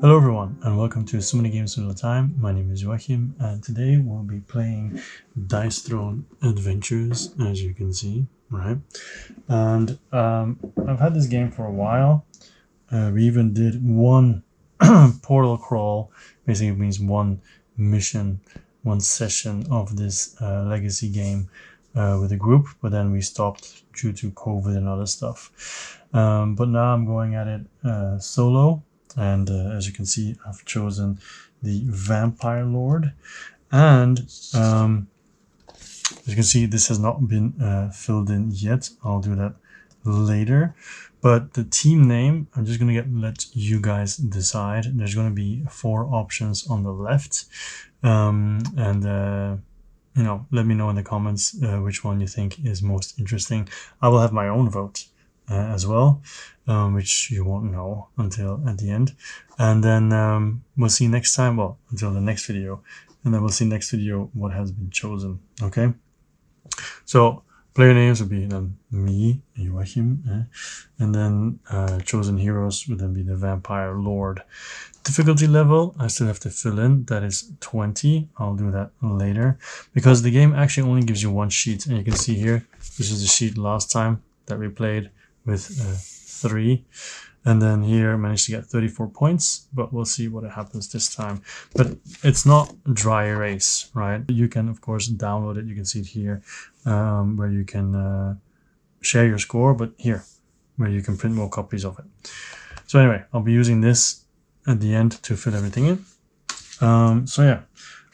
Hello everyone and welcome to So Many Games All the Time. My name is Joachim and today we'll be playing Dice Throne Adventures, as you can see, right? And I've had this game for a while. We even did one portal crawl, basically it means one mission, one session of this legacy game with a group, but then we stopped due to COVID and other stuff. But now I'm going at it solo. And as you can see, I've chosen the Vampire Lord. And as you can see, this has not been filled in yet. I'll do that later. But the team name, I'm just going to let you guys decide. There's going to be 4 options on the left. You know, let me know in the comments which one you think is most interesting. I will have my own vote as well, which you won't know until at the end. And then we'll see next time, well, until the next video, and then we'll see next video what has been chosen. Okay, so player names would be then me, Joachim, and then chosen heroes would then be the Vampire Lord. Difficulty level I still have to fill in, that is 20. I'll do that later because the game actually only gives you 1 sheet, and you can see here this is the sheet last time that we played with 3, and then here managed to get 34 points, but we'll see what happens this time. But it's not dry erase, right? You can of course download it. You can see it here where you can share your score, but here where you can print more copies of it. So anyway, I'll be using this at the end to fill everything in. So yeah,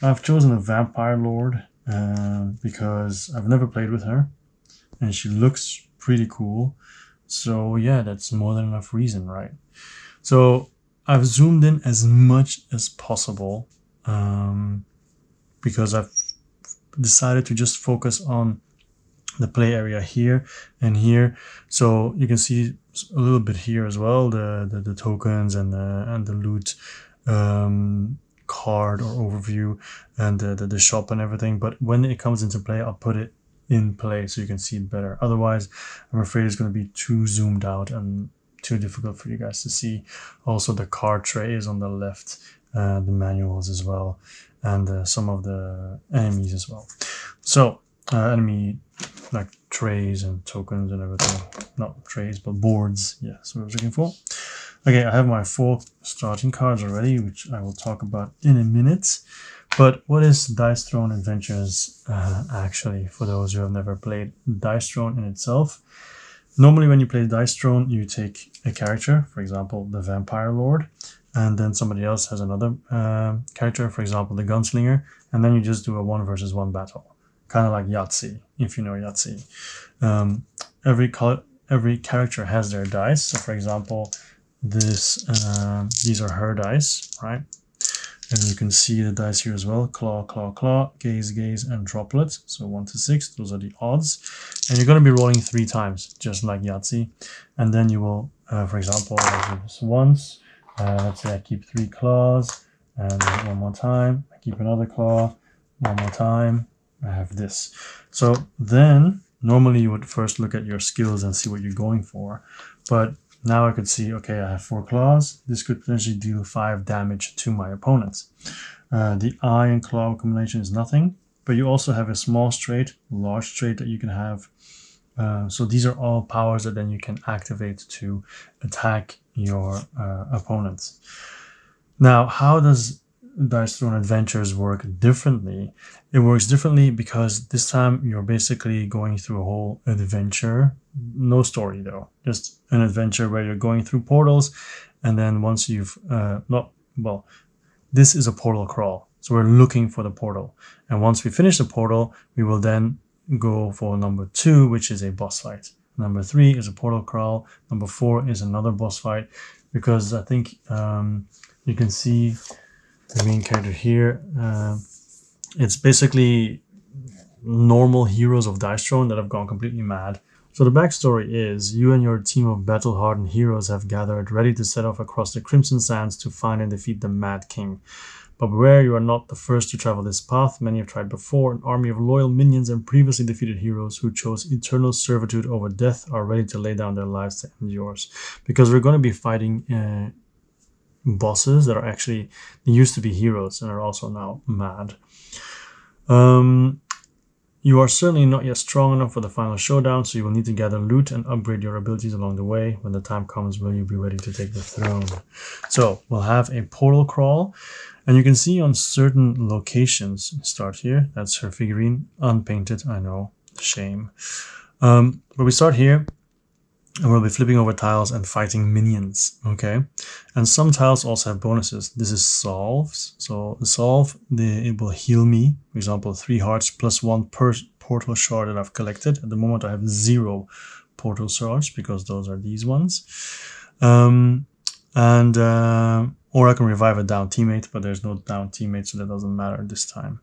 I've chosen a Vampire Lord because I've never played with her and she looks pretty cool. So yeah, that's more than enough reason, right? So I've zoomed in as much as possible because I've decided to just focus on the play area here and here. So you can see a little bit here as well, the tokens and the loot card or overview and the shop and everything. But when it comes into play, I'll put it in play so you can see it better. Otherwise, I'm afraid it's going to be too zoomed out and too difficult for you guys to see. Also, the card tray is on the left, the manuals as well, and some of the enemies as well. So enemy like trays and tokens and everything, not trays but boards, yeah, that's what I was looking for. Okay, I have my 4 starting cards already, which I will talk about in a minute. But what is Dice Throne Adventures actually, for those who have never played Dice Throne in itself? Normally when you play Dice Throne, you take a character, for example, the Vampire Lord, and then somebody else has another character, for example, the Gunslinger, and then you just do a 1 versus 1 battle. Kind of like Yahtzee, if you know Yahtzee. Every character has their dice. So for example, these are her dice, right? And you can see the dice here as well. Claw, claw, claw, gaze, gaze, and droplet. So 1 to 6, those are the odds. And you're going to be rolling 3 times, just like Yahtzee. And then you will, for example, I do this once. Let's say I keep 3 claws. And then 1 more time. I keep another claw. 1 more time. I have this. So then, normally you would first look at your skills and see what you're going for. But now I could see, okay, I have 4 claws. This could potentially deal 5 damage to my opponents. The eye and claw combination is nothing, but you also have a small straight, large straight that you can have. So these are all powers that then you can activate to attack your opponents. Now, how does Dice Throne Adventures work differently? It works differently because this time you're basically going through a whole adventure. No story though, just an adventure where you're going through portals, and then once you've this is a portal crawl, so we're looking for the portal, and once we finish the portal we will then go for number 2, which is a boss fight. Number 3 is a portal crawl. Number 4 is another boss fight, because I think you can see the main character here. It's basically normal heroes of Dice Throne that have gone completely mad. So the backstory is, you and your team of battle-hardened heroes have gathered, ready to set off across the Crimson Sands to find and defeat the Mad King. But beware, you are not the first to travel this path. Many have tried before. An army of loyal minions and previously defeated heroes who chose eternal servitude over death are ready to lay down their lives to end yours. Because we're going to be fighting bosses that are actually, they used to be heroes and are also now mad. You are certainly not yet strong enough for the final showdown, so you will need to gather loot and upgrade your abilities along the way. When the time comes, will you be ready to take the throne? So we'll have a portal crawl, and you can see on certain locations, start here, that's her figurine, unpainted, I know, shame. But we start here, and we'll be flipping over tiles and fighting minions, okay? And some tiles also have bonuses. This is solves. So the solve, it will heal me. For example, 3 hearts plus 1 per portal shard that I've collected. At the moment, I have 0 portal shards because those are these ones. Or I can revive a down teammate, but there's no down teammate, so that doesn't matter this time.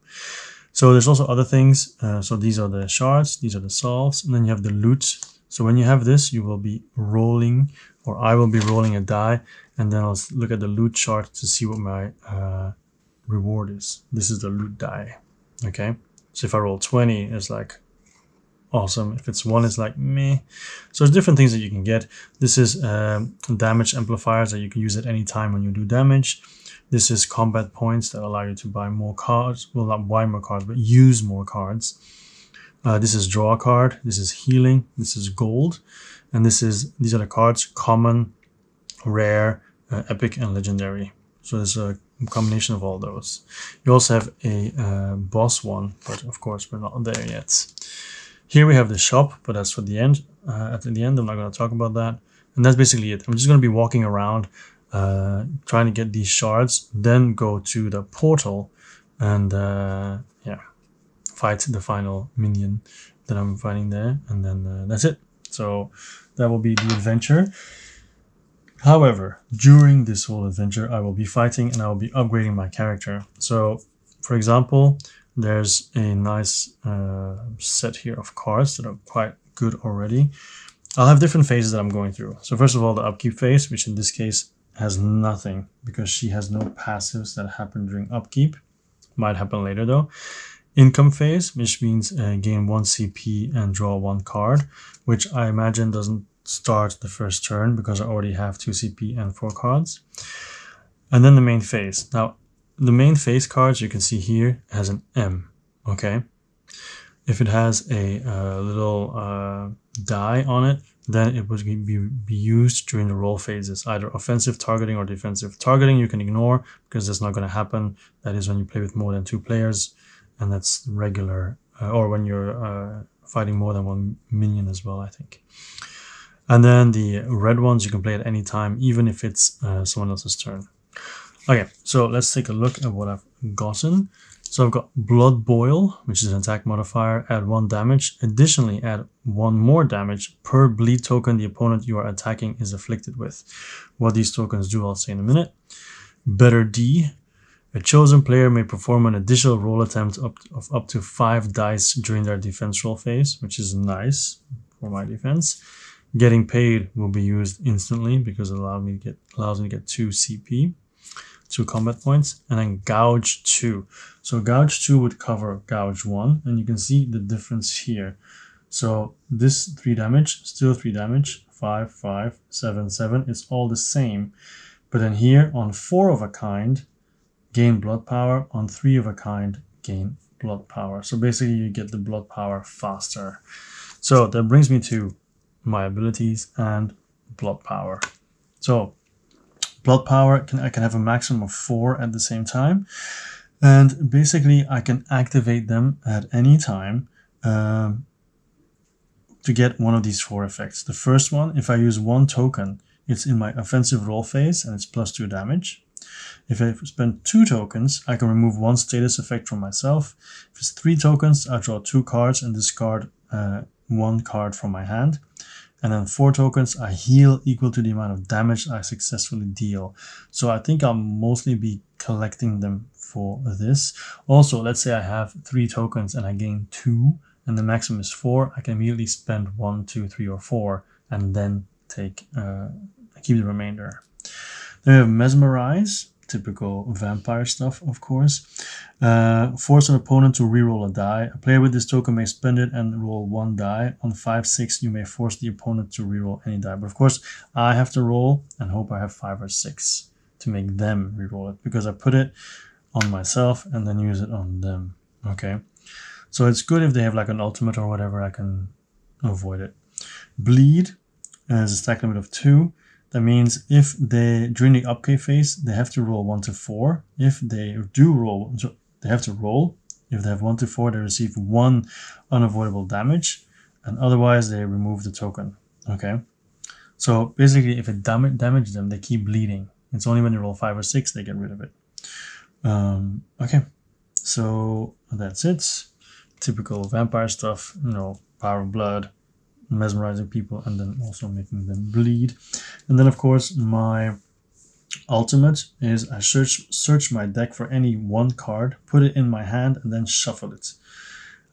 So there's also other things. So these are the shards, these are the solves, and then you have the loot. So when you have this, you will be rolling, or I will be rolling a die, and then I'll look at the loot chart to see what my reward is. This is the loot die, okay? So if I roll 20, it's like awesome. If it's 1, it's like meh. So there's different things that you can get. This is damage amplifiers that you can use at any time when you do damage. This is combat points that allow you to buy more cards. Well, not buy more cards, but use more cards. This is draw a card, this is healing, this is gold, and these are the cards: common, rare, epic, and legendary. So there's a combination of all those. You also have a boss one, but of course we're not there yet. Here we have the shop, but that's for the end. At the end, I'm not going to talk about that. And that's basically it. I'm just going to be walking around, trying to get these shards, then go to the portal, and yeah, fight the final minion that I'm fighting there, and then that's it. So that will be the adventure. However, during this whole adventure, I will be fighting and I will be upgrading my character. So, for example, there's a nice set here of cards that are quite good already. I'll have different phases that I'm going through. So first of all, the upkeep phase, which in this case has nothing because she has no passives that happen during upkeep. Might happen later though. Income phase, which means gain 1 CP and draw 1 card, which I imagine doesn't start the first turn because I already have 2 CP and 4 cards. And then the main phase. Now, the main phase cards you can see here has an M, okay? If it has a little die on it, then it would be used during the roll phases, either offensive targeting or defensive targeting. You can ignore because that's not going to happen. That is when you play with more than 2 players. And that's regular, or when you're fighting more than 1 minion as well, I think. And then the red ones you can play at any time, even if it's someone else's turn. Okay, so let's take a look at what I've gotten. So I've got Blood Boil, which is an attack modifier, add 1 damage. Additionally, add 1 more damage per bleed token the opponent you are attacking is afflicted with. What these tokens do, I'll say in a minute. Better D. A chosen player may perform an additional roll attempt of up to 5 dice during their defense roll phase, which is nice for my defense. Getting paid will be used instantly because it allows me to get 2 CP, 2 combat points, and then Gouge 2. So Gouge 2 would cover Gouge 1, and you can see the difference here. So this 3 damage, still 3 damage, 5, 5, 7, 7, it's all the same. But then here on 4 of a kind, gain blood power, on 3 of a kind, gain blood power. So basically you get the blood power faster. So that brings me to my abilities and blood power. So blood power, I can have a maximum of 4 at the same time. And basically I can activate them at any time to get one of these 4 effects. The first one, if I use 1 token, it's in my offensive roll phase and it's plus 2 damage. If I spend 2 tokens, I can remove 1 status effect from myself. If it's 3 tokens, I draw 2 cards and discard 1 card from my hand. And then 4 tokens, I heal equal to the amount of damage I successfully deal. So I think I'll mostly be collecting them for this. Also, let's say I have 3 tokens and I gain 2 and the maximum is 4. I can immediately spend 1, 2, 3, or 4 and then keep the remainder. Then we have Mesmerize, typical vampire stuff, of course. Force an opponent to reroll a die. A player with this token may spend it and roll 1 die. On 5, 6, you may force the opponent to reroll any die. But of course, I have to roll and hope I have 5 or 6. to make them reroll it, because I put it on myself and then use it on them. Okay, so it's good if they have like an ultimate or whatever, I can avoid it. Bleed is a stack limit of 2. That means if they, during the upkeep phase, they have to roll 1 to 4. If they do roll, so they have to roll. If they have 1 to 4, they receive 1 unavoidable damage, and otherwise they remove the token. Okay, so basically if it damages them, they keep bleeding. It's only when they roll 5 or 6 they get rid of it. Okay, so that's it. Typical vampire stuff, you know, power of blood, mesmerizing people, and then also making them bleed. And then of course my ultimate is I search my deck for any one card, put it in my hand, and then shuffle it.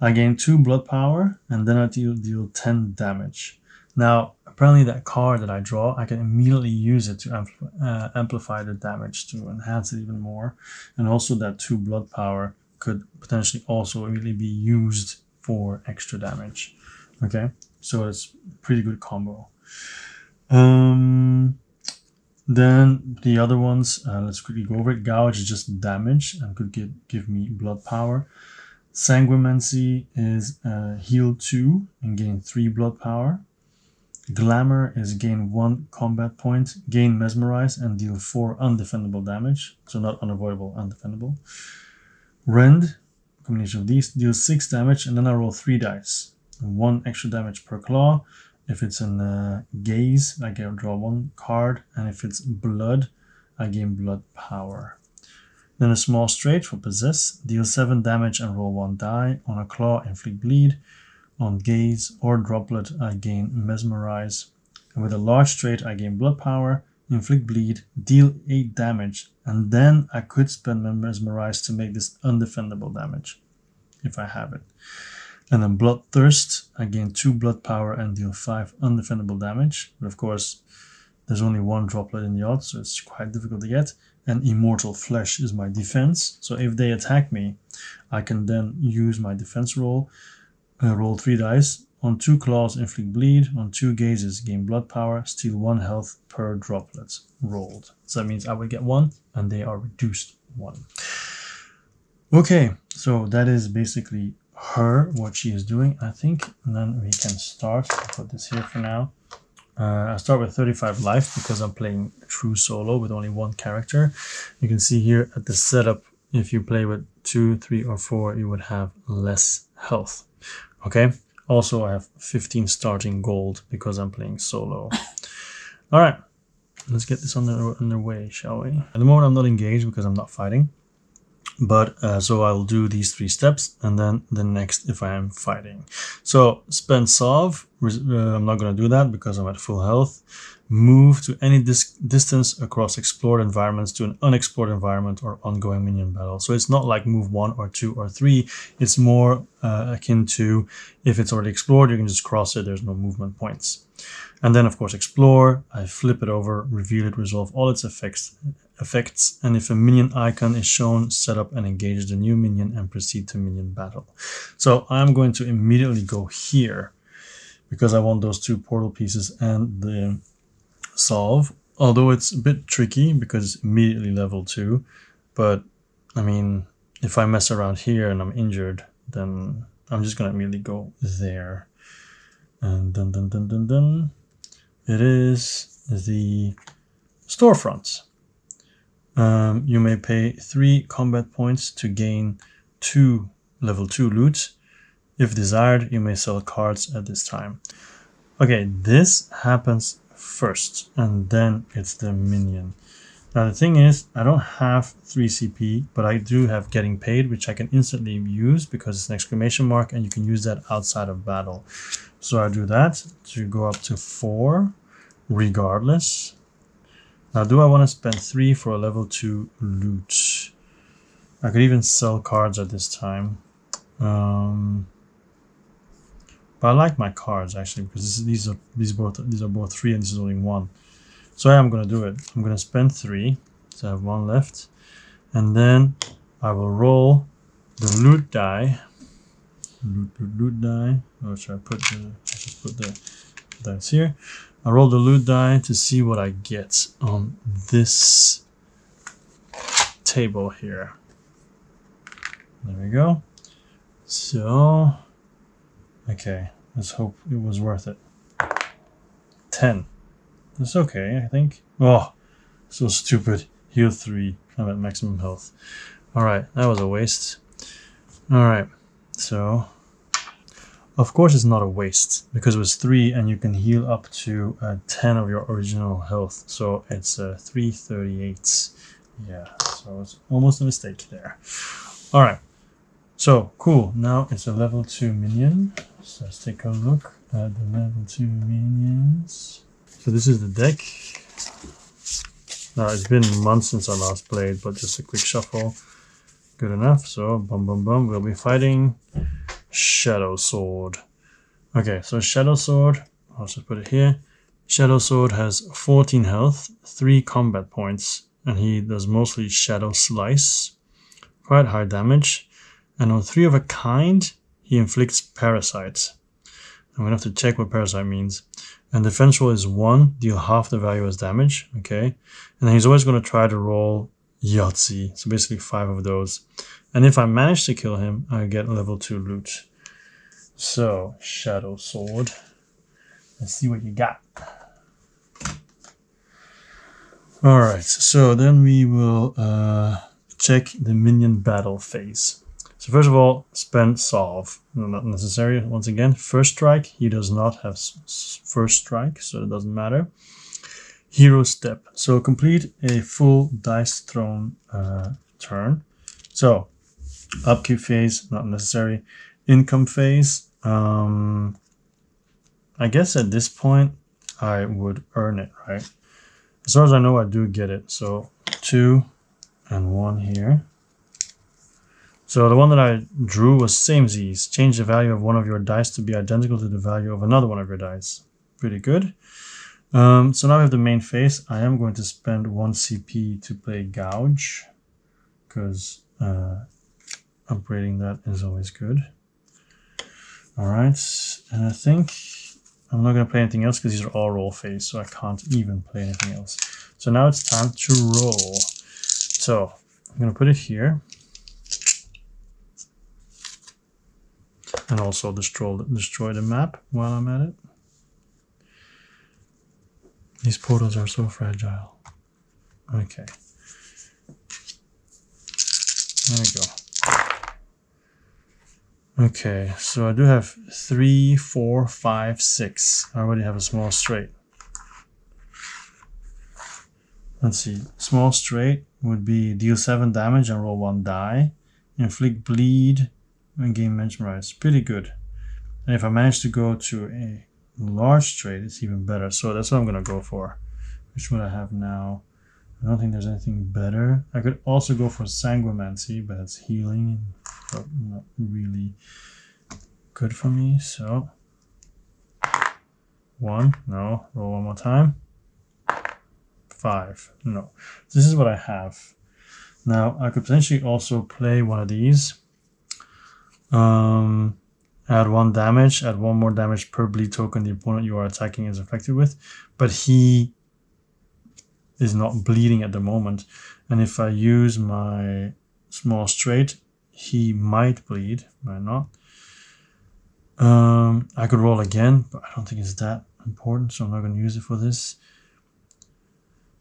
I gain 2 blood power, and then I deal 10 damage. Now apparently that card that I draw, I can immediately use it to amplify the damage, to enhance it even more. And also that 2 blood power could potentially also immediately be used for extra damage. Okay, so it's a pretty good combo. Then the other ones, let's quickly go over it. Gouge is just damage and could give me blood power. Sanguimancy is heal 2 and gain 3 blood power. Glamour is gain 1 combat point, gain mesmerize, and deal 4 undefendable damage. So not unavoidable, undefendable. Rend, combination of these, deals 6 damage, and then I roll 3 dice. 1 extra damage per claw. If it's in gaze, I can draw 1 card, and if it's blood, I gain blood power. Then a small straight for possess, deal 7 damage and roll 1 die. On a claw, inflict bleed. On gaze or droplet, I gain mesmerize. And with a large straight, I gain blood power, inflict bleed, deal 8 damage, and then I could spend mesmerize to make this undefendable damage if I have it. And then Bloodthirst, I gain 2 blood power and deal 5 undefendable damage. But of course, there's only 1 droplet in the odds, so it's quite difficult to get. And Immortal Flesh is my defense. So if they attack me, I can then use my defense roll, roll 3 dice. On 2 claws, inflict bleed. On 2 gazes, gain blood power. Steal 1 health per droplet rolled. So that means I will get 1, and they are reduced 1. Okay, so that is basically her, what she is doing, I think. And then we can start. I'll put this here for now. I start with 35 life because I'm playing true solo with only 1 character. You can see here at the setup, if you play with 2, 3, or 4, you would have less health. Okay. Also, I have 15 starting gold because I'm playing solo. All right, let's get this underway, shall we? At the moment, I'm not engaged because I'm not fighting. But so I'll do these 3 steps, and then the next if I am fighting. So spend solve. I'm not going to do that because I'm at full health. Move to any distance across explored environments to an unexplored environment or ongoing minion battle. So it's not like move 1 or 2 or 3. It's more akin to if it's already explored, you can just cross it. There's no movement points. And then of course explore. I flip it over, reveal it, resolve all its effects, and if a minion icon is shown, set up and engage the new minion and proceed to minion battle. So I'm going to immediately go here because I want those 2 portal pieces and the solve, although it's a bit tricky because it's immediately level 2. But I mean, if I mess around here and I'm injured, then I'm just gonna immediately go there. And dun. It is the storefront. You may pay 3 combat points to gain 2 level 2 loot. If desired, you may sell cards at this time. Okay, this happens first, and then it's the minion. Now the thing is, I don't have 3 CP, but I do have getting paid, which I can instantly use because it's an exclamation mark, and you can use that outside of battle. So I do that to go up to 4 regardless. Now do I want to spend 3 for a level 2 loot? I could even sell cards at this time. But I like my cards actually because these are both 3 and this is only 1. So I'm gonna do it. I'm gonna spend 3, so I have 1 left, and then I will roll the loot die. Loot die. Or should I just put the dice here? I roll the loot die to see what I get on this table here. There we go. So, okay, let's hope it was worth it. 10. That's okay, I think. Oh, so stupid. Heal 3. I'm at maximum health. Alright, that was a waste. Alright, so of course it's not a waste because it was 3 and you can heal up to 10 of your original health. So it's 338. Yeah, so it's almost a mistake there. Alright, so cool. Now it's a level 2 minion. So let's take a look at the level 2 minions. So this is the deck. Now it's been months since I last played, but just a quick shuffle. Good enough. So bum bum bum, we'll be fighting Shadow Sword. Okay, so Shadow Sword, I'll just put it here. Shadow Sword has 14 health, 3 combat points, and he does mostly Shadow Slice. Quite high damage. And on 3 of a kind, he inflicts Parasites. I'm gonna have to check what Parasite means. And defense roll is 1, deal half the value as damage. Okay. And then he's always gonna try to roll Yahtzee, so basically 5 of those. And if I manage to kill him, I get level 2 loot. So, Shadow Sword. Let's see what you got. Alright, so then we will check the minion battle phase. So first of all, spend Solve. No, not necessary. Once again, First Strike. He does not have First Strike, so it doesn't matter. Hero Step. So complete a full dice thrown turn. So upkeep phase, not necessary. Income phase. I guess at this point I would earn it, right? As far as I know, I do get it. So 2 and 1 here. So the one that I drew was samesies. Change the value of one of your dice to be identical to the value of another one of your dice. Pretty good. So now we have the main phase. I am going to spend 1 CP to play Gouge, because upgrading that is always good. Alright, and I think I'm not going to play anything else because these are all roll phase, so I can't even play anything else. So now it's time to roll. So I'm going to put it here. And also destroy the map while I'm at it. These portals are so fragile. Okay. There we go. Okay, so I do have 3, 4, 5, 6. I already have a small straight. Let's see. Small straight would be deal 7 damage and roll 1 die. Inflict bleed and gain mesmerize. Pretty good. And if I manage to go to a large straight, it's even better. So that's what I'm going to go for. Which one I have now? I don't think there's anything better. I could also go for Sanguimancy, but it's healing, but not really good for me. So 1, no. Roll 1 more time. 5, no. This is what I have. Now I could potentially also play one of these. Add 1 damage, add 1 more damage per bleed token the opponent you are attacking is affected with, but he is not bleeding at the moment, and if I use my small straight, he might bleed, might not. I could roll again, but I don't think it's that important, so I'm not going to use it for this.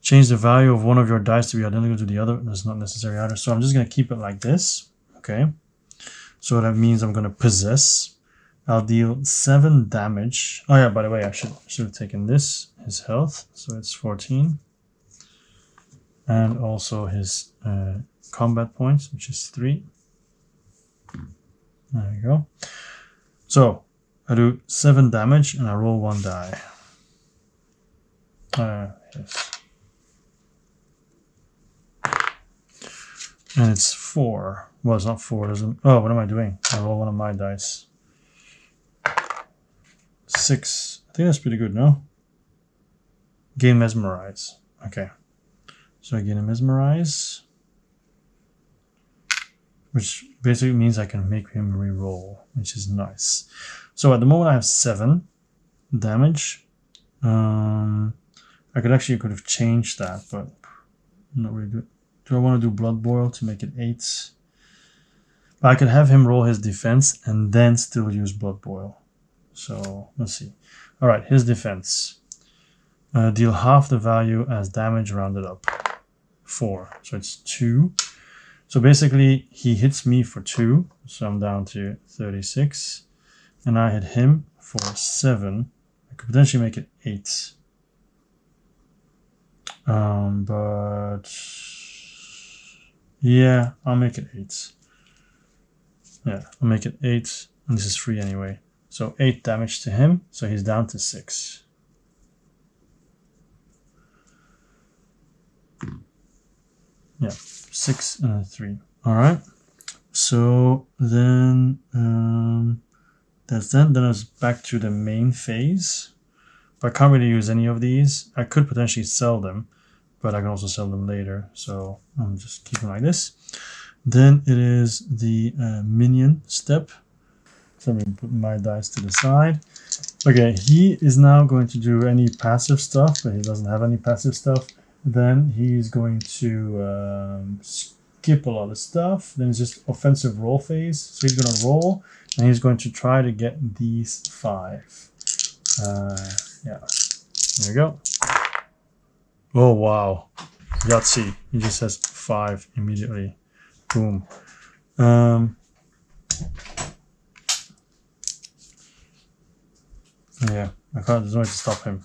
Change the value of one of your dice to be identical to the other. That's not necessary either, so I'm just going to keep it like this. Okay. So that means I'm going to possess. I'll deal 7 damage. Oh yeah, by the way, I should have taken this, his health. So it's 14. And also his combat points, which is 3. There we go. So I do 7 damage and I roll 1 die. Yes. And it's 4. Well, it's not 4, doesn't. Oh, what am I doing? I roll one of my dice. 6. I think that's pretty good, no? Gain mesmerize. Okay. So I gain a mesmerize, which basically means I can make him re-roll, which is nice. So at the moment I have 7 damage. I could have changed that, but not really good. Do I want to do Blood Boil to make it 8? But I could have him roll his defense and then still use Blood Boil. So let's see. All right, his defense. Deal half the value as damage rounded up. 4. So it's 2. So basically, he hits me for 2. So I'm down to 36. And I hit him for 7. I could potentially make it 8. But yeah, I'll make it 8. Yeah, I'll make it 8. And this is free anyway. So 8 damage to him. So he's down to 6. Yeah, 6 and a 3. All right. So then that's then. Then it's back to the main phase. But I can't really use any of these. I could potentially sell them, but I can also sell them later. So I'm just keeping like this. Then it is the minion step. So I'm going to put my dice to the side. Okay, he is now going to do any passive stuff, but he doesn't have any passive stuff. Then he's going to skip a lot of stuff. Then it's just offensive roll phase. So he's going to roll, and he's going to try to get these 5. Yeah, there we go. Oh, wow. Yahtzee. He just says 5 immediately. Boom. Yeah, I can't, there's no way to stop him.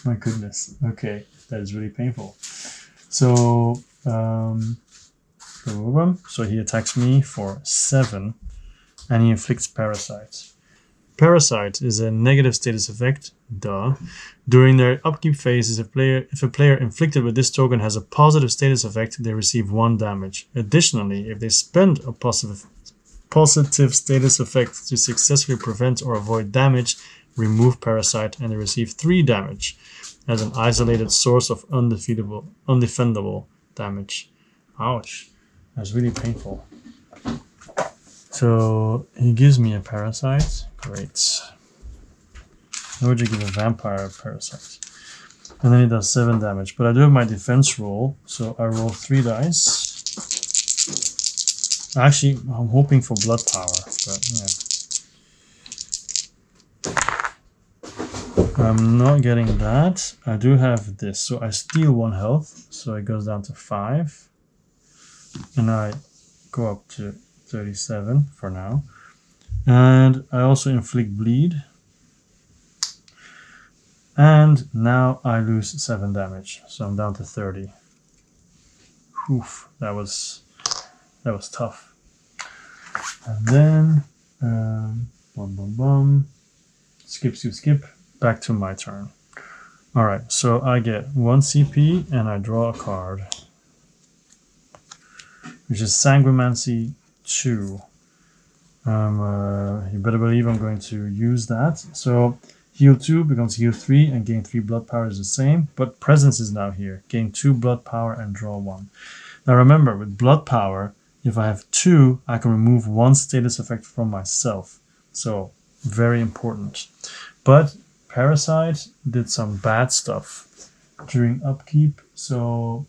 My goodness. Okay, that is really painful. So, so he attacks me for 7, and he inflicts Parasite. Parasite is a negative status effect. Duh. During their upkeep phase, if a player inflicted with this token has a positive status effect, they receive 1 damage. Additionally, if they spend a positive status effect to successfully prevent or avoid damage, remove Parasite and they receive 3 damage as an isolated source of undefendable damage. Ouch. That's really painful. So he gives me a Parasite. Great. How would you give a vampire a Parasite? And then he does 7 damage. But I do have my defense roll, so I roll 3 dice. Actually, I'm hoping for blood power, but yeah. I'm not getting that. I do have this, so I steal 1 health, so it goes down to 5. And I go up to 37 for now. And I also inflict bleed. And now I lose 7 damage, so I'm down to 30. Oof, that was tough. And then skip, back to my turn. All right, so I get 1 CP and I draw a card, which is Sanguimancy 2. You better believe I'm going to use that. So heal 2 becomes heal 3 and gain 3 blood power is the same, but presence is now here. Gain 2 blood power and draw 1. Now remember, with blood power, if I have 2, I can remove 1 status effect from myself. So very important. But Parasite did some bad stuff during upkeep. So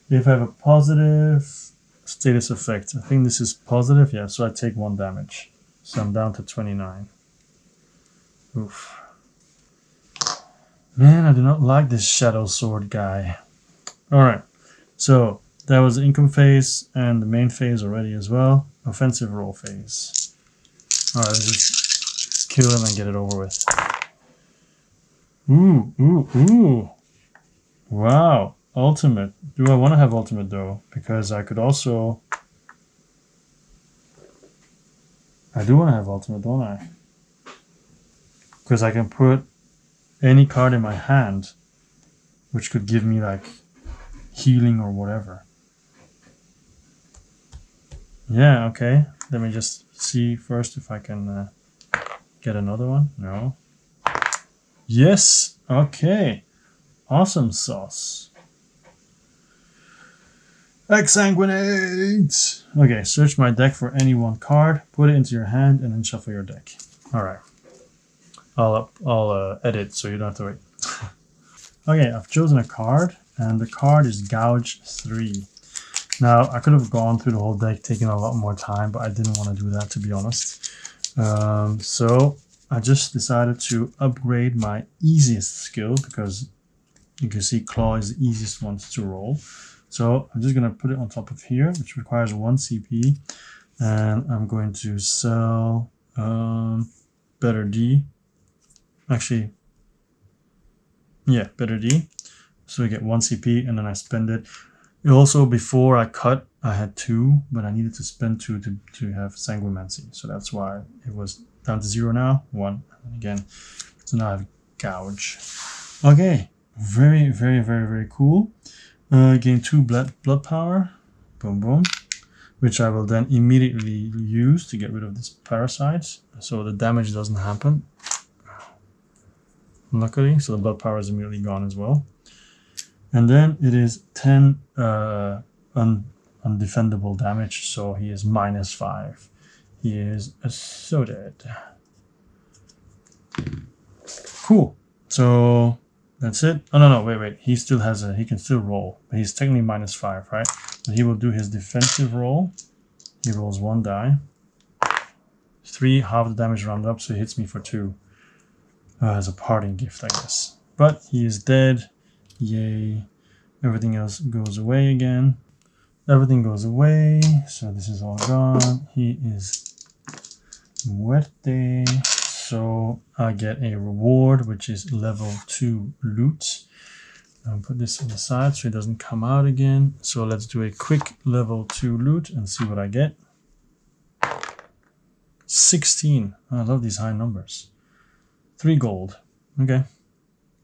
if I have a positive status effect, I think this is positive, yeah, so I take 1 damage. So I'm down to 29. Oof. Man, I do not like this Shadow Sword guy. Alright, so that was the income phase and the main phase already as well. Offensive roll phase. Alright, let's just kill him and get it over with. Ooh. Wow. Ultimate. Do I want to have ultimate though? Because I could also... I do want to have ultimate, don't I? Because I can put any card in my hand which could give me like healing or whatever. Yeah, okay. Let me just see first if I can get another one. No. Yes. Okay. Awesome sauce. Exsanguinate! Okay, search my deck for any 1 card, put it into your hand, and then shuffle your deck. Alright. I'll edit so you don't have to wait. Okay, I've chosen a card, and the card is Gouge 3. Now, I could have gone through the whole deck, taking a lot more time, but I didn't want to do that, to be honest. So I just decided to upgrade my easiest skill, because you can see Claw is the easiest one to roll. So I'm just going to put it on top of here, which requires 1 CP. And I'm going to sell Better D. Actually, yeah, Better D. So I get 1 CP and then I spend it. Also, before I cut, I had 2, but I needed to spend 2 to have Sanguimancy. So that's why it was down to 0 now. 1. And again. So now I have Gouge. Okay. Very, very, very, very cool. Gain 2 blood power. Boom, boom. Which I will then immediately use to get rid of this parasite. So the damage doesn't happen. Luckily. So the blood power is immediately gone as well. And then it is 10 undefendable damage. So he is -5. He is so dead. Cool. So that's it. Oh, no, wait. He still has he can still roll. But he's technically -5, right? So he will do his defensive roll. He rolls 1 die. 3, half the damage round up, so he hits me for 2. As a parting gift, I guess. But he is dead. Yay. Everything else goes away again. Everything goes away. So this is all gone. He is muerte. So I get a reward, which is level 2 loot. I'll put this on the side so it doesn't come out again. So let's do a quick level 2 loot and see what I get. 16. I love these high numbers. 3 gold. Okay,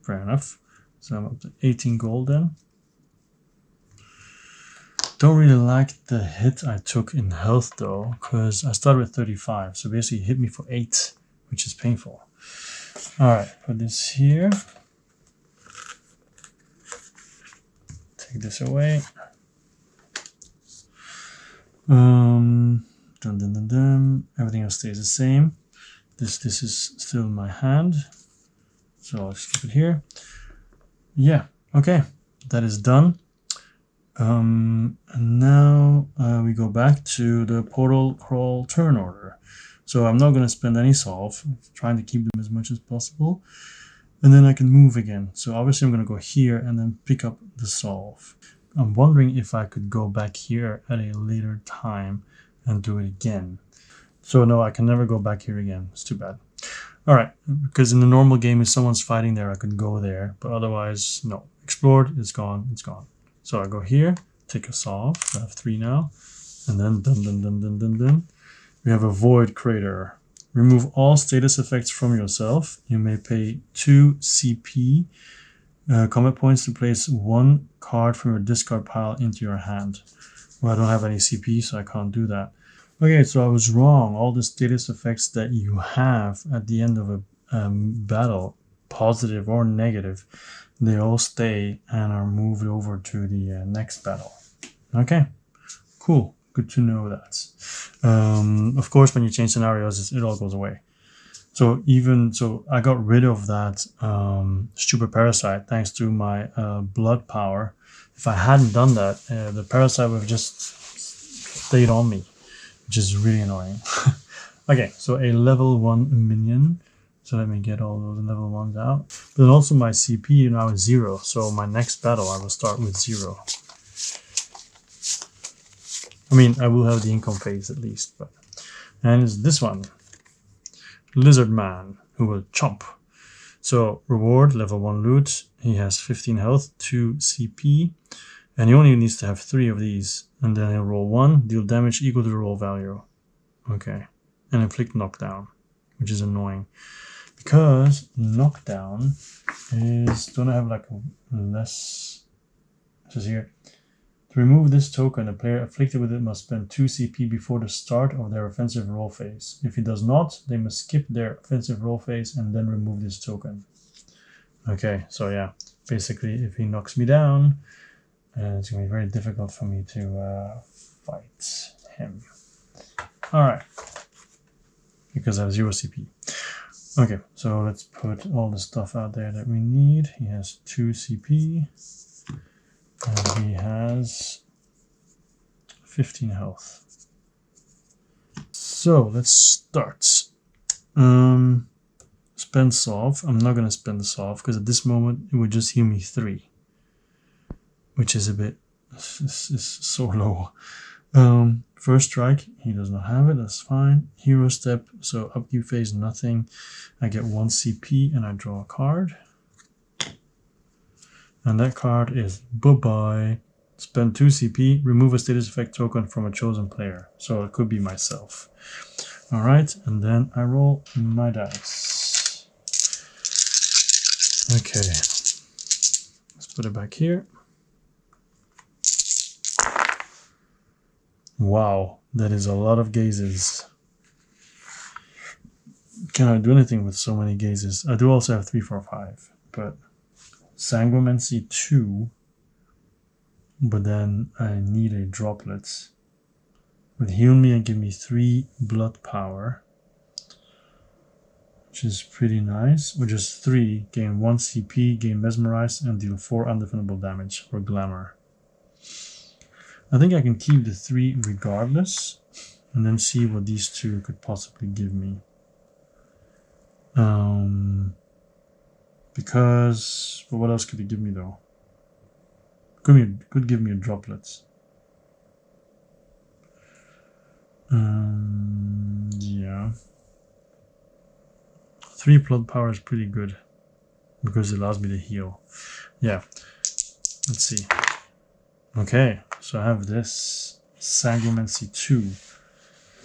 fair enough. So I'm up to 18 gold then. Don't really like the hit I took in health though, because I started with 35. So basically it hit me for 8, which is painful. Alright, put this here. Take this away. Everything else stays the same. This is still in my hand. So I'll just keep it here. Yeah, okay. That is done. And now we go back to the portal crawl turn order. So I'm not going to spend any solve. I'm trying to keep them as much as possible. And then I can move again. So obviously I'm going to go here and then pick up the solve. I'm wondering if I could go back here at a later time and do it again. So no, I can never go back here again. It's too bad. All right, because in the normal game, if someone's fighting there, I could go there. But otherwise, no. Explored, it's gone, it's gone. So I go here, take a solve. I have 3 now. And then dun. We have a void crater. Remove all status effects from yourself. You may pay 2 CP combat points to place 1 card from your discard pile into your hand. Well, I don't have any CP, so I can't do that. Okay, so I was wrong. All the status effects that you have at the end of a battle, positive or negative, they all stay and are moved over to the next battle. Okay, cool. Good to know that. Of course, when you change scenarios, it all goes away. So I got rid of that stupid parasite thanks to my blood power. If I hadn't done that, the parasite would have just stayed on me, which is really annoying. Okay, so a level 1 minion. So let me get all those level 1s out. But then also my CP now is 0. So my next battle, I will start with 0. I mean, I will have the income phase at least. And it's this one. Lizard Man, who will chomp. So reward, level 1 loot. He has 15 health, 2 CP. And he only needs to have 3 of these. And then he'll roll 1, deal damage equal to the roll value. Okay. And inflict knockdown, which is annoying. Because knockdown is, don't I have like less, it says here, to remove this token, a player afflicted with it must spend 2 CP before the start of their offensive roll phase. If he does not, they must skip their offensive roll phase and then remove this token. Okay, so yeah, basically if he knocks me down, it's going to be very difficult for me to fight him. Alright, because I have 0 CP. Okay, so let's put all the stuff out there that we need. He has 2 CP. And he has 15 health. So let's start. Spend solve. I'm not gonna spend the solve because at this moment it would just heal me 3, which is a bit is so low. First strike, he does not have it, that's fine. Hero step, so upkeep phase, nothing. I get 1 CP and I draw a card. And that card is bye-bye. Spend 2 CP, remove a status effect token from a chosen player. So it could be myself. Alright, and then I roll my dice. Okay. Let's put it back here. Wow, that is a lot of gazes. Can I do anything with so many gazes? I do also have 3, 4, 5, but Sanguimancy 2, but then I need a droplet. Would heal me and give me 3 blood power, which is pretty nice. Or just 3, gain 1 CP, gain mesmerize, and deal 4 undefendable damage for glamour. I think I can keep the 3 regardless, and then see what these 2 could possibly give me. Because, but what else could it give me though? Could give me a droplet. Yeah. 3 blood power is pretty good because it allows me to heal. Yeah. Let's see. Okay, so I have this Sanguimancy 2.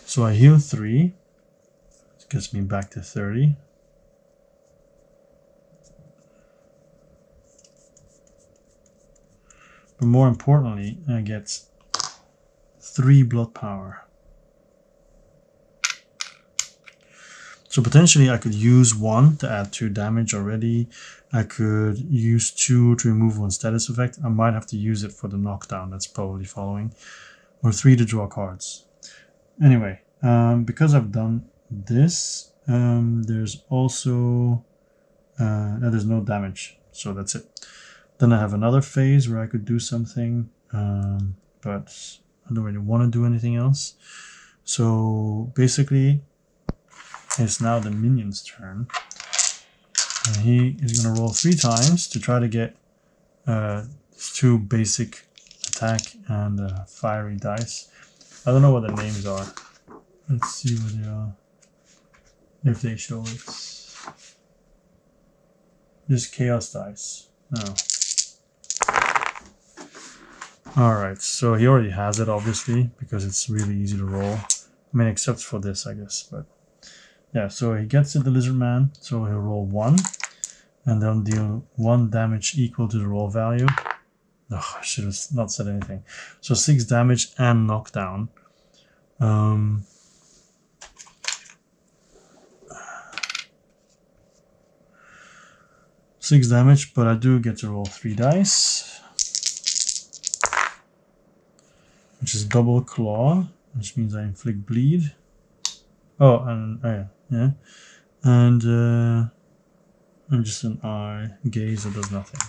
So I heal 3. It gets me back to 30. But more importantly, I get 3 blood power. So potentially I could use 1 to add 2 damage already. I could use 2 to remove 1 status effect. I might have to use it for the knockdown that's probably following. Or 3 to draw cards. Anyway, because I've done this, there's also... there's no damage, so that's it. Then I have another phase where I could do something, but I don't really want to do anything else. So basically, it's now the minion's turn. And he is going to roll 3 times to try to get 2 basic attack and fiery dice. I don't know what the names are. Let's see what they are. If they show it. Just chaos dice. No. Alright, so he already has it obviously, because it's really easy to roll. I mean, except for this, I guess, but yeah, so he gets it, the lizard man, so he'll roll 1 and then deal 1 damage equal to the roll value. Oh, I should have not said anything. So 6 damage and knockdown. 6 damage, but I do get to roll 3 dice, which is double claw, which means I inflict bleed. Oh, and yeah, and just an eye gaze that does nothing,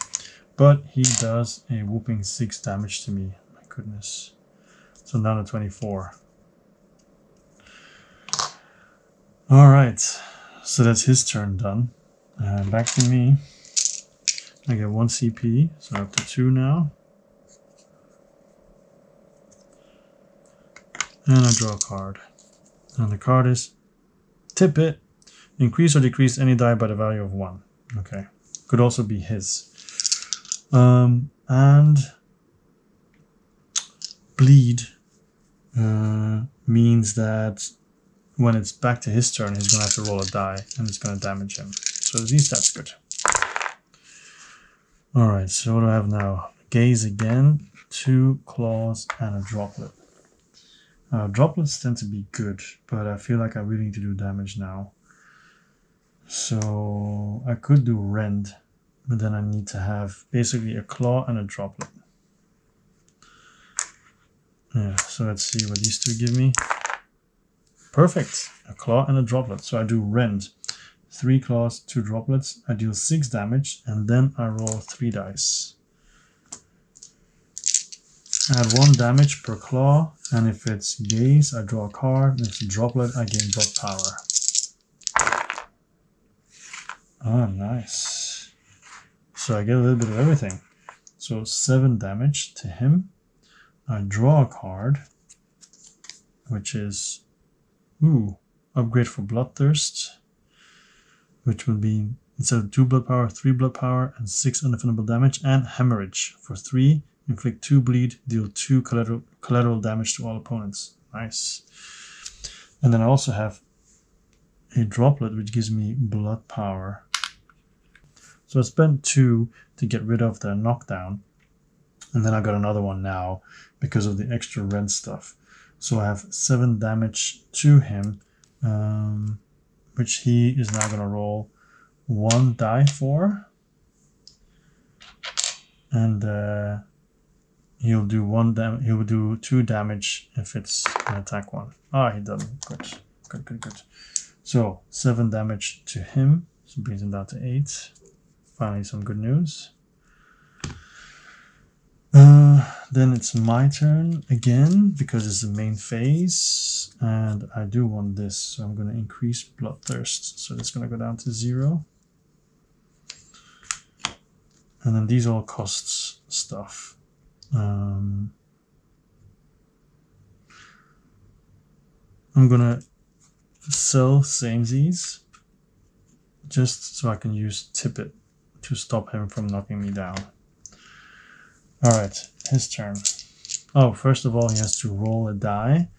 but he does a whooping 6 damage to me. My goodness. So I'm down to 24. All right, so that's his turn done. Back to me. I get 1 CP, so up to 2 now. And I draw a card. And the card is tip it. Increase or decrease any die by the value of 1. Okay. Could also be his. And bleed means that when it's back to his turn, he's going to have to roll a die and it's going to damage him. So at least that's good. Alright, so what do I have now? Gaze again, 2 claws, and a droplet. Droplets tend to be good, but I feel like I really need to do damage now. So I could do rend, but then I need to have basically a claw and a droplet. Yeah, so let's see what these 2 give me. Perfect, a claw and a droplet. So I do rend. 3 claws, 2 droplets. I deal 6 damage, and then I roll 3 dice. Add 1 damage per claw, and if it's gaze, I draw a card. If it's a droplet, I gain blood power. Oh, nice. So I get a little bit of everything. So 7 damage to him. I draw a card, which is, upgrade for Bloodthirst, which would be, instead of 2 blood power, 3 blood power, and 6 undefendable damage, and Hemorrhage for 3. Inflict 2 bleed, deal 2 collateral damage to all opponents. Nice. And then I also have a droplet, which gives me blood power. So I spent 2 to get rid of the knockdown. And then I got another one now because of the extra rend stuff. So I have 7 damage to him, which he is now going to roll 1 die for. And he'll do 1 damage. He will do 2 damage if it's an attack one. Ah, he doesn't. Good. So 7 damage to him. So brings him down to 8. Finally, some good news. Then it's my turn again because it's the main phase, and I do want this, so I'm going to increase Bloodthirst. So it's going to go down to 0. And then these all costs stuff. I'm gonna sell samesies just so I can use Tippet to stop him from knocking me down. Alright, his turn. Oh, first of all, he has to roll a die,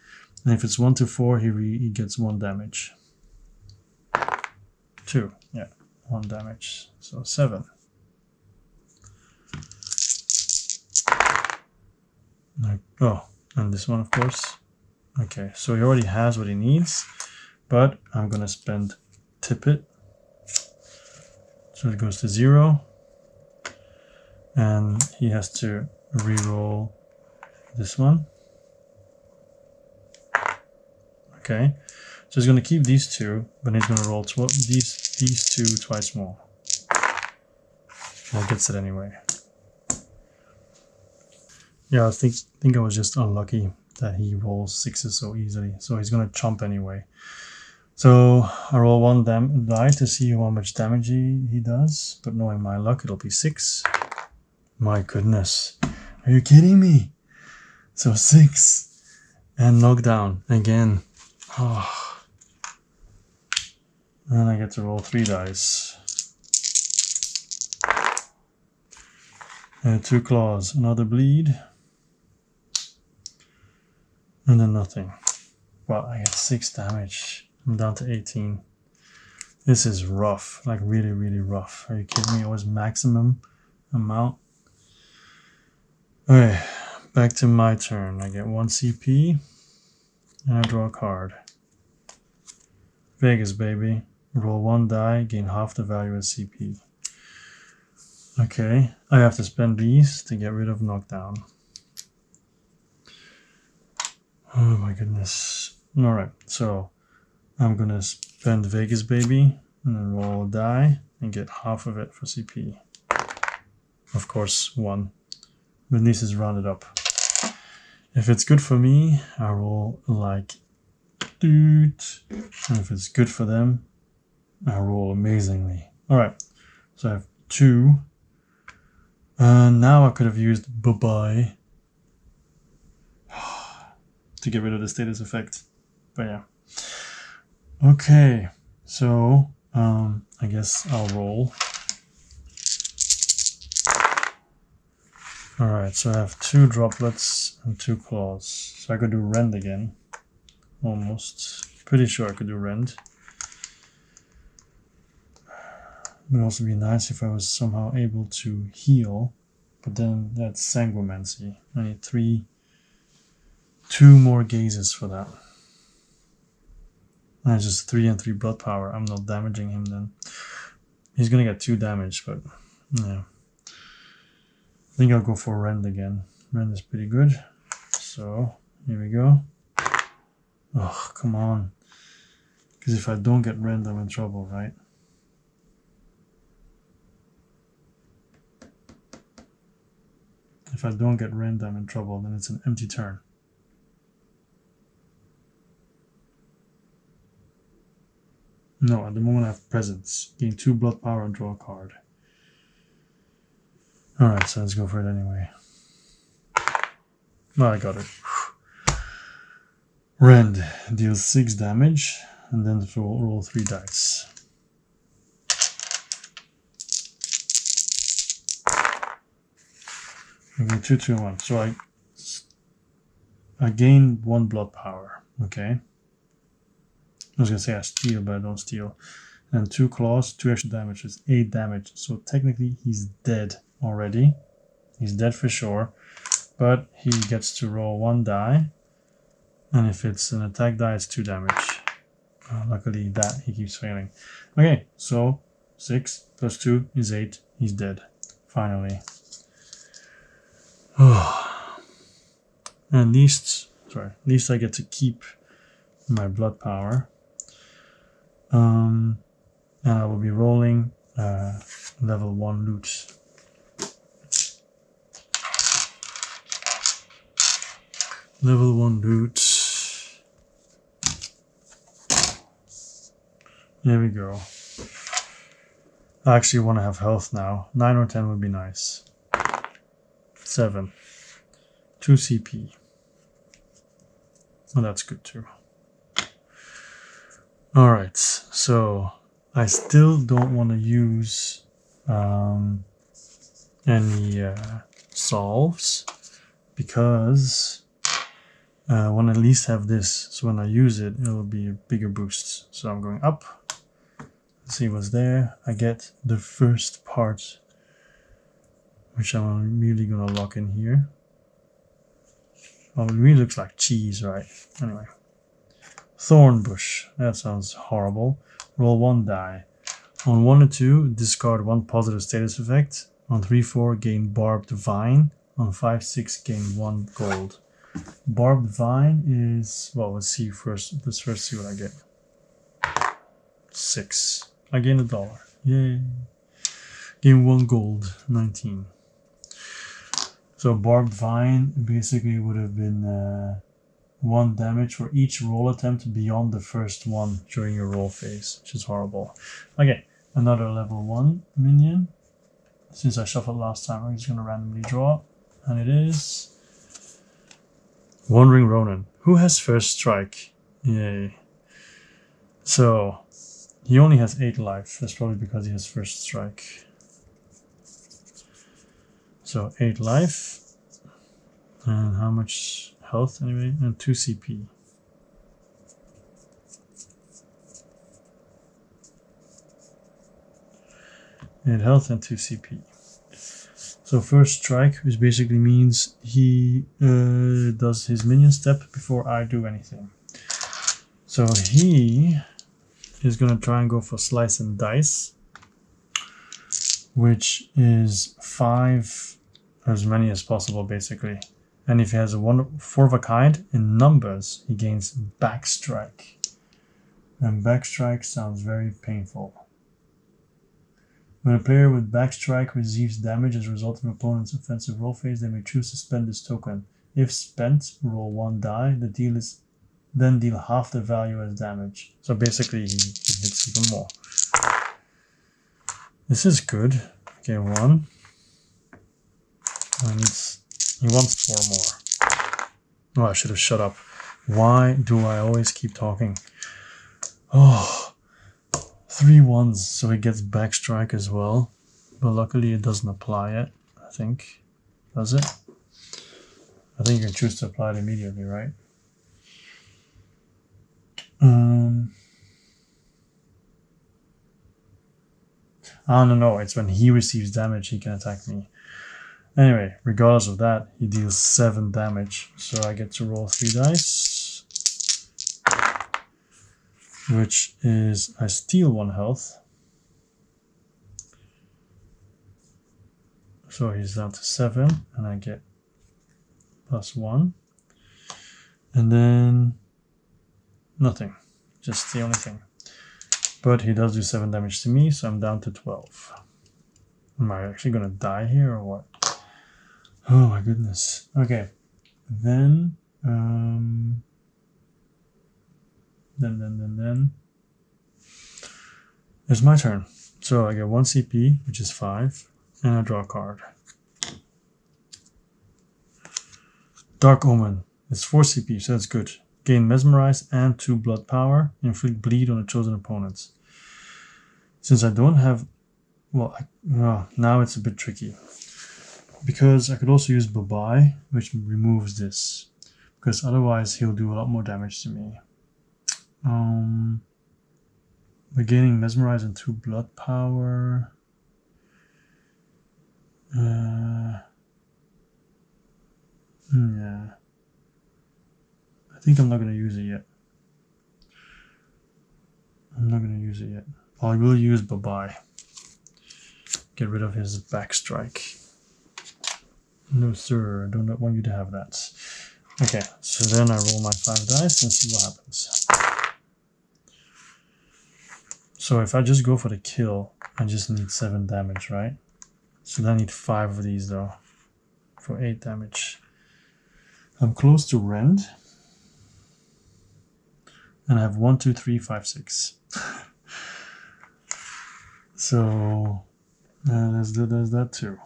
and if it's 1 to 4, he gets 1 damage. 2, yeah, 1 damage, so 7. Oh, and this one, of course. Okay, so he already has what he needs, but I'm gonna spend Tippet, so it goes to 0, and he has to re-roll this one. Okay, so he's gonna keep these 2, but he's gonna roll these 2 twice more. Well, gets it anyway. Yeah, I think I was just unlucky that he rolls 6s so easily. So he's gonna chomp anyway. So I roll 1 die to see how much damage he does, but knowing my luck, it'll be 6. My goodness, are you kidding me? So 6 and knockdown again. Oh. And I get to roll 3 dice. 2 claws, another bleed. And then nothing. Well, I get 6 damage. I'm down to 18. This is rough, like really, really rough. Are you kidding me? It was maximum amount. Okay, back to my turn. I get 1 CP, and I draw a card. Vegas, baby. Roll 1 die, gain half the value of CP. Okay, I have to spend these to get rid of knockdown. Oh my goodness. Alright, so I'm gonna spend Vegas, baby, and then roll a die and get half of it for CP. Of course, 1. But this is rounded up. If it's good for me, I roll like doot. And if it's good for them, I roll amazingly. Alright, so I have 2. Now I could have used bye-bye to get rid of the status effect. But yeah. Okay, so I guess I'll roll. Alright, so I have 2 droplets and 2 claws. So I could do rend again. Almost. Pretty sure I could do rend. It would also be nice if I was somehow able to heal. But then that's sanguimancy. I need 2 more gazes for that. And it's just 3 and 3 blood power. I'm not damaging him then. He's gonna get 2 damage, but yeah. I think I'll go for rend again. Rend is pretty good. So here we go. Oh, come on. Because if I don't get rend, I'm in trouble, right? If I don't get rend, I'm in trouble. Then it's an empty turn. No, at the moment I have presence. Gain 2 blood power and draw a card. Alright, so let's go for it anyway. Oh, I got it. Rend deals 6 damage, and then roll 3 dice. Okay, 2, 2, 1. So I gain 1 blood power. Okay. I was gonna say I steal, but I don't steal. And 2 claws, 2 extra damage is 8 damage. So technically he's dead already. He's dead for sure. But he gets to roll 1 die. And if it's an attack die, it's 2 damage. Luckily that he keeps failing. Okay, so 6 plus 2 is 8. He's dead. Finally. At least I get to keep my blood power. And I will be rolling level 1 loot. Level 1 loot. There we go. I actually want to have health now. 9 or 10 would be nice. 7. 2 CP. Well, that's good too. Alright, so I still don't want to use any solves because I want to at least have this. So when I use it, it'll be a bigger boost. So I'm going up. Let's see what's there. I get the first part, which I'm really going to lock in here. Oh, it really looks like cheese, right? Anyway. Thorn bush. That sounds horrible. Roll 1 die. On 1 and 2, discard 1 positive status effect. On 3, 4, gain barbed vine. On 5, 6, gain 1 gold. Barbed vine is, well, let's see first. Let's first see what I get. 6. I gain $1. Yay. Gain 1 gold. 19. So barbed vine basically would have been 1 damage for each roll attempt beyond the first one during your roll phase, which is horrible. Okay, another level 1 minion. Since I shuffled last time, I'm just going to randomly draw. And it is Wandering Ronin, who has first strike. Yay. So he only has 8 life. That's probably because he has first strike. So 8 life. And how much health anyway? And 2 CP. And health and 2 CP. So first strike, which basically means he does his minion step before I do anything. So he is going to try and go for slice and dice, which is 5, as many as possible basically. And if he has a 4 of a kind in numbers, he gains backstrike. And backstrike sounds very painful. When a player with backstrike receives damage as a result of an opponent's offensive roll phase, they may choose to spend this token. If spent, roll 1 die. The deal is then deal half the value as damage. So basically, he hits even more. This is good. Okay, 1. And he wants 4 more. Oh, I should have shut up. Why do I always keep talking? Oh, 3 ones, so he gets backstrike as well. But luckily it doesn't apply yet, I think. Does it? I think you can choose to apply it immediately, right? Oh, no, it's when he receives damage he can attack me. Anyway, regardless of that, he deals 7 damage. So I get to roll 3 dice. Which is, I steal 1 health. So he's down to 7, and I get +1. And then nothing, just the only thing. But he does do 7 damage to me, so I'm down to 12. Am I actually going to die here or what? Oh my goodness. Okay. Then it's my turn. So I get 1 CP, which is 5, and I draw a card. Dark Omen. It's 4 CP, so that's good. Gain Mesmerize and 2 blood power. Inflict bleed on a chosen opponent. Since I don't have... Well, now it's a bit tricky. Because I could also use Babai, which removes this. Because otherwise he'll do a lot more damage to me. We're gaining Mesmerize and 2 blood power. Yeah. I think I'm not going to use it yet. I will use Babai. Get rid of his back strike. No sir, I do not want you to have that. Okay, so then I roll my 5 dice and see what happens. So if I just go for the kill, I just need 7 damage, right? So then I need 5 of these though, for 8 damage. I'm close to rend. And I have 1, 2, 3, 5, 6. So there's that too.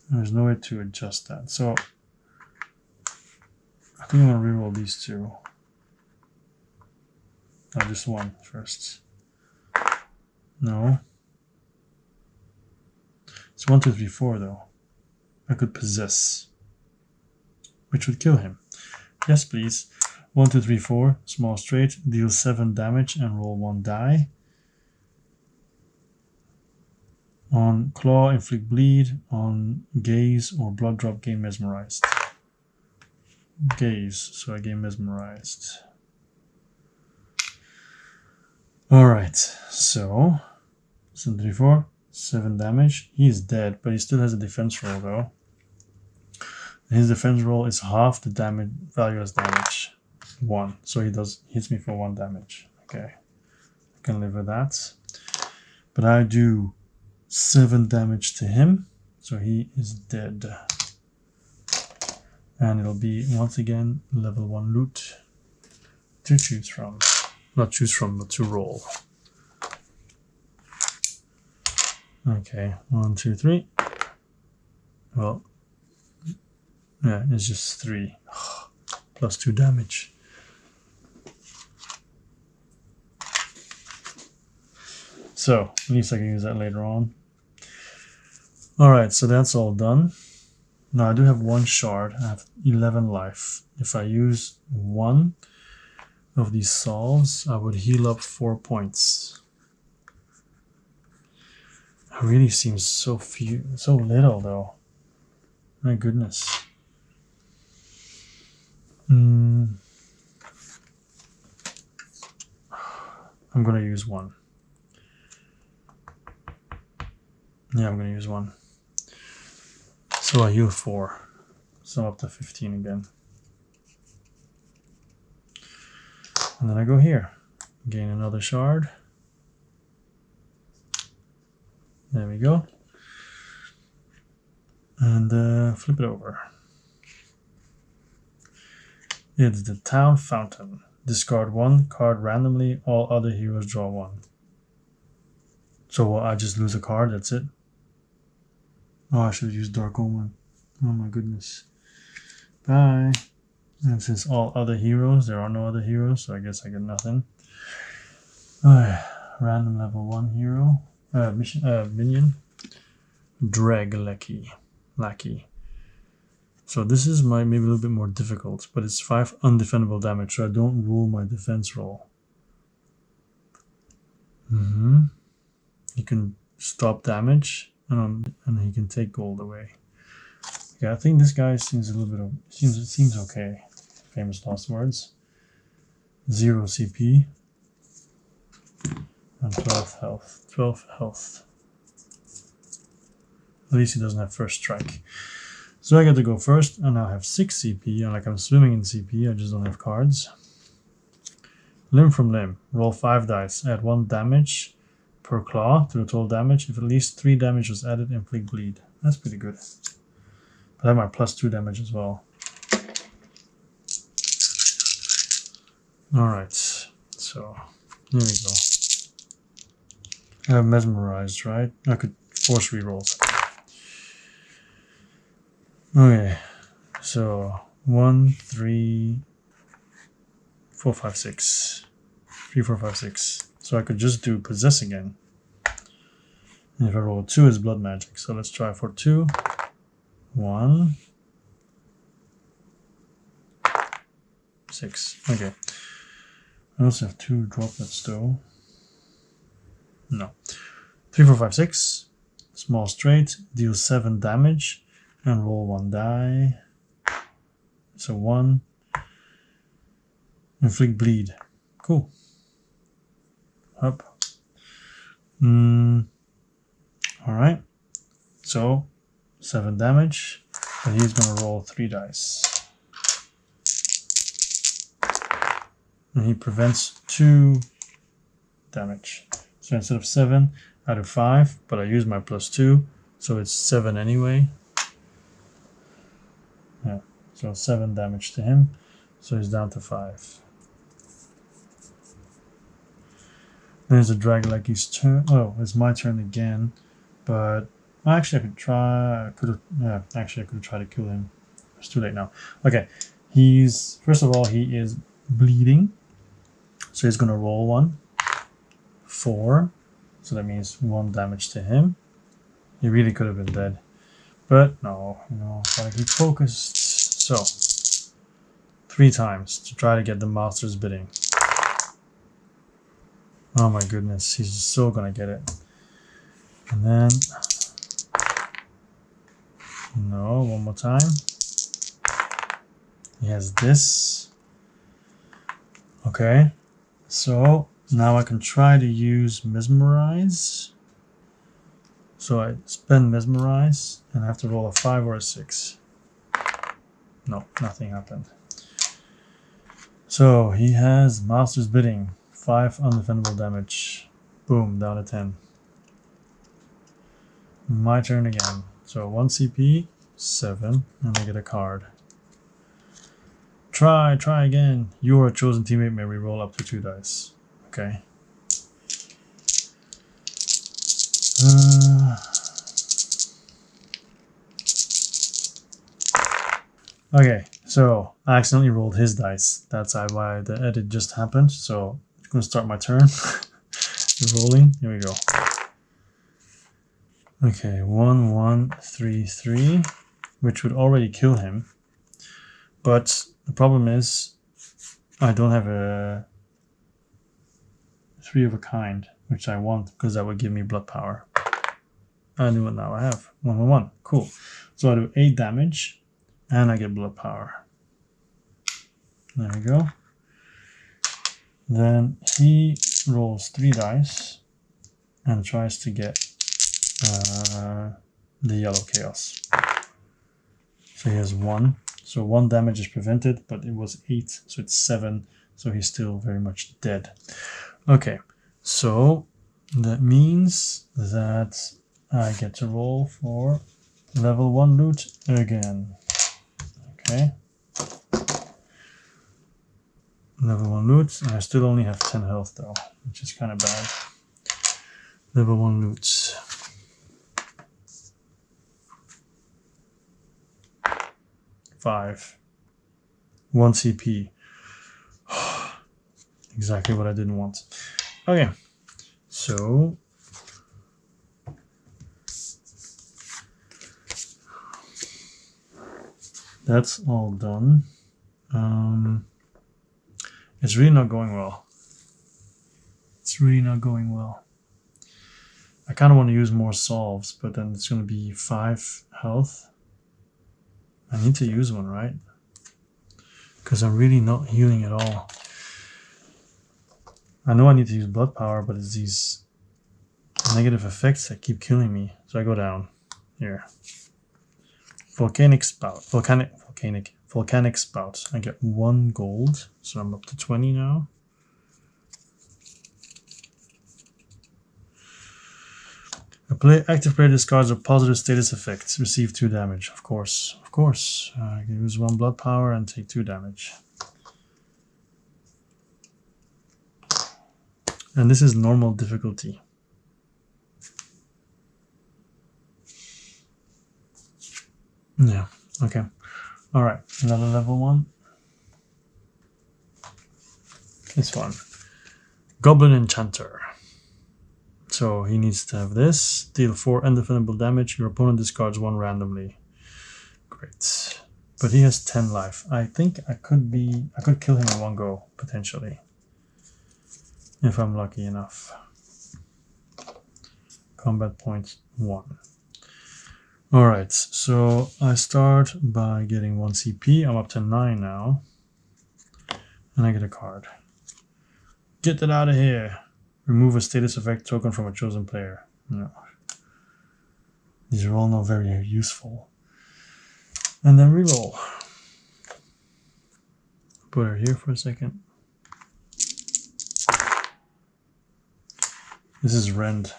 There's no way to adjust that. So I think I'm gonna reroll these 2. No, just 1 first. No. It's 1, 2, 3, 4 though. I could possess, which would kill him. Yes, please. 1, 2, 3, 4. Small straight. Deal 7 damage and roll 1 die. On claw, inflict bleed. On gaze or blood drop, gain mesmerized. Gaze, so I gain mesmerized. Alright, so 7, 3, 4, 7 damage. He is dead, but he still has a defense roll though. His defense roll is half the damage value as damage. 1. So he hits me for 1 damage. Okay. I can live with that. But I do 7 damage to him. So he is dead. And it'll be once again level 1 loot to choose from. Not choose from, but to roll. Okay, 1, 2, 3. Well, yeah, it's just 3. Plus 2 damage. So, at least I can use that later on. Alright, so that's all done. Now I do have 1 shard. I have 11 life. If I use 1 of these solves, I would heal up 4 points. It really seems so little though. My goodness. I'm gonna use 1. Yeah, I'm gonna use 1. So I heal 4. So I'm up to 15 again. And then I go here. Gain another shard. There we go. And flip it over. It's the Town Fountain. Discard 1 card randomly. All other heroes draw 1. So I just lose a card, that's it. Oh, I should have used Dark Omen. Oh my goodness. Bye. And since all other heroes, there are no other heroes, so I guess I get nothing. Random level 1 hero. Minion. Drag Lackey. So this is maybe a little bit more difficult, but it's 5 undefendable damage, so I don't rule my defense roll. He can stop damage, and he can take gold away. Okay, I think this guy seems a little bit seems okay. Famous last words. 0 CP and 12 health. 12 health. At least he doesn't have first strike. So I get to go first, and now I have 6 CP, and like I'm swimming in CP, I just don't have cards. Limb from limb. Roll 5 dice. Add 1 damage per claw to the total damage if at least 3 damage was added, inflict bleed. That's pretty good. But I have my +2 damage as well. Alright, so here we go. I have mesmerized, right? I could force rerolls. Okay, so 1, 3, 4, 5, 6. 3, 4, 5, 6. So I could just do possess again. And if I roll 2, it's blood magic. So let's try for 2. 1, 6. Okay. I also have 2 droplets though. No. 3, 4, 5, 6. Small straight. Deal 7 damage. And roll 1 die. So 1. Inflict bleed. Cool. Up. Alright. So 7 damage. And he's gonna roll 3 dice. And he prevents 2 damage. So instead of 7, I do 5, but I use my +2, so it's 7 anyway. Yeah, so 7 damage to him, so he's down to 5. There's a Draglaki's turn. Oh, it's my turn again, but actually I could try. Actually I could try to kill him. It's too late now. Okay, he's first of all he is bleeding. So he's going to roll 1, 4, so that means 1 damage to him. He really could have been dead, but no, gotta keep focused. So 3 times to try to get the master's bidding. Oh my goodness, he's still gonna get it. And then no, one more time. He has this. Okay. So now I can try to use Mesmerize. So I spend Mesmerize and I have to roll a 5 or a 6. No, nothing happened. So he has Master's Bidding. 5 undefendable damage. Boom, down to 10. My turn again. So 1 CP, 7, and I get a card. Try again. Your chosen teammate may reroll up to 2 dice. Okay. Okay, so I accidentally rolled his dice. That's why the edit just happened. So I'm going to start my turn. Rolling. Here we go. Okay, 1, 1, 3, 3, which would already kill him. But the problem is I don't have a 3 of a kind, which I want because that would give me blood power. I do it now. I have 1, 1, 1. Cool. So I do 8 damage and I get blood power. There we go. Then he rolls 3 dice and tries to get the yellow chaos. So he has 1. So 1 damage is prevented, but it was 8, so it's 7. So he's still very much dead. Okay, so that means that I get to roll for level 1 loot again. Okay. Level 1 loot, and I still only have 10 health though, which is kind of bad. Level 1 loot. Five. 1 CP. Exactly what I didn't want. Okay, so that's all done. It's really not going well. It's really not going well. I kind of want to use more solves, but then it's going to be 5 health. I need to use one, right? Because I'm really not healing at all. I know I need to use blood power, but it's these negative effects that keep killing me. So I go down here. Volcanic spout. Volcanic spout. I get 1 gold, so I'm up to 20 now. Active player discards a positive status effect. Receive 2 damage. Of course. Of course. I can use 1 blood power and take 2 damage. And this is normal difficulty. Yeah. Okay. All right. Another level 1. This one. Goblin Enchanter. So he needs to have this. Deal 4 undefinable damage. Your opponent discards 1 randomly. Great. But he has 10 life. I think I could kill him in one go, potentially. If I'm lucky enough. Combat point 1. Alright, so I start by getting 1 CP. I'm up to 9 now. And I get a card. Get that out of here. Remove a status effect token from a chosen player. No. These are all not very useful. And then reroll. Put her here for a second. This is Rend.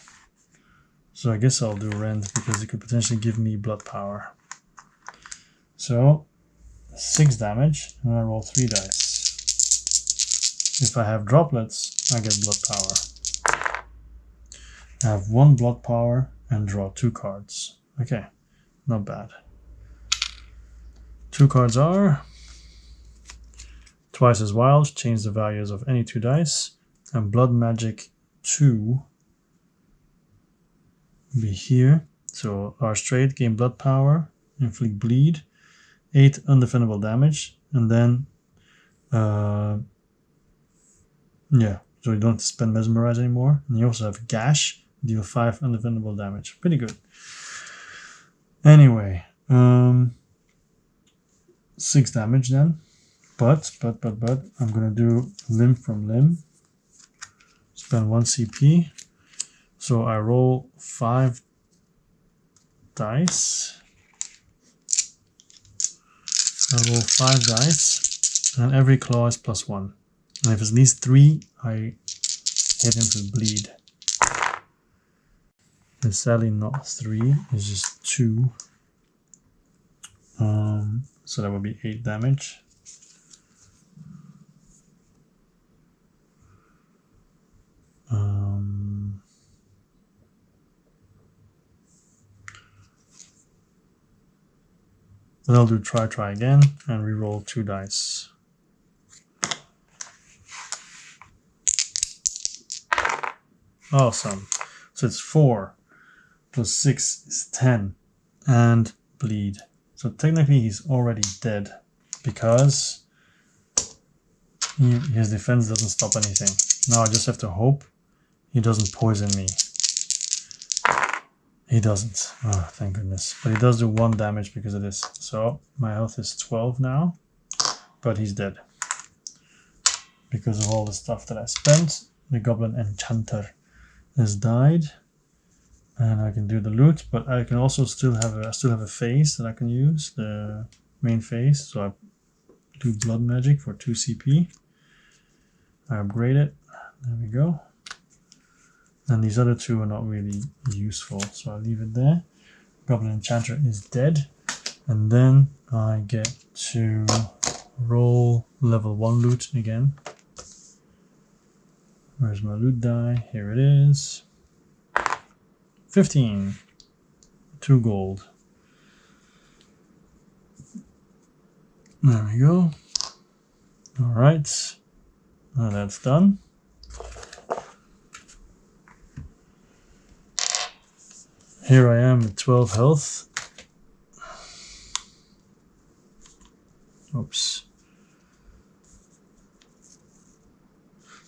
So I guess I'll do Rend because it could potentially give me blood power. So 6 damage and I roll 3 dice. If I have droplets, I get blood power. I have 1 blood power and draw 2 cards. Okay, not bad. 2 cards are Twice as Wild, change the values of any 2 dice, and Blood Magic 2 be here. So large trade, gain blood power, inflict bleed, 8 undefendable damage, and then yeah, so you don't have to spend Mesmerize anymore. And you also have Gash, deal 5 undefendable damage. Pretty good. Anyway, 6 damage then. But I'm gonna do Limb from Limb. Spend 1 CP. So I roll 5 dice. I roll 5 dice, and every claw is +1. And if it's at least 3, I hit him to bleed. It's sadly not 3, it's just 2. So that would be 8 damage. Then I'll do try again and reroll 2 dice. Awesome. So it's 4 plus 6 is 10 and bleed. So technically he's already dead because his defense doesn't stop anything. Now I just have to hope he doesn't poison me. He doesn't. Oh, thank goodness. But he does do 1 damage because of this. So my health is 12 now, but he's dead. Because of all the stuff that I spent, the Goblin Enchanter has died. And I can do the loot, but I can also still have a phase that I can use, the main phase. So I do Blood Magic for 2 CP. I upgrade it. There we go. And these other 2 are not really useful, so I'll leave it there. Goblin Enchanter is dead. And then I get to roll level 1 loot again. Where's my loot die? Here it is. 15. 2 gold. There we go. Alright. Now that's done. Here I am at 12 health. Oops.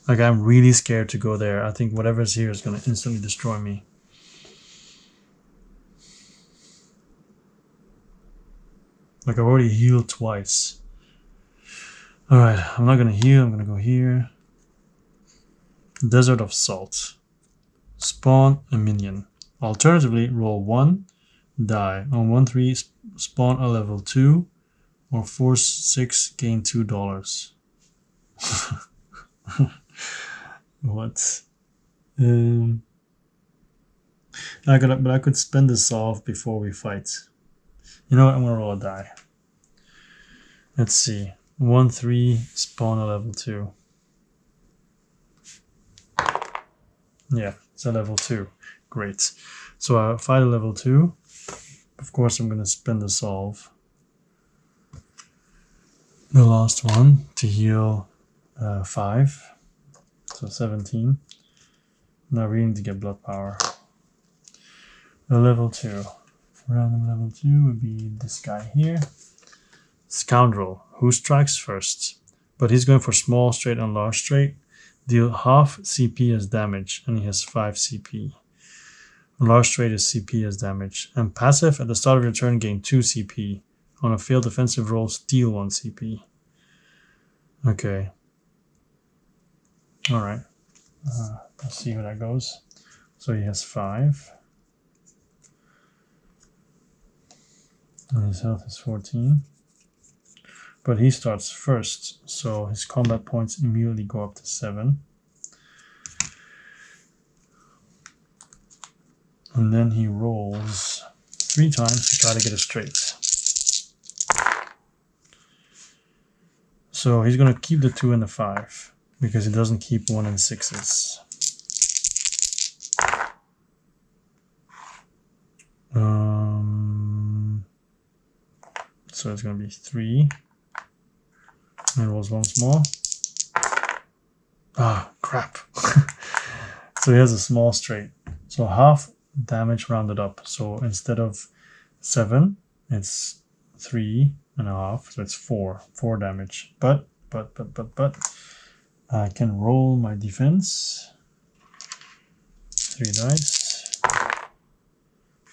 Like, I'm really scared to go there. I think whatever's here is going to instantly destroy me. Like, I've already healed twice. Alright, I'm not going to heal. I'm going to go here. Desert of Salt. Spawn a minion. Alternatively, roll 1, die. On 1-3, spawn a level 2, or force 6, gain $2. What? But I could spend the solve before we fight. You know what? I'm gonna roll a die. Let's see. 1-3 spawn a level 2. Yeah, it's a level 2. Great. So I fight a level 2. Of course, I'm gonna spend the solve. The last one to heal 5. So 17. Now we need to get blood power. A level 2. Random level 2 would be this guy here. Scoundrel, who strikes first. But he's going for small straight and large straight. Deal half CP as damage, and he has 5 CP. Large straight is CP as damage. And passive, at the start of your turn, gain 2 CP. On a failed defensive roll, steal 1 CP. Okay. Alright. Let's see how that goes. So he has 5. And his health is 14. But he starts first, so his combat points immediately go up to 7. And then he rolls 3 times to try to get a straight. So he's going to keep the 2 and the 5, because he doesn't keep 1 and 6s. So it's going to be 3. And rolls once more. Ah, crap. So he has a small straight. So half damage rounded up. So instead of 7, it's 3.5. So it's 4. 4 damage. But I can roll my defense. 3 dice.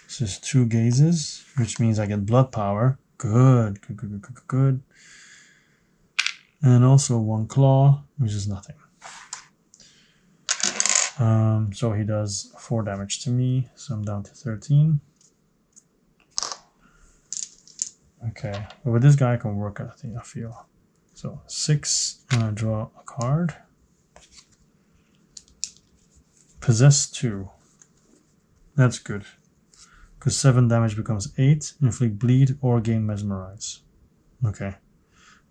This is 2 gazes, which means I get blood power. Good. And also 1 claw, which is nothing. So he does 4 damage to me, so I'm down to 13. Okay, but with this guy I can work, I feel. So 6, and I draw a card. Possess 2. That's good. Because 7 damage becomes 8, inflict bleed or gain mesmerize. Okay.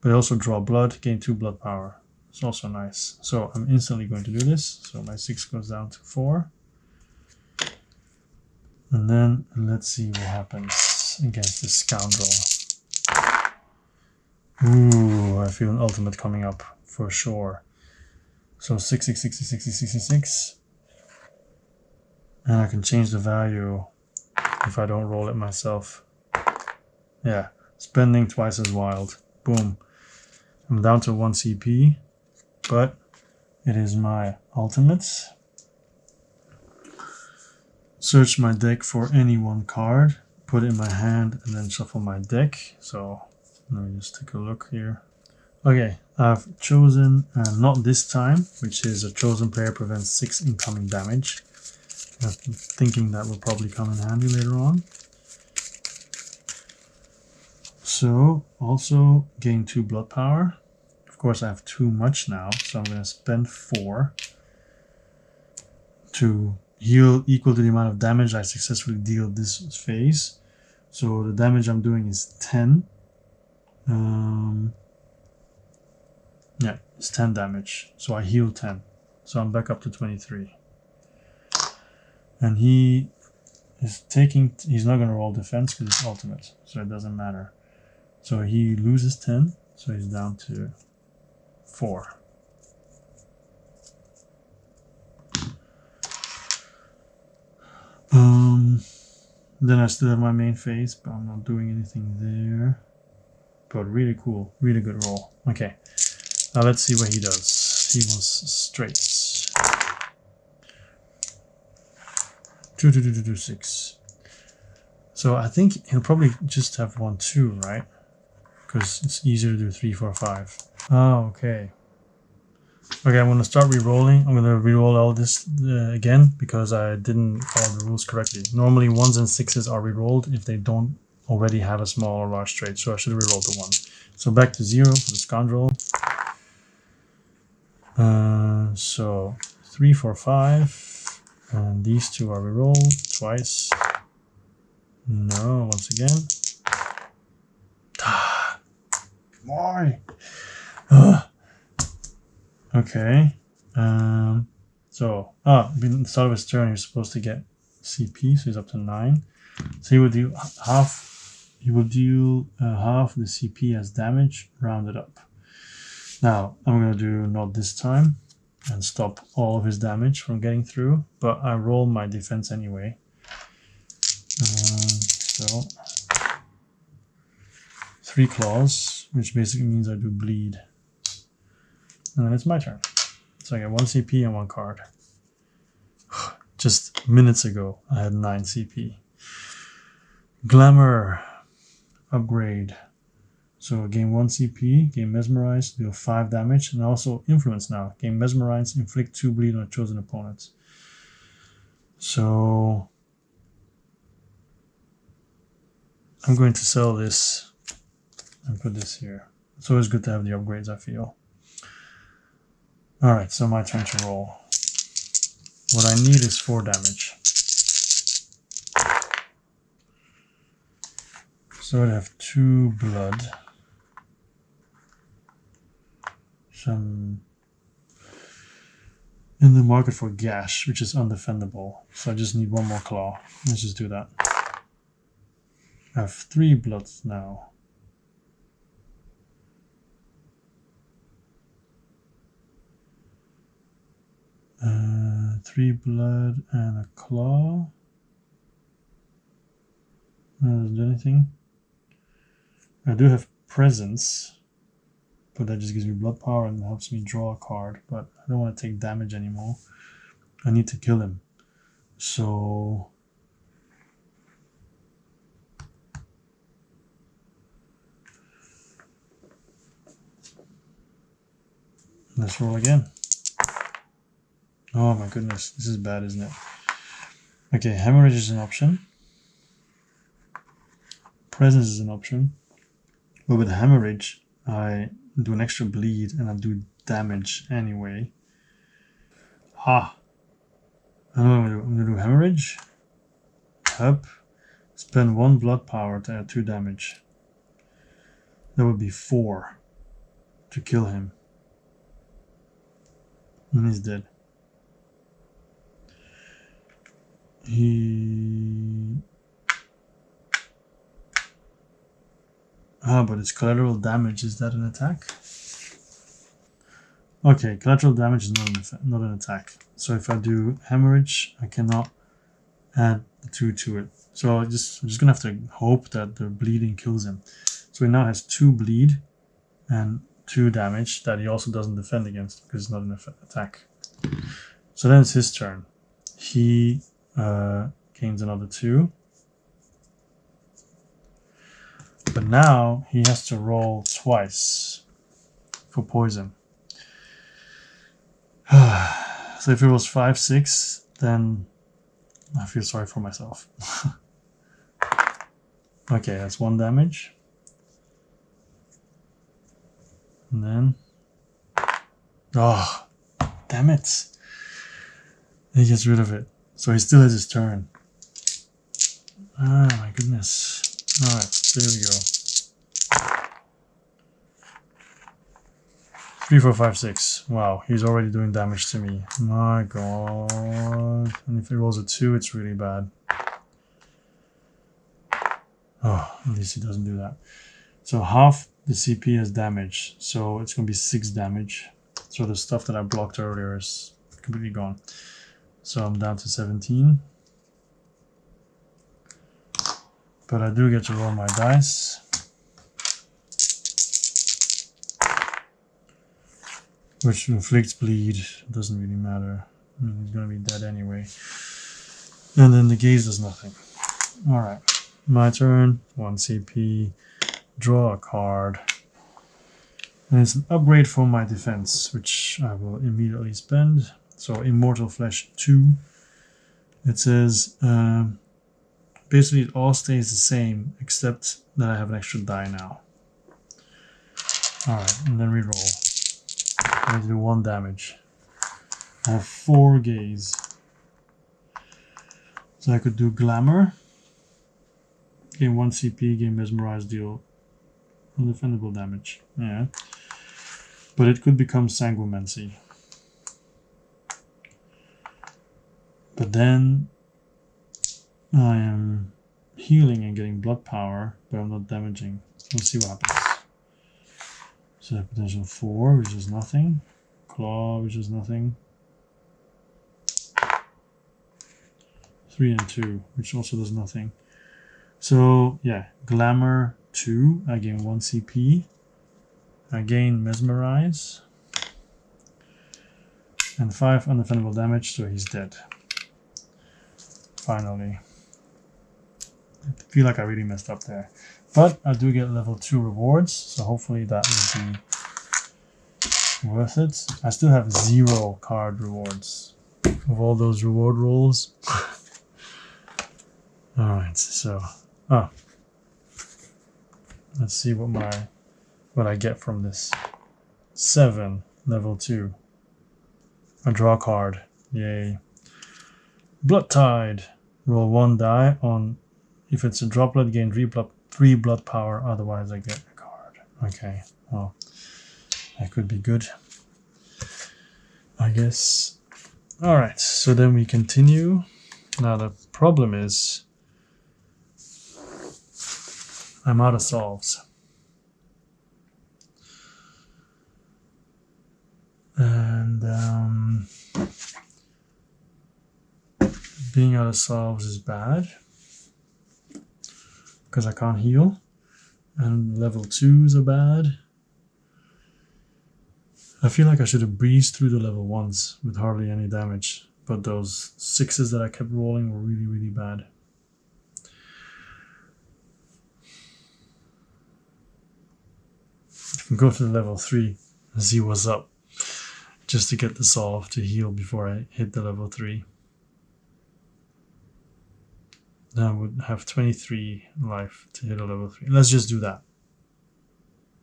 But I also draw blood, gain 2 blood power. It's also nice. So I'm instantly going to do this. So my 6 goes down to 4. And then let's see what happens against this scoundrel. Ooh, I feel an ultimate coming up for sure. So 6, 6, 6, 6, 6, 6, 6. And I can change the value if I don't roll it myself. Yeah, spending twice as wild. Boom. I'm down to 1 CP, but it is my ultimate. Search my deck for any 1 card, put it in my hand, and then shuffle my deck. So let me just take a look here. Okay, I've chosen, not this time, which is a chosen player prevents 6 incoming damage. I'm thinking that will probably come in handy later on. So, also gain 2 blood power. Of course, I have too much now, so I'm going to spend 4 to heal equal to the amount of damage I successfully deal this phase. So the damage I'm doing is 10. Yeah, it's 10 damage. So I heal 10. So I'm back up to 23. And he is he's not going to roll defense because it's ultimate, so it doesn't matter. So he loses 10, so he's down to 4. Then I still have my main phase, but I'm not doing anything there. But really cool, really good roll. Okay, now let's see what he does. He wants straights. 2, 2, 2, 2, 2, 6. So I think he'll probably just have 1, 2, right? Because it's easier to do 3, 4, 5. Oh, okay. Okay, I'm going to start re-rolling. I'm going to re-roll all this again because I didn't follow the rules correctly. Normally 1s and 6s are re-rolled if they don't already have a small or large straight, so I should have re-rolled the 1. So back to 0 for the scoundrel. So 3, 4, 5. And these two are rerolled twice. No, once again. Why? Okay. So, at the start of his turn, he's supposed to get CP, so he's up to 9. So he would do half. He will do half the CP as damage, rounded up. Now I'm gonna do not this time and stop all of his damage from getting through, but I roll my defense anyway. So 3 claws, which basically means I do bleed. And then it's my turn. So I get 1 CP and 1 card. Just minutes ago, I had 9 CP. Glamour. Upgrade. So gain 1 CP, gain Mesmerize, deal 5 damage, and also Influence now. Gain Mesmerize, inflict 2 bleed on a chosen opponent. So I'm going to sell this and put this here. It's always good to have the upgrades, I feel. Alright, so my turn to roll. What I need is 4 damage. So I have 2 blood. Some in the market for gash, which is undefendable. So I just need 1 more claw. Let's just do that. I have 3 bloods now. Three blood and a claw. Doesn't do anything. I do have presence, but that just gives me blood power and helps me draw a card. But I don't want to take damage anymore. I need to kill him. So let's roll again. Oh my goodness, this is bad, isn't it? Okay, hemorrhage is an option. Presence is an option. But with hemorrhage, I do an extra bleed and I do damage anyway. I know what I'm gonna do. I'm gonna do hemorrhage. Up. Spend 1 blood power to add 2 damage. That would be 4 to kill him. And he's dead. But it's collateral damage. Is that an attack? Okay, collateral damage is not an attack. So if I do hemorrhage, I cannot add the 2 to it. So I'm just gonna have to hope that the bleeding kills him. So he now has 2 bleed and 2 damage that he also doesn't defend against because it's not an attack. So then it's his turn. He gains another 2. But now he has to roll twice for poison. So if it was 5, 6, then I feel sorry for myself. Okay, that's 1 damage. And then... oh, damn it. He gets rid of it. So he still has his turn. Ah, my goodness. Alright, so here we go. 3, 4, 5, 6. Wow, he's already doing damage to me. My god. And if he rolls a 2, it's really bad. Oh, at least he doesn't do that. So half the CP is damage. So it's going to be 6 damage. So the stuff that I blocked earlier is completely gone. So I'm down to 17. But I do get to roll my dice. Which inflicts bleed. Doesn't really matter. I mean, he's going to be dead anyway. And then the gaze does nothing. Alright. My turn. 1 CP. Draw a card. And it's an upgrade for my defense, which I will immediately spend. So Immortal Flesh 2. It says... basically, it all stays the same, except that I have an extra die now. Alright, and then reroll. I do 1 damage. I have 4 gaze. So I could do Glamour. Gain 1 CP, gain Mesmerize, deal undefendable damage. Yeah. But it could become Sanguimancy. But then I am healing and getting blood power, but I'm not damaging. Let's see what happens. So potential 4, which is nothing. Claw, which is nothing. 3 and 2, which also does nothing. So yeah, Glamour 2, I gain 1 CP. I gain Mesmerize. And 5 undefendable damage, so he's dead. Finally. I feel like I really messed up there. But I do get level 2 rewards, so hopefully that will be worth it. I still have 0 card rewards of all those reward rolls. Alright, so let's see what I get from this. 7, level 2. I draw a card. Yay. Blood Tide. Roll 1 die on, if it's a droplet, gain 3 blood power, otherwise I get a card. Okay, well, that could be good, I guess. Alright, so then we continue. Now the problem is I'm out of solves. And being out of solves is bad because I can't heal, and level 2s are bad. I feel like I should have breezed through the level 1s with hardly any damage, but those 6s that I kept rolling were really, really bad. I can go to the level 3 and see what's up, just to get the solve to heal before I hit the level 3. Then I would have 23 life to hit a level 3. Let's just do that,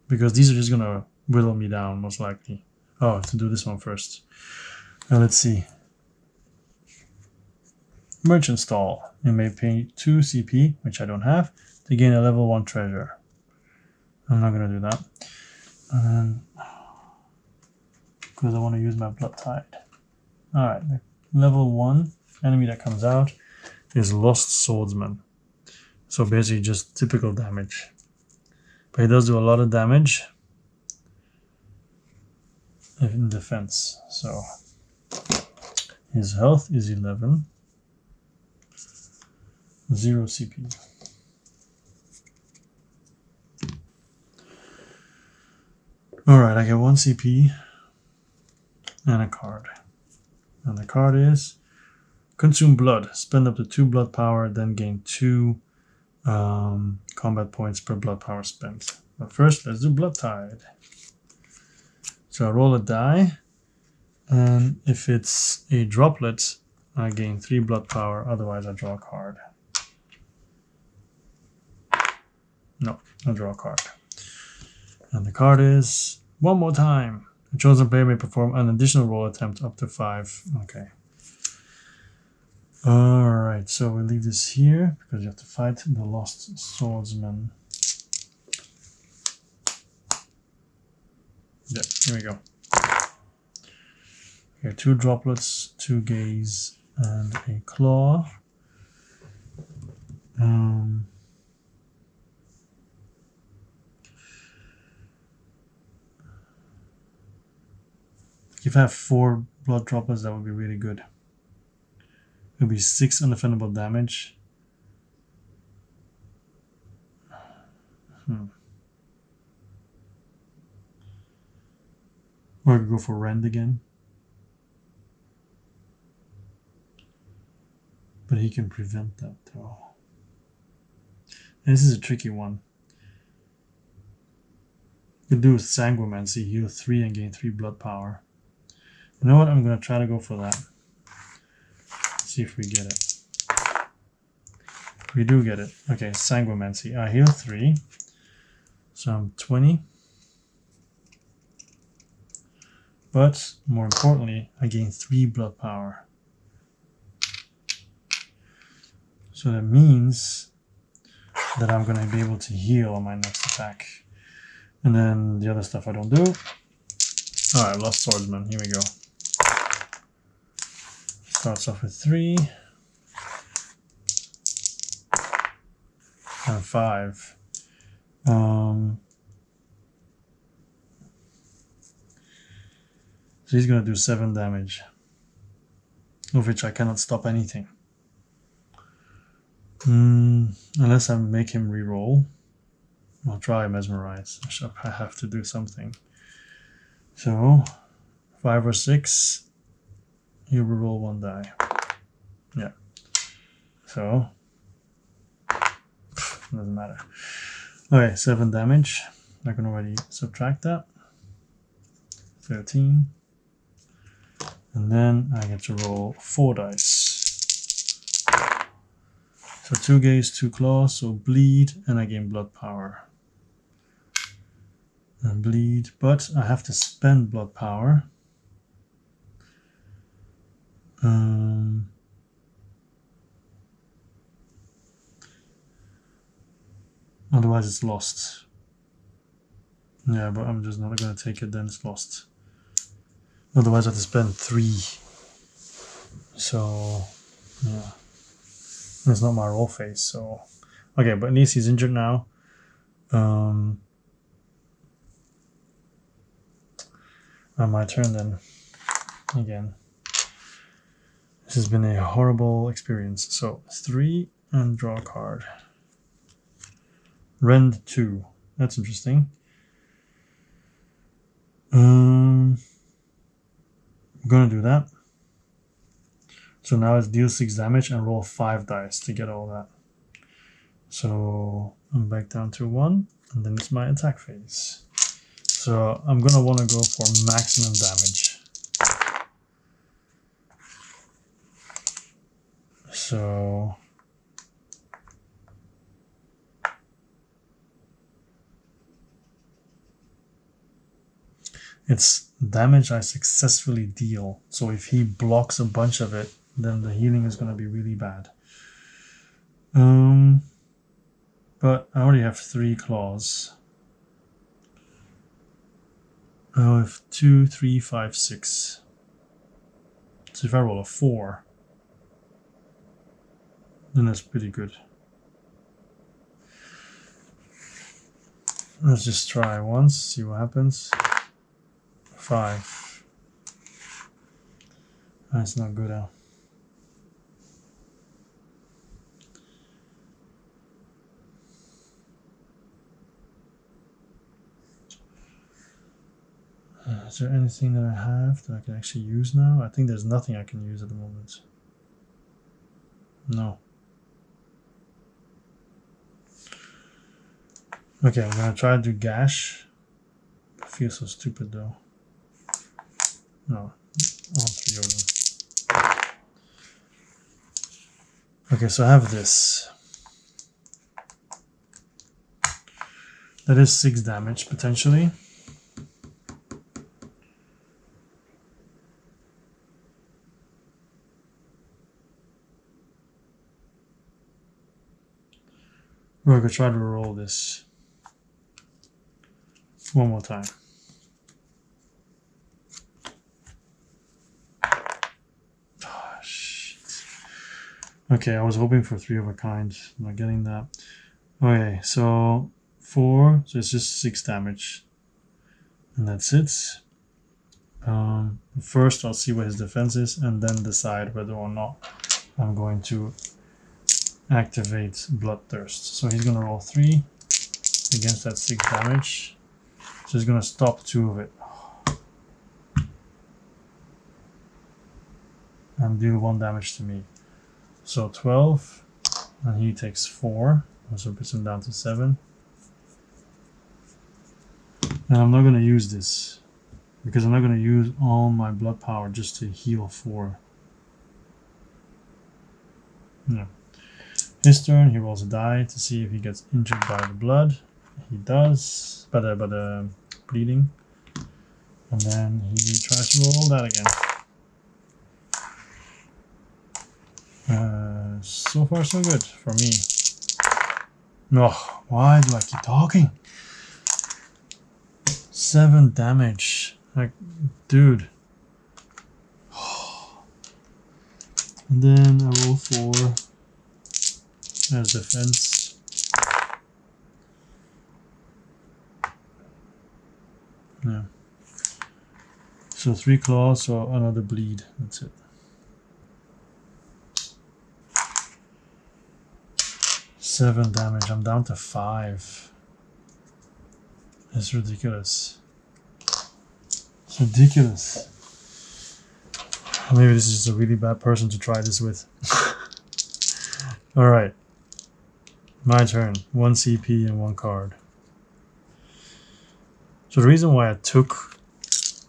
because these are just gonna whittle me down most likely. Oh, I have to do this one first. Now let's see. Merchant Stall. You may pay 2 CP, which I don't have, to gain a level 1 treasure. I'm not gonna do that. And then, because I want to use my Blood Tide. Alright, the level 1 enemy that comes out is Lost Swordsman. So basically just typical damage. But he does do a lot of damage in defense. So his health is 11. 0 CP. Alright, I get 1 CP and a card. And the card is Consume Blood. Spend up to 2 blood power, then gain 2 combat points per blood power spent. But first, let's do Blood Tide. So I roll a die, and if it's a droplet, I gain 3 blood power, otherwise I draw a card. No, I draw a card. And the card is, one more time. A chosen player may perform an additional roll attempt up to 5. Okay. Alright, so we'll leave this here because you have to fight the Lost Swordsman. Yeah, here we go. Here, 2 droplets, 2 gaze, and a claw. If I have 4 blood droplets, that would be really good. It would be 6 undefendable damage. Or I could go for Rend again. But he can prevent that though. And this is a tricky one. You could do Sanguimancy, heal 3 and gain 3 blood power. You know what? I'm going to try to go for that. See if we get it. We do get it. Okay, Sanguimancy. I heal 3. So I'm 20. But more importantly, I gain 3 blood power. So that means that I'm going to be able to heal on my next attack. And then the other stuff I don't do. Alright, Lost Swordsman. Here we go. Starts off with 3. And 5. So he's going to do 7 damage. Of which I cannot stop anything. Unless I make him reroll. I'll try Mesmerize. I have to do something. So 5 or 6, you reroll 1 die. Yeah. So doesn't matter. Okay, 7 damage. I can already subtract that. 13. And then I get to roll 4 dice. So 2 gaze, 2 claws, so bleed, and I gain blood power. And bleed, but I have to spend blood power. Otherwise it's lost. Yeah, but I'm just not going to take it, then it's lost. Otherwise I have to spend 3. So, yeah. It's not my roll phase, so... Okay, but at least he's injured now. My turn then. Again. This has been a horrible experience. So, 3 and draw a card. Rend 2. That's interesting. I'm gonna do that. So now it's deal 6 damage and roll 5 dice to get all that. So I'm back down to 1, and then it's my attack phase. So I'm gonna want to go for maximum damage. So it's damage I successfully deal. So if he blocks a bunch of it, then the healing is going to be really bad. But I already have 3 claws. I have 2, 3, 5, 6. So if I roll a 4, then that's pretty good. Let's just try once, see what happens. 5. That's not good now. Is there anything that I have that I can actually use now? I think there's nothing I can use at the moment. No. Okay, I'm gonna try to do gash. I feel so stupid though. No, all 3 of them. Okay, so I have this. That is 6 damage potentially. We're gonna try to roll this one more time. Oh, shit. Okay, I was hoping for 3 of a kind. I'm not getting that. Okay, so 4, so it's just 6 damage. And that's it. First, I'll see what his defense is and then decide whether or not I'm going to activate Bloodthirst. So he's going to roll 3 against that 6 damage. So he's going to stop 2 of it. And deal 1 damage to me. So 12, and he takes 4. So it puts him down to 7. And I'm not going to use this, because I'm not going to use all my blood power just to heal 4. No. His turn, he rolls a die to see if he gets injured by the blood. He does, by the bleeding. And then he tries to roll that again. So far so good for me. No, why do I keep talking? 7 damage. Like, dude. And then I roll 4 as defense. Yeah. So 3 claws, so another bleed. That's it. 7 damage. I'm down to 5. It's ridiculous. It's ridiculous. Maybe this is just a really bad person to try this with. Alright. My turn. 1 CP and 1 card. So the reason why I took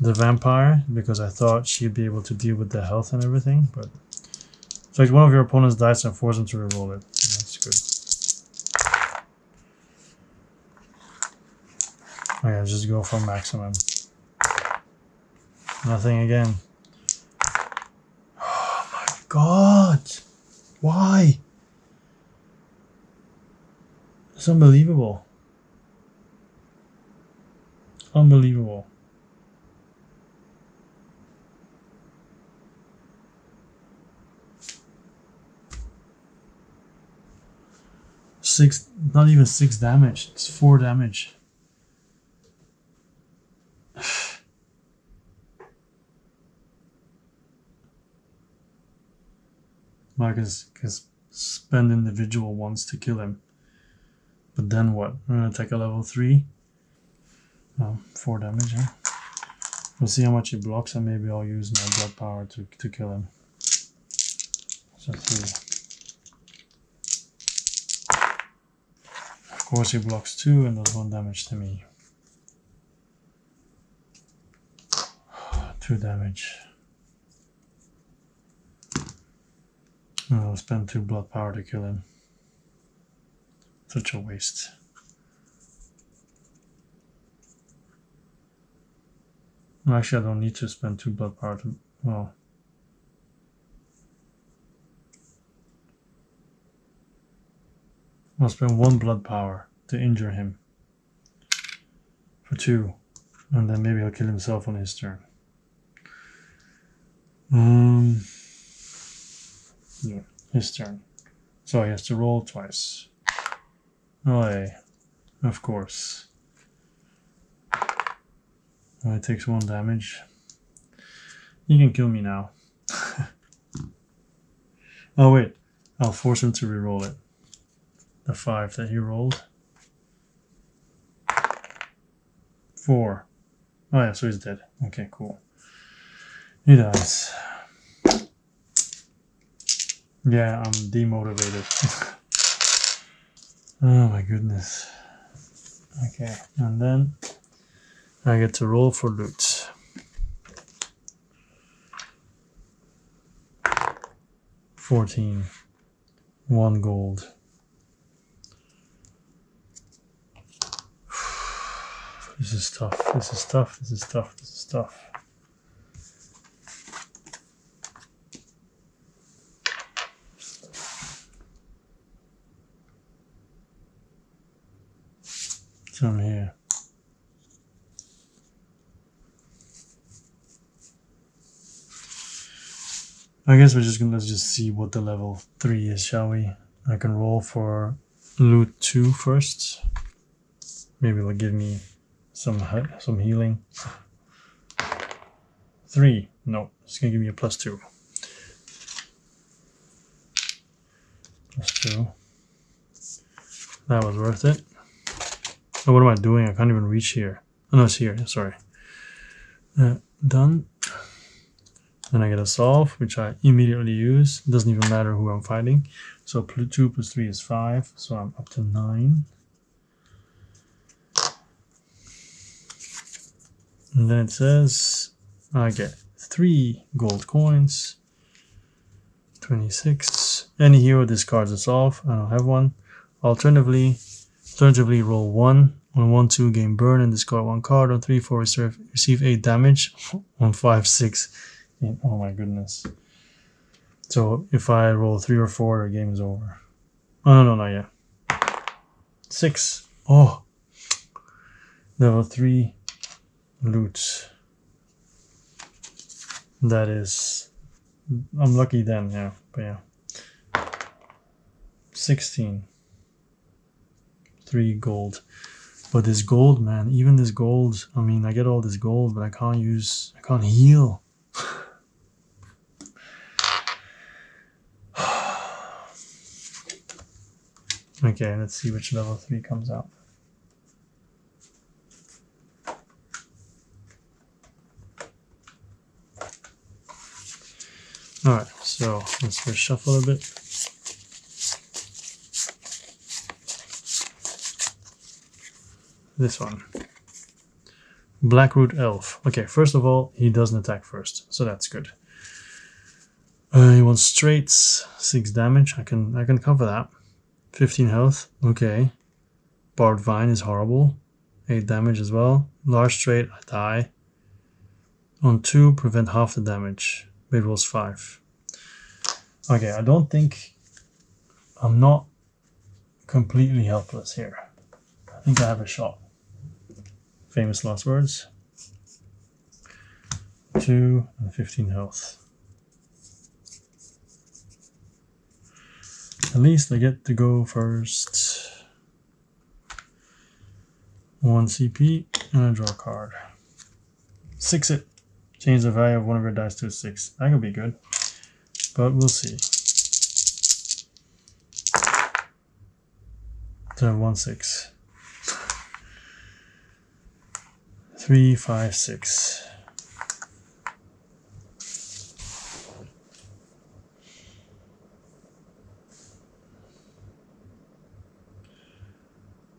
the vampire, because I thought she'd be able to deal with the health and everything, but it's like one of your opponent's dice and force them to reroll it. That's good. Oh yeah, just go for maximum. Nothing again. Oh my god! Why? It's unbelievable. Unbelievable. Not even 6 damage. It's 4 damage. Marcus can spend individual ones to kill him. But then what? I'm gonna take a level 3. Oh, 4 damage, huh? We'll see how much he blocks and maybe I'll use my blood power to kill him. So 3. Of course he blocks 2 and does 1 damage to me. 2 damage. I'll spend 2 blood power to kill him. Such a waste. Actually, I don't need to spend 2 blood power to... Well... I'll spend 1 blood power to injure him. For 2. And then maybe he'll kill himself on his turn. Yeah, his turn. So he has to roll twice. Oh, yeah. Of course. It takes 1 damage. You can kill me now. Oh wait, I'll force him to reroll it. The 5 that he rolled. 4. Oh yeah, so he's dead. Okay, cool. He dies. Yeah, I'm demotivated. Oh my goodness. Okay, and then I get to roll for loot. $14. 1 gold. This is tough. This is tough. This is tough. This is tough. So I'm here. I guess let's just see what the level 3 is, shall we? I can roll for loot 2 first. Maybe it'll give me some healing. 3. No, it's gonna give me a +2. +2. That was worth it. Oh, what am I doing? I can't even reach here. Oh no, it's here. Sorry. Done. Then I get a solve, which I immediately use. Doesn't even matter who I'm fighting. So 2 + 3 is 5. So I'm up to 9. And then it says I get 3 gold coins. 26. Any hero discards a solve. I don't have one. Alternatively, roll 1. On 1-2 gain burn and discard 1 card. On 3-4 receive 8 damage. On 5-6. Oh my goodness. So if I roll 3 or 4, the game is over. Oh, no, not yet. 6. Oh, level 3 loot. That is, I'm lucky then, yeah, but yeah. 16. 3 gold. But this gold, man, even this gold, I mean, I get all this gold, but I can't heal. Okay, let's see which level 3 comes out. Alright, so let's first shuffle a bit. This one. Blackroot Elf. Okay, first of all, he doesn't attack first, so that's good. He wants straights, 6 damage. I can cover that. 15 health. Okay. Barbed Vine is horrible. 8 damage as well. Large straight, I die. On 2, prevent half the damage. Mid rolls 5. Okay, I don't think I'm not completely helpless here. I think I have a shot. Famous last words. 2 and 15 health. At least I get to go first. 1 CP and I draw a card. 6 it. Change the value of one of your dice to a 6. That could be good. But we'll see. So 1 6. 3 5 6.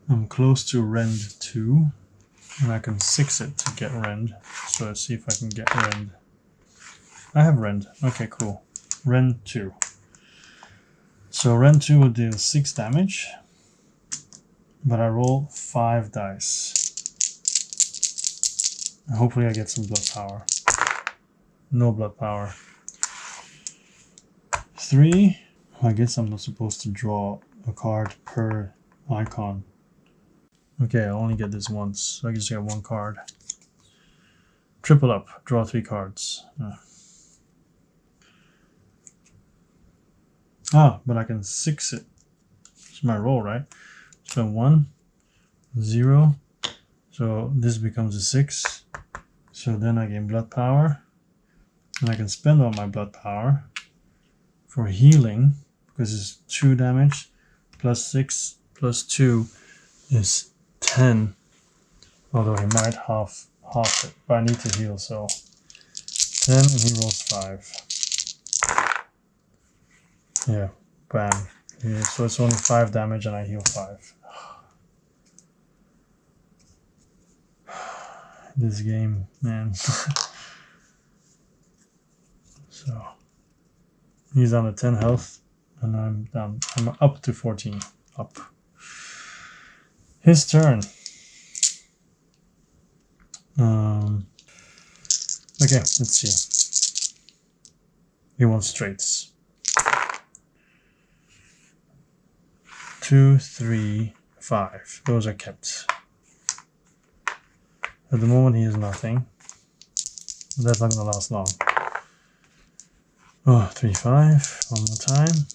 I'm close to Rend 2, and I can 6 it to get Rend. So let's see if I can get Rend. I have Rend. Okay, cool. Rend 2. So Rend 2 will deal 6 damage, but I roll 5 dice. And hopefully I get some blood power. No blood power. 3. I guess I'm not supposed to draw a card per icon. Okay, I only get this once, so I just get 1 card. Triple up, draw 3 cards. But I can 6 it. It's my roll, right? So 1, 0. So this becomes a 6. So then I gain blood power. And I can spend all my blood power for healing, because it's 2 damage. Plus 6 plus 2 is 10. Although he might half it. But I need to heal, so 10 and he rolls 5. Yeah, bam. Yeah, so it's only 5 damage and I heal 5. This game, man. So he's on a 10 health and I'm down. I'm up to 14. Up. His turn. Okay, let's see. He wants straights. 2, 3, 5. Those are kept. At the moment he has nothing. That's not gonna last long. Oh, 3, 5. One more time.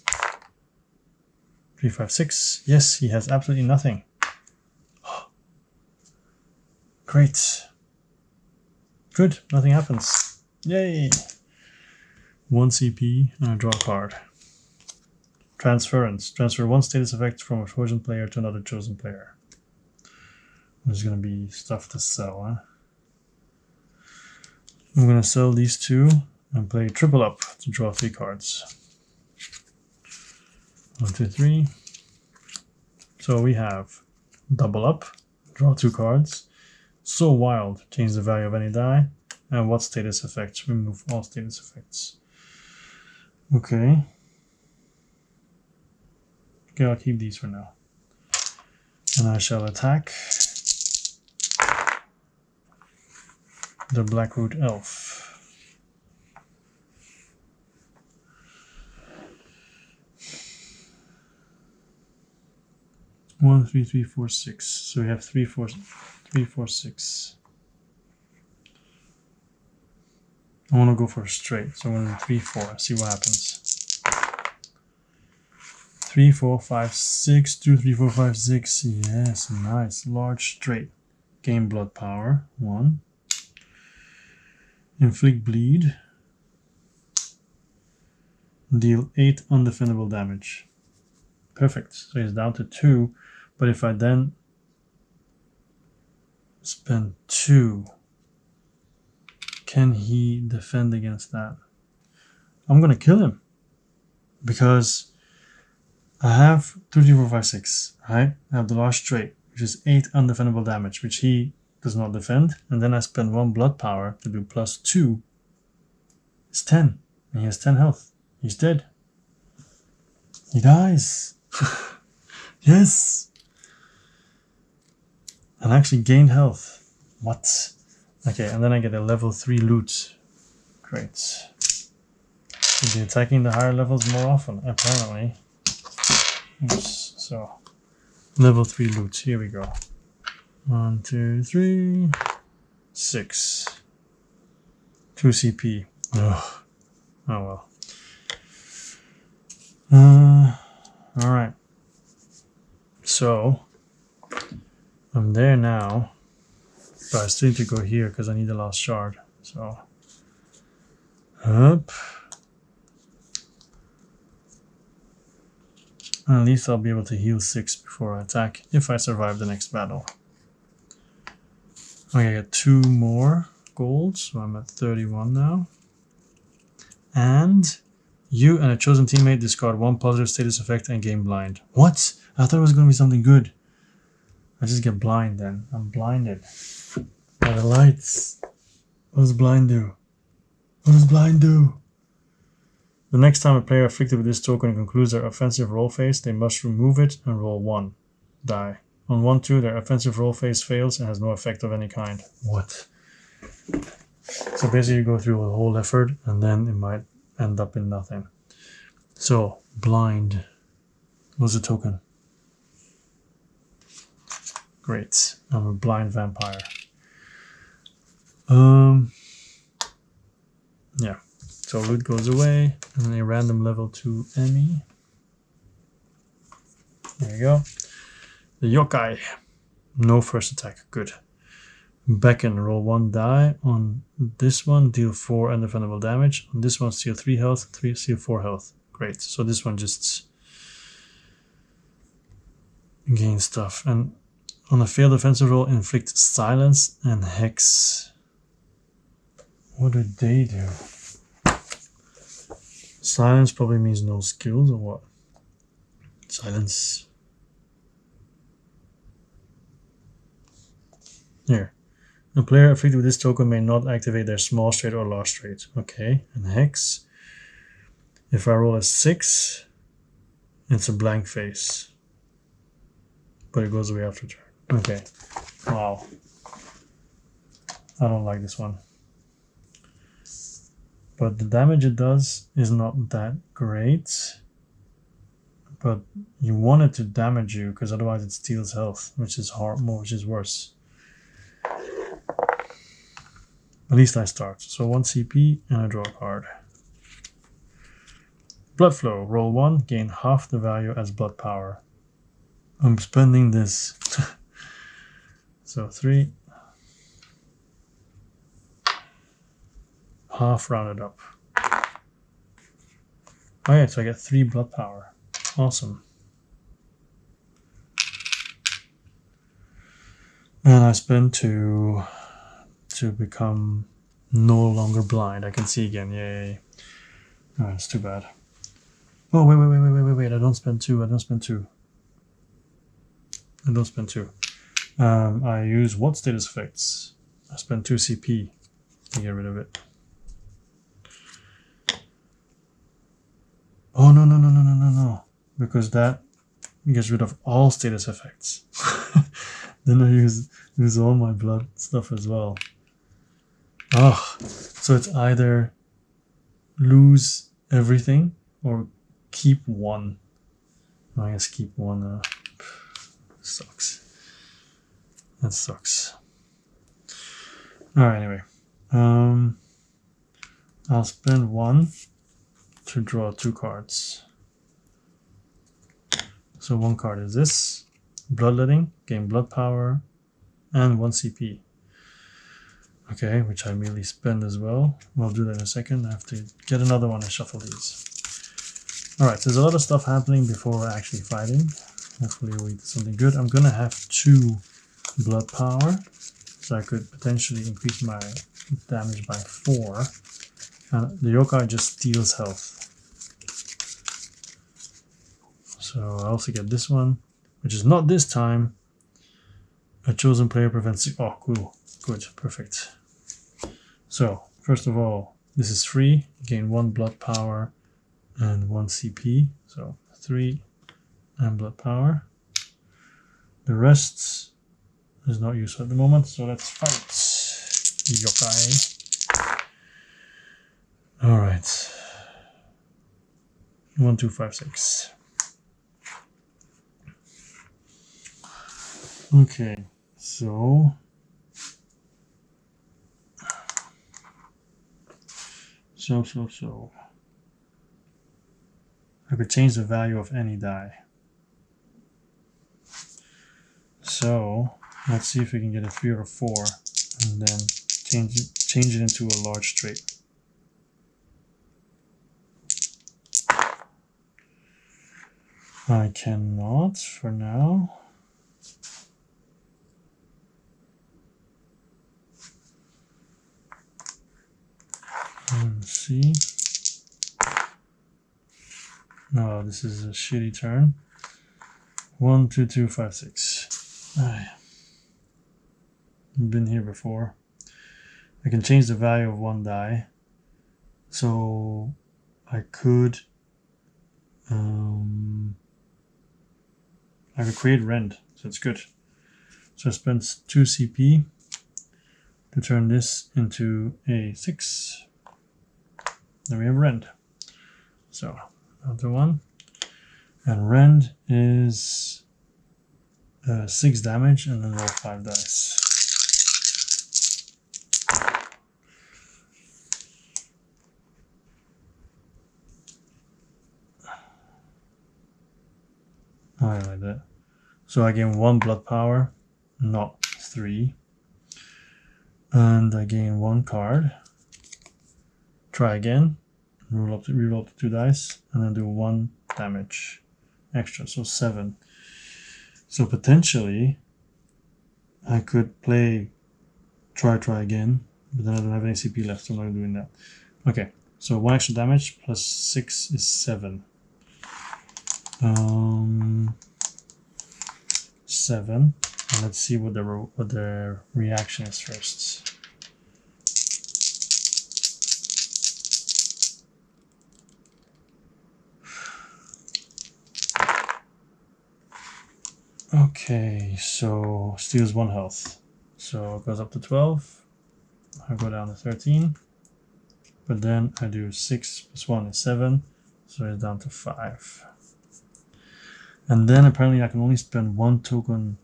3, 5, 6. Yes, he has absolutely nothing. Great. Good, nothing happens. Yay! 1 CP and I draw a card. Transference. Transfer 1 status effect from a chosen player to another chosen player. There's gonna be stuff to sell, huh? I'm gonna sell these 2 and play triple up to draw 3 cards. 1, 2, 3. So we have double up, draw 2 cards. So wild, change the value of any die. And what status effects? Remove all status effects. Okay. Okay, I'll keep these for now. And I shall attack the Blackroot Elf. 1, 3, 3, 4, 6. So we have 3, 4, 3, 4, 6. I want to go for a straight, so I'm going to do 3, 4. See what happens. 3, 4, 5, 6. 2, 3, 4, 5, 6. Yes, nice. Large straight. Gain blood power. 1. Inflict bleed. Deal 8 undefendable damage. Perfect. So he's down to 2. But if I then spend 2, can he defend against that? I'm going to kill him. Because I have 2, 3, 4, 5, 6. Right? I have the large straight, which is 8 undefendable damage, which he does not defend. And then I spend 1 blood power to do plus 2. It's 10. And he has 10 health. He's dead. He dies. Yes. And I actually gained health. What? Okay, and then I get a level 3 loot. Great. Should be attacking the higher levels more often, apparently. Oops. So, level 3 loot. Here we go. 1, 2, 3, 6. 2 CP. Ugh. Oh well. Alright. So, I'm there now. But I still need to go here because I need the last shard. So, up. And at least I'll be able to heal 6 before I attack if I survive the next battle. Okay, I get 2 more gold, so I'm at 31 now. And you and a chosen teammate discard 1 positive status effect and gain blind. What? I thought it was going to be something good. I just get blind then. I'm blinded by the lights. What does blind do? What does blind do? The next time a player afflicted with this token concludes their offensive roll phase, they must remove it and roll 1 die. On 1, 2, their offensive roll phase fails and has no effect of any kind. What? So basically you go through a whole effort and then it might end up in nothing. So, blind. What's the token? Great. I'm a blind vampire. Yeah. So loot goes away, and then a random level 2 Emmy. There you go. The yokai. No first attack. Good. Beckon. Roll 1 die. On this one, deal 4 undefendable damage. On this one, steal 3 health. 3 steal 4 health. Great. So this one just gains stuff. And on a failed offensive roll, inflict silence and hex. What do they do? Silence probably means no skills or what? Silence. Here. A player afflicted with this token may not activate their small straight or large straight. Okay. And hex. If I roll a 6, it's a blank face. But it goes away after turn. Okay. Wow. I don't like this one. But the damage it does is not that great. But you want it to damage you because otherwise it steals health, which is hard, which is worse. At least I start. So 1 CP and I draw a card. Blood flow. Roll 1, gain half the value as blood power. I'm spending this. So 3. Half rounded up. Oh yeah, so I get 3 blood power. Awesome. And I spend 2 to become no longer blind. I can see again. Yay. Oh, it's too bad. Oh, wait. I don't spend 2. I don't spend 2. I use what status effects? I spend 2 CP to get rid of it. Oh, no. Because that gets rid of all status effects. Then I use all my blood stuff as well. Oh, so it's either lose everything or keep 1. I guess keep 1. sucks. That sucks. Alright, anyway. I'll spend 1 to draw 2 cards. So 1 card is this. Bloodletting, gain blood power, and 1 CP. Okay, which I immediately spend as well. We'll do that in a second. I have to get another one and shuffle these. Alright, so there's a lot of stuff happening before we're actually fighting. Hopefully we do something good. I'm gonna have 2 blood power, so I could potentially increase my damage by 4. And the yokai just steals health. So I also get this one, which is not this time. A chosen player prevents... Oh, cool. Good. Perfect. So, first of all, this is free. Gain 1 blood power and 1 CP. So, 3 and blood power. The rest is not useful at the moment, so let's fight. Yokai. Alright. 1, 2, 5, 6. Okay, so I could change the value of any die. So let's see if we can get a 3 or a 4 and then change it into a large straight. I cannot for now. Let's see. No, this is a shitty turn. 1, 2, 2, 5, 6. I've been here before. I can change the value of 1 die. So I could create rend, so it's good. So I spent 2 CP to turn this into a 6. Then we have rend. So another one. And rend is 6 damage, and then roll 5 dice. I like that. So I gain 1 blood power, not 3. And I gain 1 card. Try again. Reroll up to 2 dice, and then do 1 damage extra, so 7. So potentially I could play try again, but then I don't have any CP left, so I'm not doing that. Okay, so 1 extra damage plus 6 is 7. 7. And let's see what the reaction is first. Okay, so steals 1 health. So it goes up to 12. I go down to 13. But then I do 6 plus 1 is 7. So it's down to 5. And then apparently I can only spend 1 token,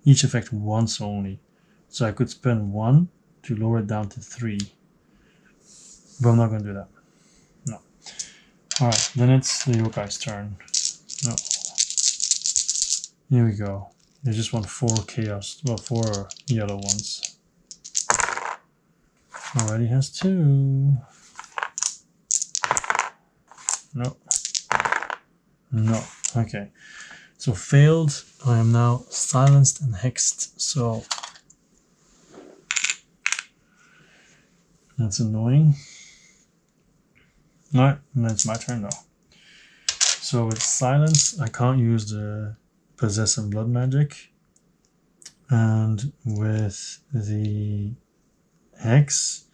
each effect once only. So I could spend 1 to lower it down to 3. But I'm not going to do that. No. Alright, then it's the yokai's turn. No. Here we go. They just want 4 chaos, well, 4 yellow ones. Already has 2. No. No. Okay. So failed. I am now silenced and hexed. So that's annoying. Alright, and it's my turn now. So with silence, I can't use the possess and blood magic. And with the hex,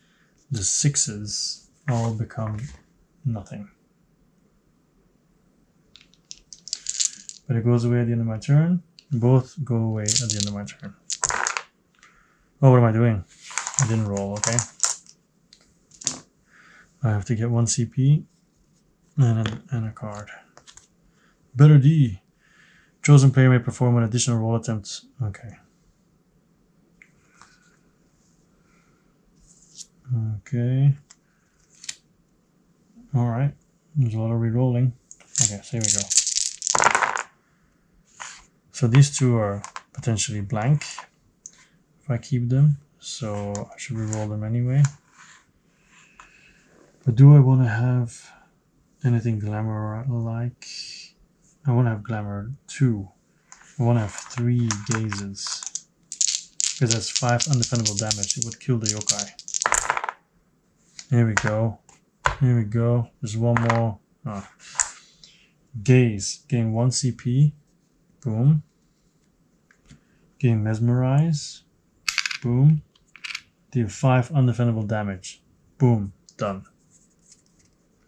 the 6s all become nothing. But it goes away at the end of my turn. Both go away at the end of my turn. Oh, what am I doing? I didn't roll, okay. I have to get 1 CP and a card. Better D. Chosen player may perform an additional roll attempt. Okay. Okay. Alright. There's a lot of re-rolling. Okay, so here we go. So these two are potentially blank if I keep them. So I should re-roll them anyway. But do I want to have anything glamour-like? I want to have glamour 2. I want to have 3 gazes. Because that's 5 undefendable damage. It would kill the yokai. Here we go. Here we go. There's one more. Oh. Gaze. Gain 1 CP. Boom. Gain Mesmerize. Boom. Deal 5 undefendable damage. Boom. Done.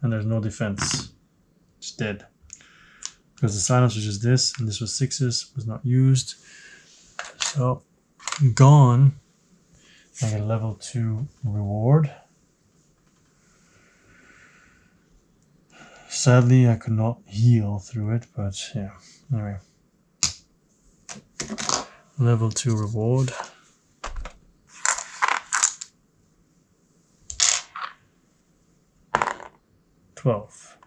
And there's no defense. It's dead. Because the silence was just this, and this was 6s, was not used. So, gone. I get a level 2 reward. Sadly, I could not heal through it, but yeah. Anyway. Level 2 reward. $12.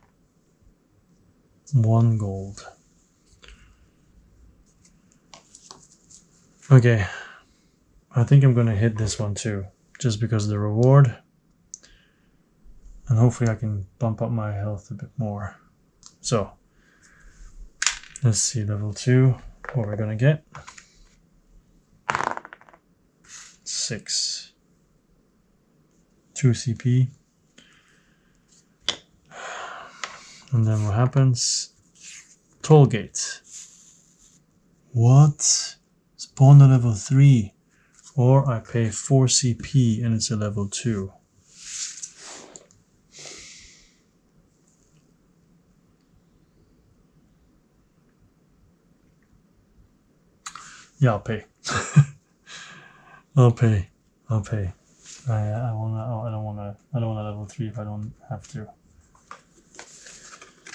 1 gold. Okay. I think I'm gonna hit this one too, just because of the reward. And hopefully I can bump up my health a bit more. So, let's see, level 2, what we're gonna get. 6. 2 CP. And then what happens? Tollgate. What? Spawn at level 3. Or I pay 4 CP and it's a level 2. Yeah, I'll pay. I'll pay. I'll pay. I don't wanna level 3 if I don't have to.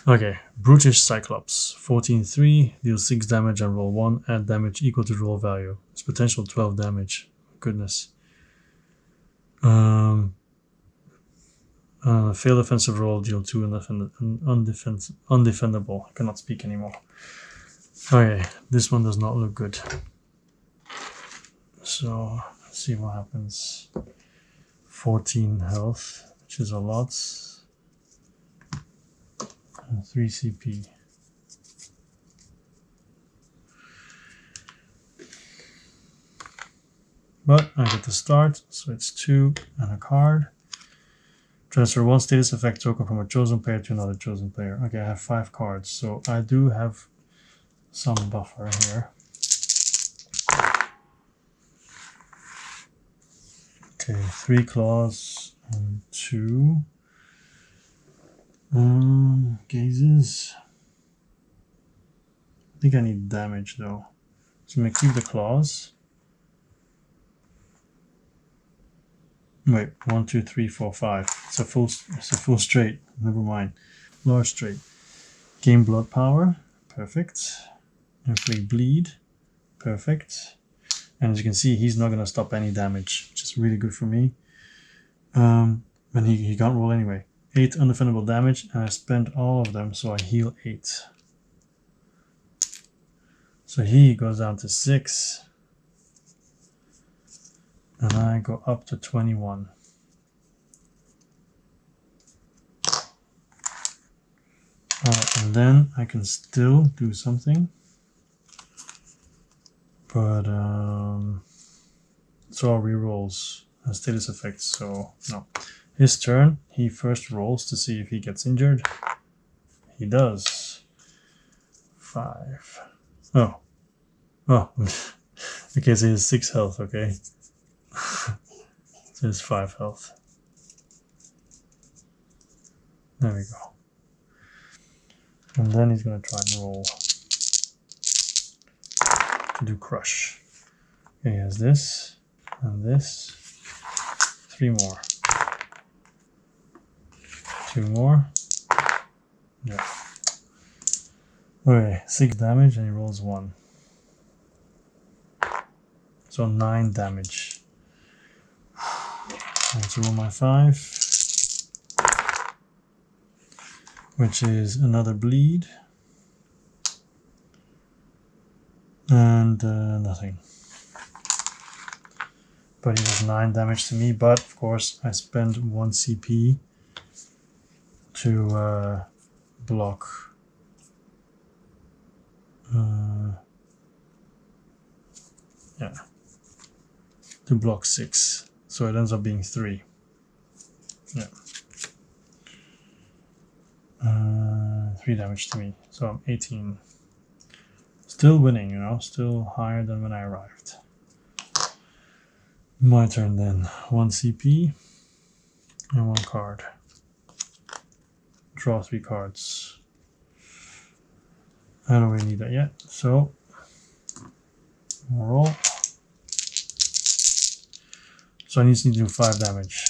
Okay, Brutish Cyclops, 14-3, deals 6 damage and roll 1, add damage equal to roll value. It's potential 12 damage. Goodness. Failed offensive roll, deal 2 undefendable. I cannot speak anymore. Okay, this one does not look good. So, let's see what happens. 14 health, which is a lot. 3 CP. But I get the start, so it's 2 and a card. Transfer 1 status effect token from a chosen player to another chosen player. Okay, I have 5 cards, so I do have some buffer here. Okay, 3 claws and 2 gazes. I think I need damage though. So I'm gonna keep the claws. Wait, 1, 2, 3, 4, 5. It's a full straight. Never mind. Large straight. Gain blood power. Perfect. Inflict bleed. Perfect. And as you can see, he's not gonna stop any damage, which is really good for me. And he can't roll anyway. 8 undefendable damage, and I spent all of them, so I heal 8. So he goes down to 6. And I go up to 21. And then I can still do something. But, it's all rerolls and status effects, so no. His turn, he first rolls to see if he gets injured. He does. 5. Oh. Oh. Okay, so he has 6 health, okay. So it's 5 health. There we go. And then he's going to try and roll to do crush. Okay, he has this and this. 3 more. 2 more. Yeah. Okay, 6 damage and he rolls 1. So 9 damage. I have to roll my 5, which is another bleed. And nothing. But he does 9 damage to me, but of course I spend 1 CP to block. Yeah. To block 6. So it ends up being 3. Yeah. 3 damage to me. So I'm 18. Still winning, you know, still higher than when I arrived. My turn then. 1 CP and 1 card. Draw 3 cards. I don't really need that yet, so roll. So I need to do 5 damage.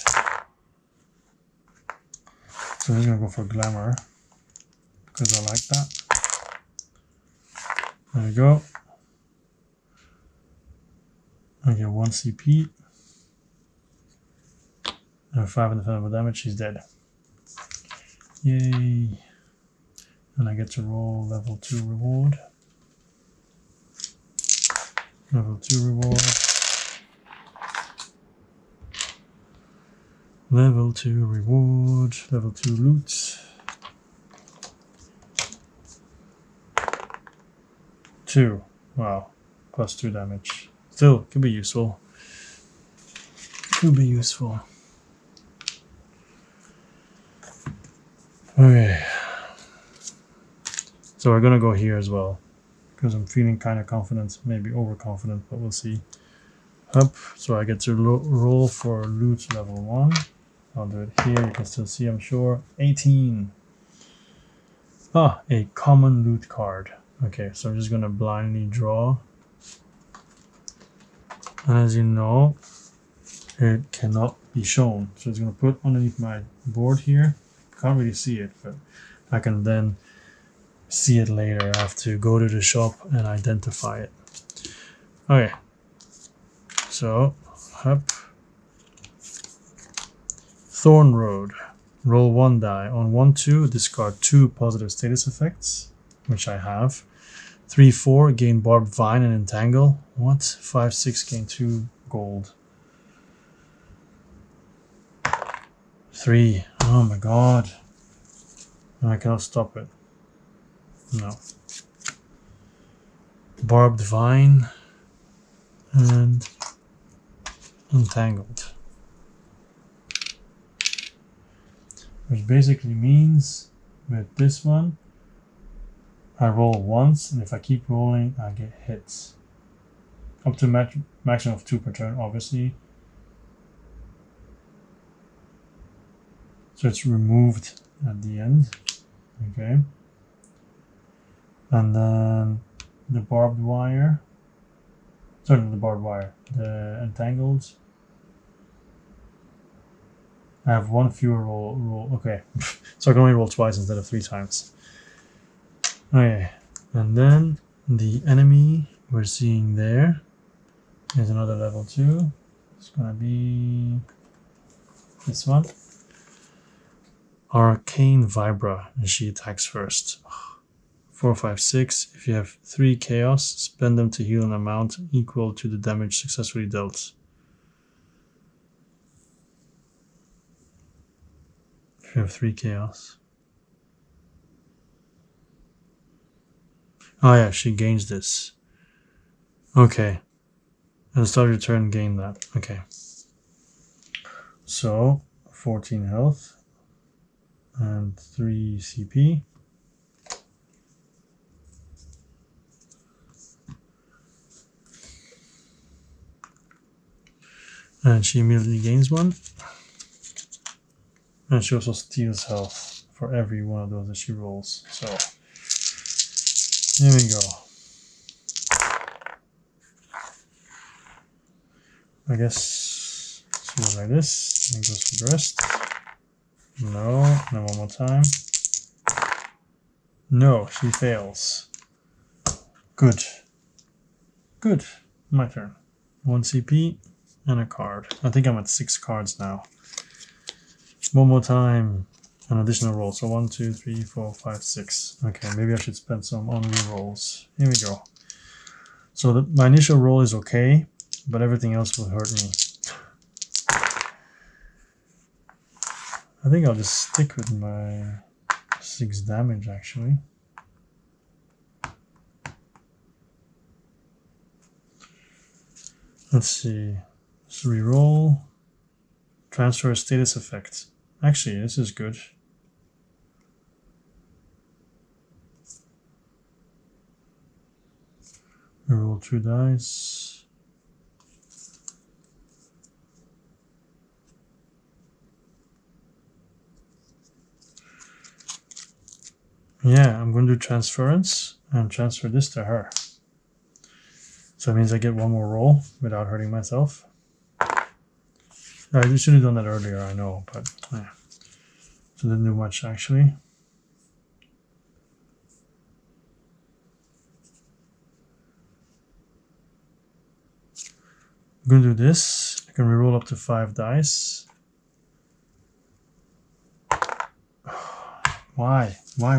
So I'm gonna go for Glamour because I like that. There we go. I get 1 CP. And 5 indefensible damage, he's dead. Yay. And I get to roll level 2 reward. Level 2 reward. Level 2 reward. Level 2 loot. 2. Wow. Plus 2 damage. Still, could be useful. Could be useful. Okay. So we're gonna go here as well. Because I'm feeling kind of confident, maybe overconfident, but we'll see. Up. So I get to roll for loot level 1. I'll do it here. You can still see, I'm sure. 18. Ah, a common loot card. Okay, so I'm just gonna blindly draw. And as you know, it cannot be shown. So it's gonna put underneath my board here. Can't really see it, but I can then see it later. I have to go to the shop and identify it. Okay. So, up. Thorn Road. Roll 1 die. On 1-2, discard 2 positive status effects, which I have. 3-4, gain Barbed Vine and Entangle. What? 5-6, gain 2 gold. 3. Oh my god. I cannot stop it. No. Barbed Vine and Entangled. Which basically means with this one, I roll once, and if I keep rolling, I get hits. Up to maximum of 2 per turn, obviously. So it's removed at the end. Okay. And then the barbed wire. Sorry, not the barbed wire. The entangled. I have 1 fewer roll. Okay. So I can only roll twice instead of 3 times. Okay. And then the enemy we're seeing there is another level 2. It's gonna be this one. Arcane Vibra, and she attacks first. 4, 5, 6. If you have 3 chaos, spend them to heal an amount equal to the damage successfully dealt. If you have 3 chaos. Oh yeah, she gains this. Okay. At the start of your turn, gain that. Okay. So, 14 health. And 3 CP. And she immediately gains 1. And she also steals health for every one of those that she rolls. So, here we go. I guess she goes like this, and goes for the rest. No, and one more time. No, she fails. Good. Good. My turn. 1 CP and a card. I think I'm at 6 cards now. One more time. An additional roll. So 1, 2, 3, 4, 5, 6. Okay, maybe I should spend some on re-rolls. Here we go. So my initial roll is okay, but everything else will hurt me. I think I'll just stick with my 6 damage actually. Let's see. Let's re-roll. Transfer status effect. Actually, this is good. Roll 2 dice. Yeah, I'm going to do transference and transfer this to her. So that means I get one more roll without hurting myself. I should have done that earlier, I know, but yeah. So didn't do much actually. I'm going to do this. I can reroll up to 5 dice. Why? Why?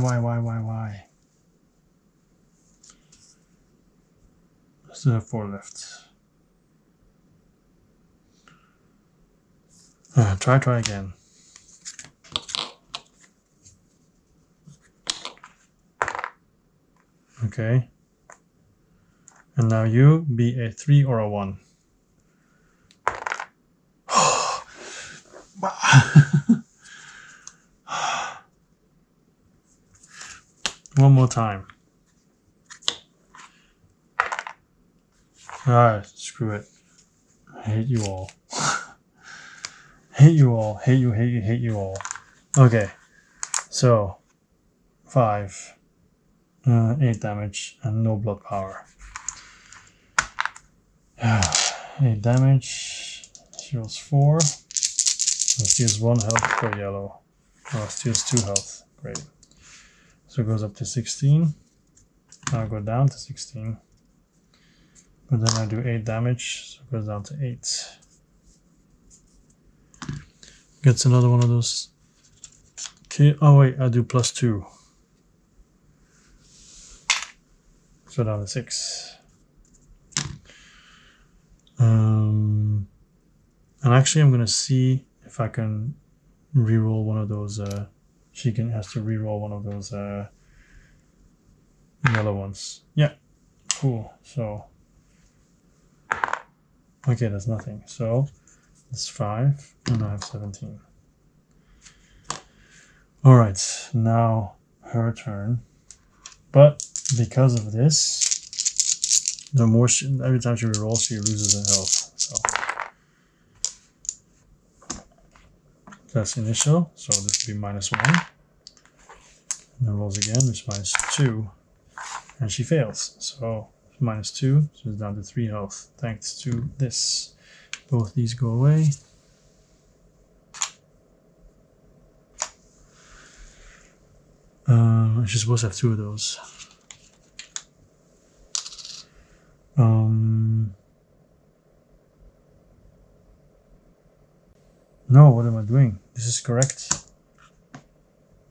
I still have 4 left. Try again. Okay. And now you be a 3 or a 1. One more time. Alright, screw it. I hate you all. Hate you all. Hate you all. Okay. So 5. 8 damage and no blood power. 8 damage. She rolls 4. And steals 1 health per yellow. Oh, steals 2 health. Great. So it goes up to 16. Now I go down to 16. But then I do 8 damage, so it goes down to 8. Gets another one of those. Okay. Oh wait, I do +2. So down to 6. And actually I'm gonna see if I can reroll one of those. She has to reroll one of those yellow ones. Yeah, cool. So okay, that's nothing. So it's 5, and I have 17. All right, now her turn. But because of this, the more every time she rerolls, she loses in health. So that's initial. So this would be -1. And then rolls again, which is -2, and she fails. So -2, so it's down to 3 health thanks to this. Both these go away. She's supposed to have 2 of those. No, what am I doing? This is correct.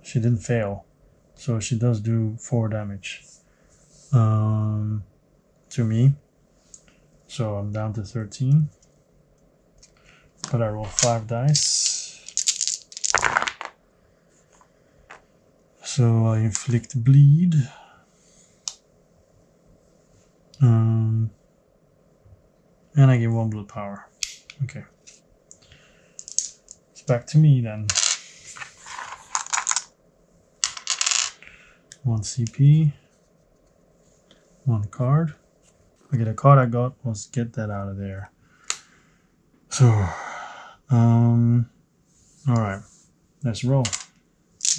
She didn't fail. So she does do 4 damage to me. So I'm down to 13. But I roll 5 dice. So I inflict bleed. And I get 1 blood power. Okay. It's back to me then. 1 CP. 1 card. Okay, the card I got was get that out of there. So, alright. Let's roll.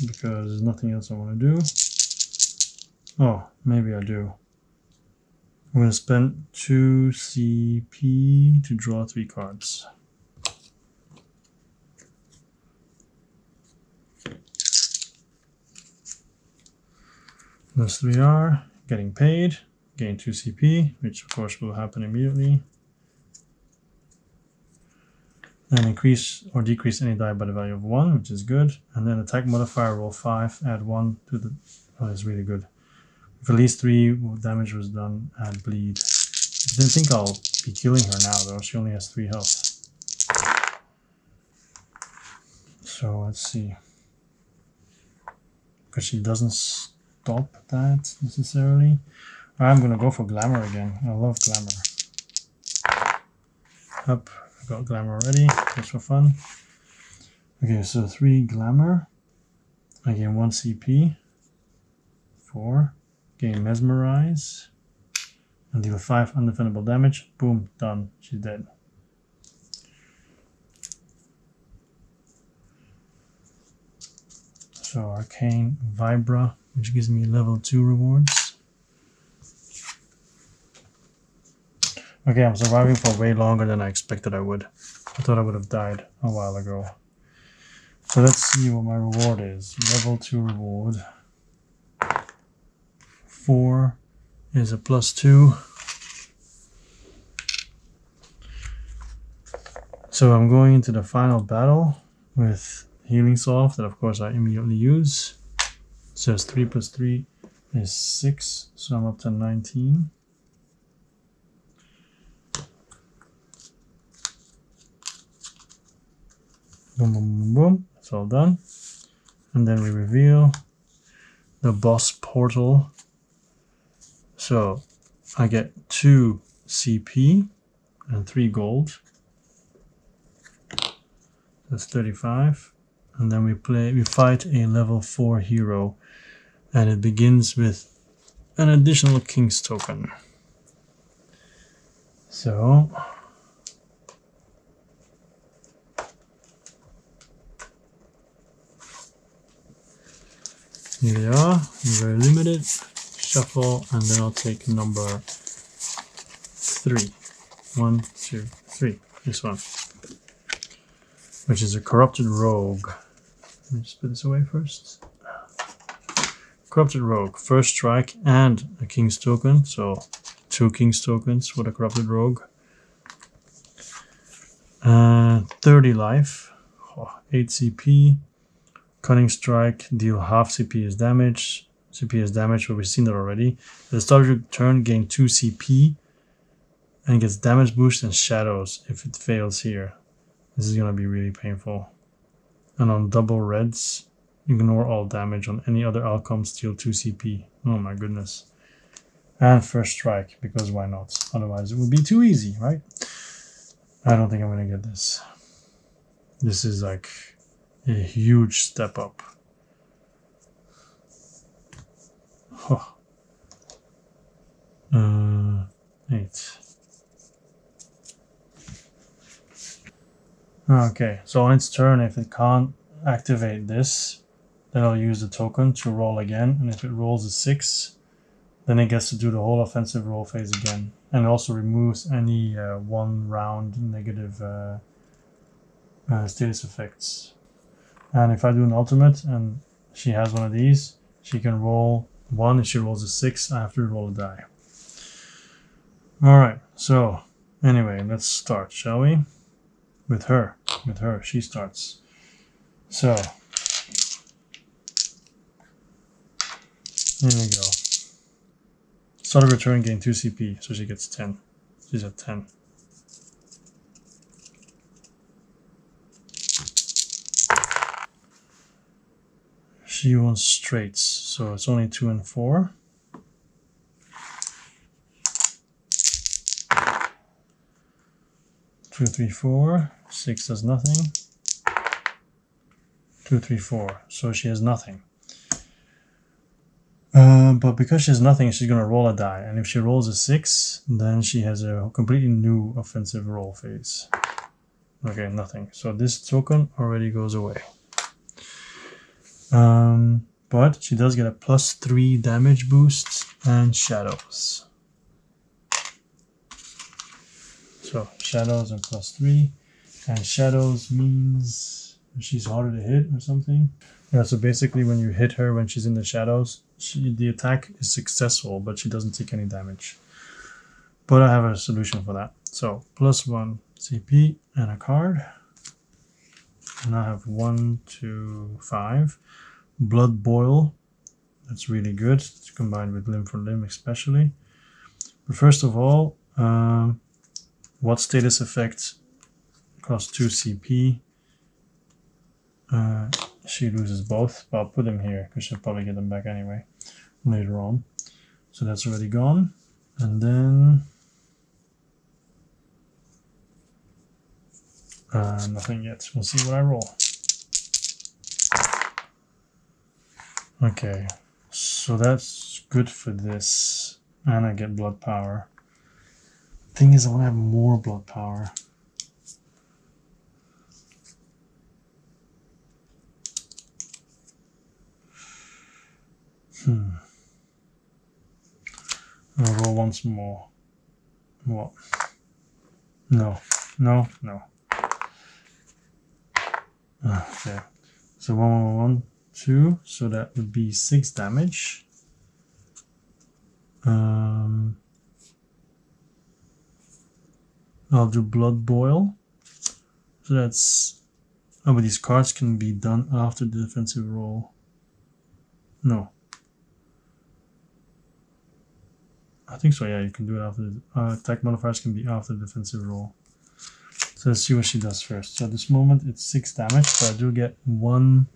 Because there's nothing else I want to do. Oh, maybe I do. I'm going to spend 2 CP to draw 3 cards. Those 3 are getting paid, gain 2 CP, which of course will happen immediately. And increase or decrease any die by the value of 1, which is good. And then attack modifier, roll 5, add 1 to the... Oh, that's really good. If at least 3 damage was done, add bleed. I didn't think I'll be killing her now though, she only has 3 health. So let's see. Because she doesn't stop that necessarily. I'm gonna go for glamour again. I love glamour. Up. I got glamour already, just for fun. Okay, so 3 glamour. I gain 1 CP. 4. Gain mesmerize. And deal 5 undefendable damage. Boom, done. She's dead. So arcane vibra, which gives me level 2 rewards. Okay, I'm surviving for way longer than I expected I would. I thought I would have died a while ago. So let's see what my reward is. Level 2 reward. 4 is a +2. So I'm going into the final battle with healing salve that of course I immediately use. So it's 3 + 3 is 6, so I'm up to 19. Boom, boom, boom, boom. It's all done. And then we reveal the boss portal. So I get 2 CP and 3 gold. That's 35. And then we fight a level 4 hero. And it begins with an additional King's token. So here they are, very limited. Shuffle, and then I'll take number 3. 1, 2, 3. This one, which is a corrupted rogue. Let me just put this away first. Corrupted rogue, first strike and a King's token, so 2 King's tokens for the corrupted rogue. 30 life, 8 CP. Cunning strike, deal half CP as damage. CP as damage, but we've seen that already. At the start of your turn, gain 2 CP and gets damage boost and shadows if it fails here. This is gonna be really painful. And on double reds, ignore all damage on any other outcomes, deal 2 CP. Oh my goodness. And first strike, because why not? Otherwise it would be too easy, right? I don't think I'm gonna get this. This is like a huge step up. Oh. 8. Okay, so on its turn, if it can't activate this, then I'll use the token to roll again, and if it rolls a 6, then it gets to do the whole offensive roll phase again, and also removes any 1 round negative status effects. And if I do an ultimate and she has one of these, she can roll 1. If she rolls a 6, I have to roll a die. Alright, so anyway, let's start, shall we? With her, she starts. So, here we go. Start of her turn, gain 2 CP, so she gets 10. She's at 10. She wants straights, so it's only 2 and 4. Two, 3, 4. 6 does nothing. 2, 3, 4. So she has nothing. But because she has nothing, she's gonna roll a die, and if she rolls a 6, then she has a completely new offensive roll phase. Okay, nothing. So this token already goes away. But she does get a +3 damage boost and shadows. So shadows are +3, and shadows means she's harder to hit or something. Yeah, so basically when you hit her when she's in the shadows, the attack is successful, but she doesn't take any damage. But I have a solution for that. So +1 CP and a card. And I have 1, 2, 5. Blood Boil. That's really good. It's combined with Limb for Limb especially. But first of all, what status effect costs 2 CP? She loses both, but I'll put them here because she'll probably get them back anyway later on. So that's already gone. And then nothing yet. We'll see what I roll. Okay, so that's good for this. And I get blood power. Thing is, I want to have more blood power. I'll roll once more. What? No. No, no. Okay. So 1, 2. So that would be 6 damage. I'll do Blood Boil. So that's... Oh, but these cards can be done after the defensive roll. No. I think so, yeah, you can do it after the attack modifiers can be after the defensive roll. So let's see what she does first. So at this moment it's 6 damage, but I do get 1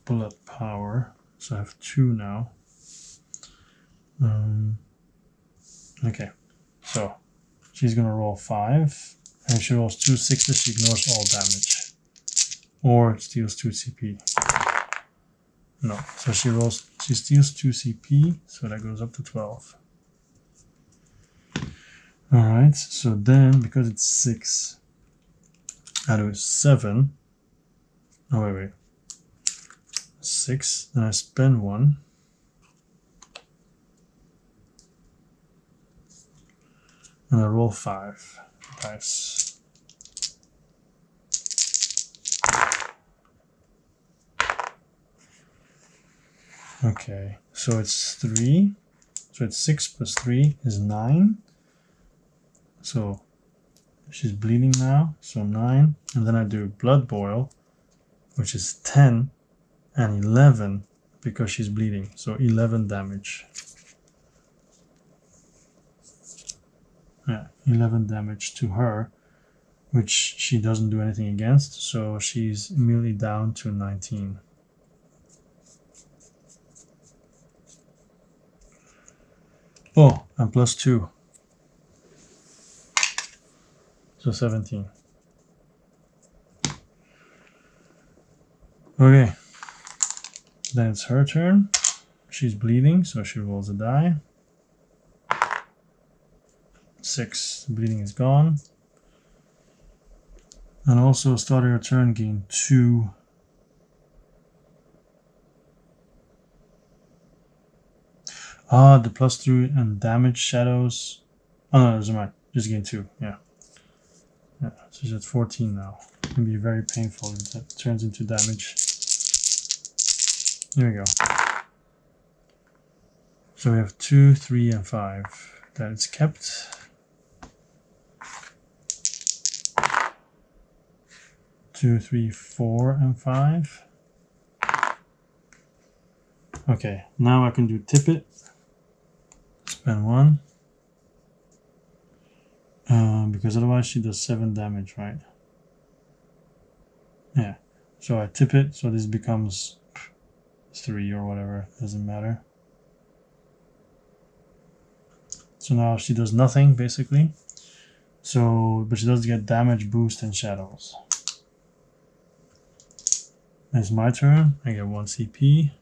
bullet power. So I have 2 now. Okay, so she's gonna roll 5, and if she rolls 2 6s, she ignores all damage. Or steals 2 CP. No, so she steals 2 CP, so that goes up to 12. Alright, so then, because it's 6, I do 7. Oh, wait. 6, then I spend 1. And I roll 5 dice. Okay, so it's 3. So it's 6 plus 3 is 9. So she's bleeding now, so 9. And then I do Blood Boil, which is 10 and 11 because she's bleeding. So 11 damage. Yeah, 11 damage to her, which she doesn't do anything against. So she's immediately down to 19. Oh, and plus 2. So 17. Okay. Then it's her turn. She's bleeding, so she rolls a die. 6. Bleeding is gone. And also starting her turn, gain 2. The plus 3 and damage shadows. Oh no, doesn't matter. Just gain 2. Yeah. Yeah. So she's at 14 now. It can be very painful if that turns into damage. There we go. So we have 2, 3, and 5. That is kept. Two, 3, 4, and 5. Okay, now I can do tip it. Spend 1. Because otherwise she does 7 damage, right? Yeah. So I tip it, so this becomes 3 or whatever. Doesn't matter. So now she does nothing, basically. So, but she does get damage, boost, and shadows. It's my turn. I get 1 CP.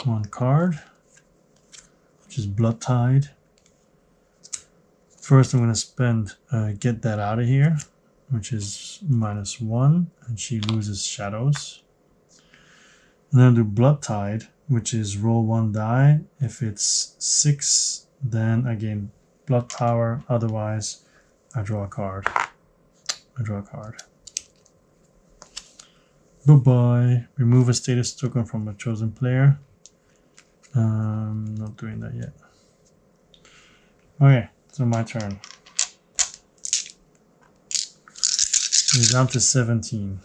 1 card, which is Blood Tide. First I'm going to spend get that out of here, which is -1, and she loses shadows. And then I'll do Blood Tide, which is roll 1 die. If it's 6, then I gain blood power. Otherwise, I draw a card. Bye-bye. Remove a status token from a chosen player. Not doing that yet. Okay, so my turn. We're down to 17.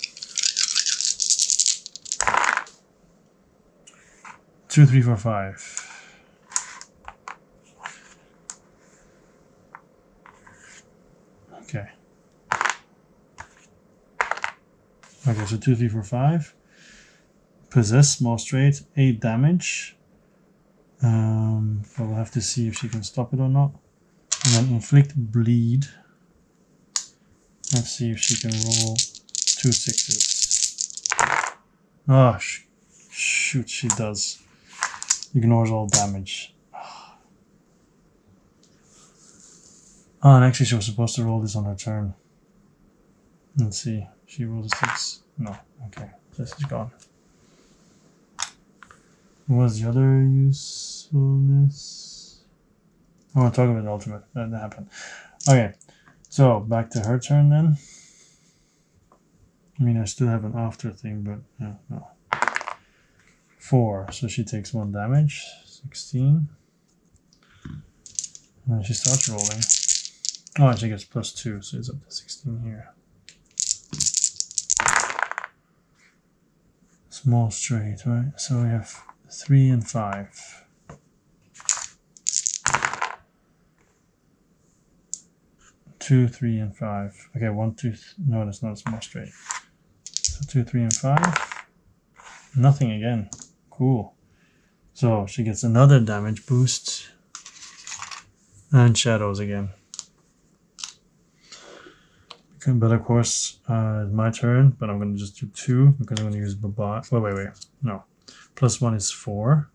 2, 3, 4, 5. Okay. Okay, so 2, 3, 4, 5. Possess, small straight, 8 damage. But we'll have to see if she can stop it or not. And then inflict bleed. Let's see if she can roll 2 6s. Oh, shoot, she does. Ignores all damage. Oh, and actually she was supposed to roll this on her turn. Let's see. She rolled a 6. No. Okay. This is gone. What was the other usefulness? I want to talk about the ultimate. That happened. Okay. So, back to her turn then. I mean, I still have an after thing, but yeah, no. 4. So she takes 1 damage. 16. And then she starts rolling. Oh, and she gets +2, so it's up to 16 here. Small straight, right? So we have 3 and 5. Two, 3, and 5. Okay, 1, 2. No, that's not a small straight. So 2, 3, and 5. Nothing again. Cool. So she gets another damage boost. And shadows again. Okay, but of course, it's my turn, but I'm going to just do 2 because I'm going to use bye-bye. Wait. No. +1 is 4.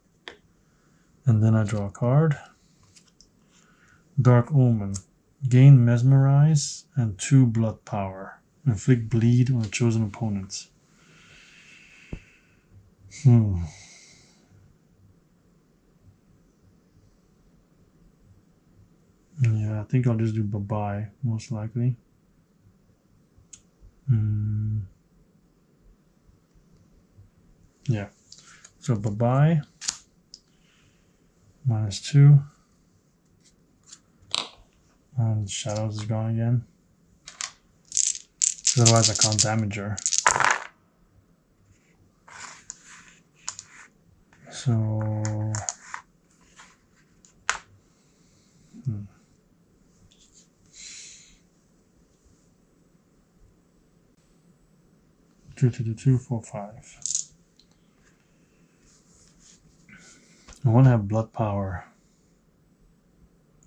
And then I draw a card. Dark Omen. Gain Mesmerize and 2 blood power. Inflict bleed on a chosen opponent. Yeah, I think I'll just do bye-bye, most likely. Yeah. So bye-bye. -2. And shadows is gone again. Otherwise I can't damage her. So 2, 2, 2, 2, 4, 5. I want to have blood power,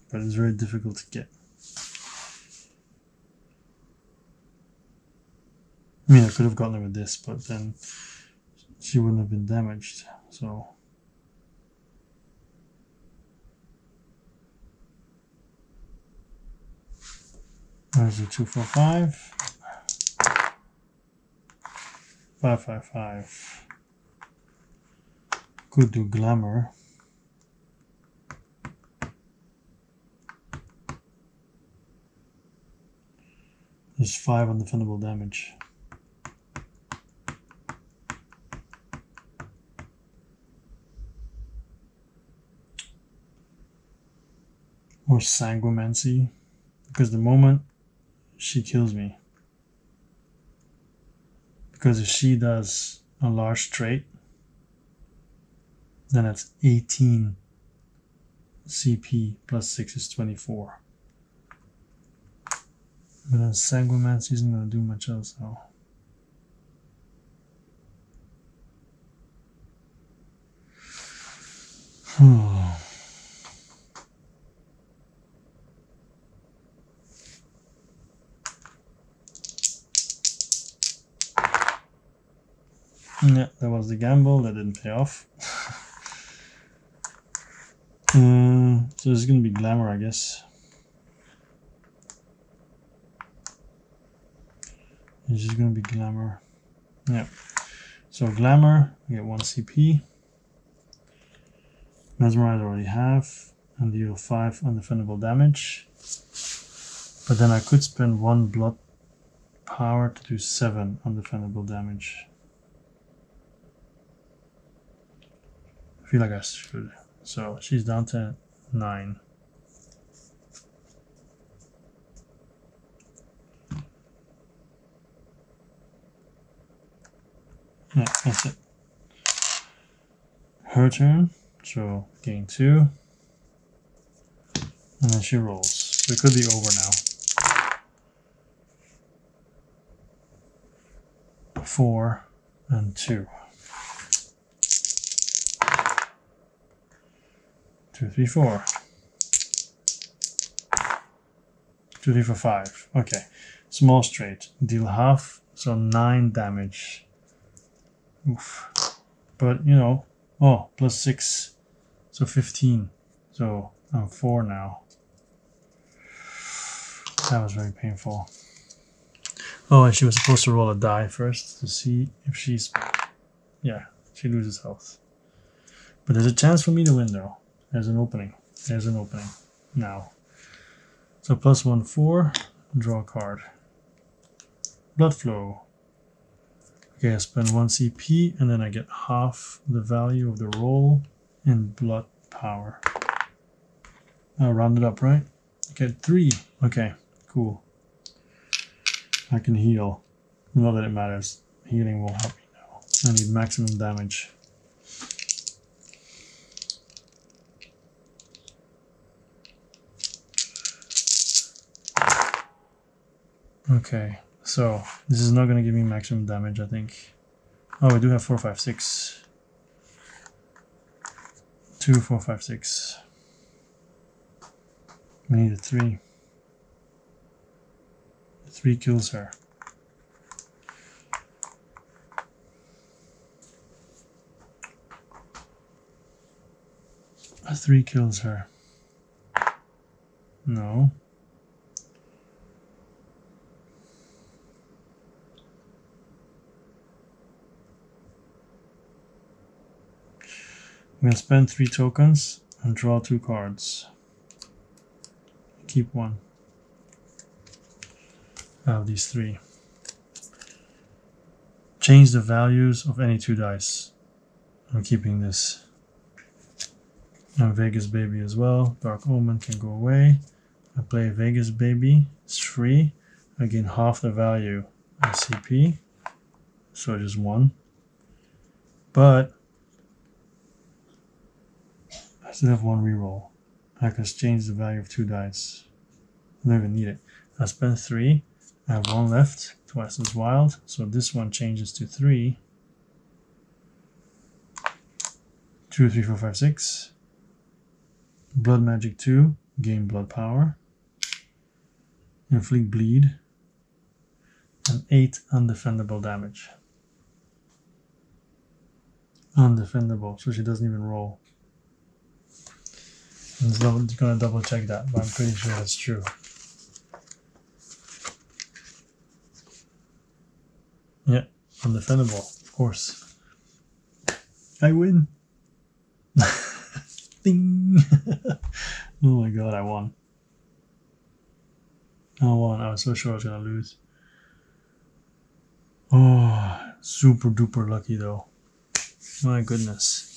but it's very difficult to get. I mean, I could have gotten it with this, but then she wouldn't have been damaged, so. There's a 2, 4, 5. 5, 5, 5. Could do glamour. There's 5 undefendable damage. Or Sanguimancy, because the moment she kills me, because if she does a large trait, then it's 18 CP plus 6 is 24. But then Sanguimancy isn't going to do much else though. Yeah, that was the gamble. That didn't pay off. So this is going to be glamour, I guess. It's just going to be glamour. Yeah. So glamour, we get 1 CP. Mesmerize I already have. And deal 5 undefendable damage. But then I could spend 1 blood power to do 7 undefendable damage. feel like I should. So she's down to 9. Yeah, that's it. Her turn. So gain 2. And then she rolls. So it could be over now. 4 and 2. 2, 3, 4. 2, 3, 4, 5. Okay. Small straight. Deal half. So 9 damage. Oof. But, you know. Oh, plus 6. So 15. So I'm 4 now. That was very painful. Oh, and she was supposed to roll a die first to see if she's... Yeah, she loses health. But there's a chance for me to win, though. There's an opening. There's an opening. Now. So plus 1, 4. Draw a card. Blood flow. Okay, I spend 1 CP, and then I get half the value of the roll in blood power. I'll round it up, right? I get 3. Okay, cool. I can heal. Not that it matters. Healing will help me now. I need maximum damage. Okay, so this is not going to give me maximum damage, I think. Oh, we do have 4, 5, 6. 2, 4, 5, 6. We need a 3. 3 kills her. A 3 kills her. No. I'm going to spend 3 tokens and draw 2 cards. Keep 1 out of these 3. Change the values of any 2 dice. I'm keeping this. And Vegas Baby as well. Dark Omen can go away. I play Vegas Baby. It's free. I gain half the value of CP. So just 1. But I still have 1 reroll. I can change the value of 2 dice. I don't even need it. I spent 3. I have 1 left. Twice as wild. So this one changes to 3. 2, 3, 4, 5, 6. Blood Magic 2. Gain blood power. Inflict bleed. And 8 undefendable damage. Undefendable. So she doesn't even roll. I'm going to double check that, but I'm pretty sure that's true. Yeah, undefendable, of course. I win. Ding. Oh my god, I won. I won. I was so sure I was going to lose. Oh, super duper lucky though. My goodness.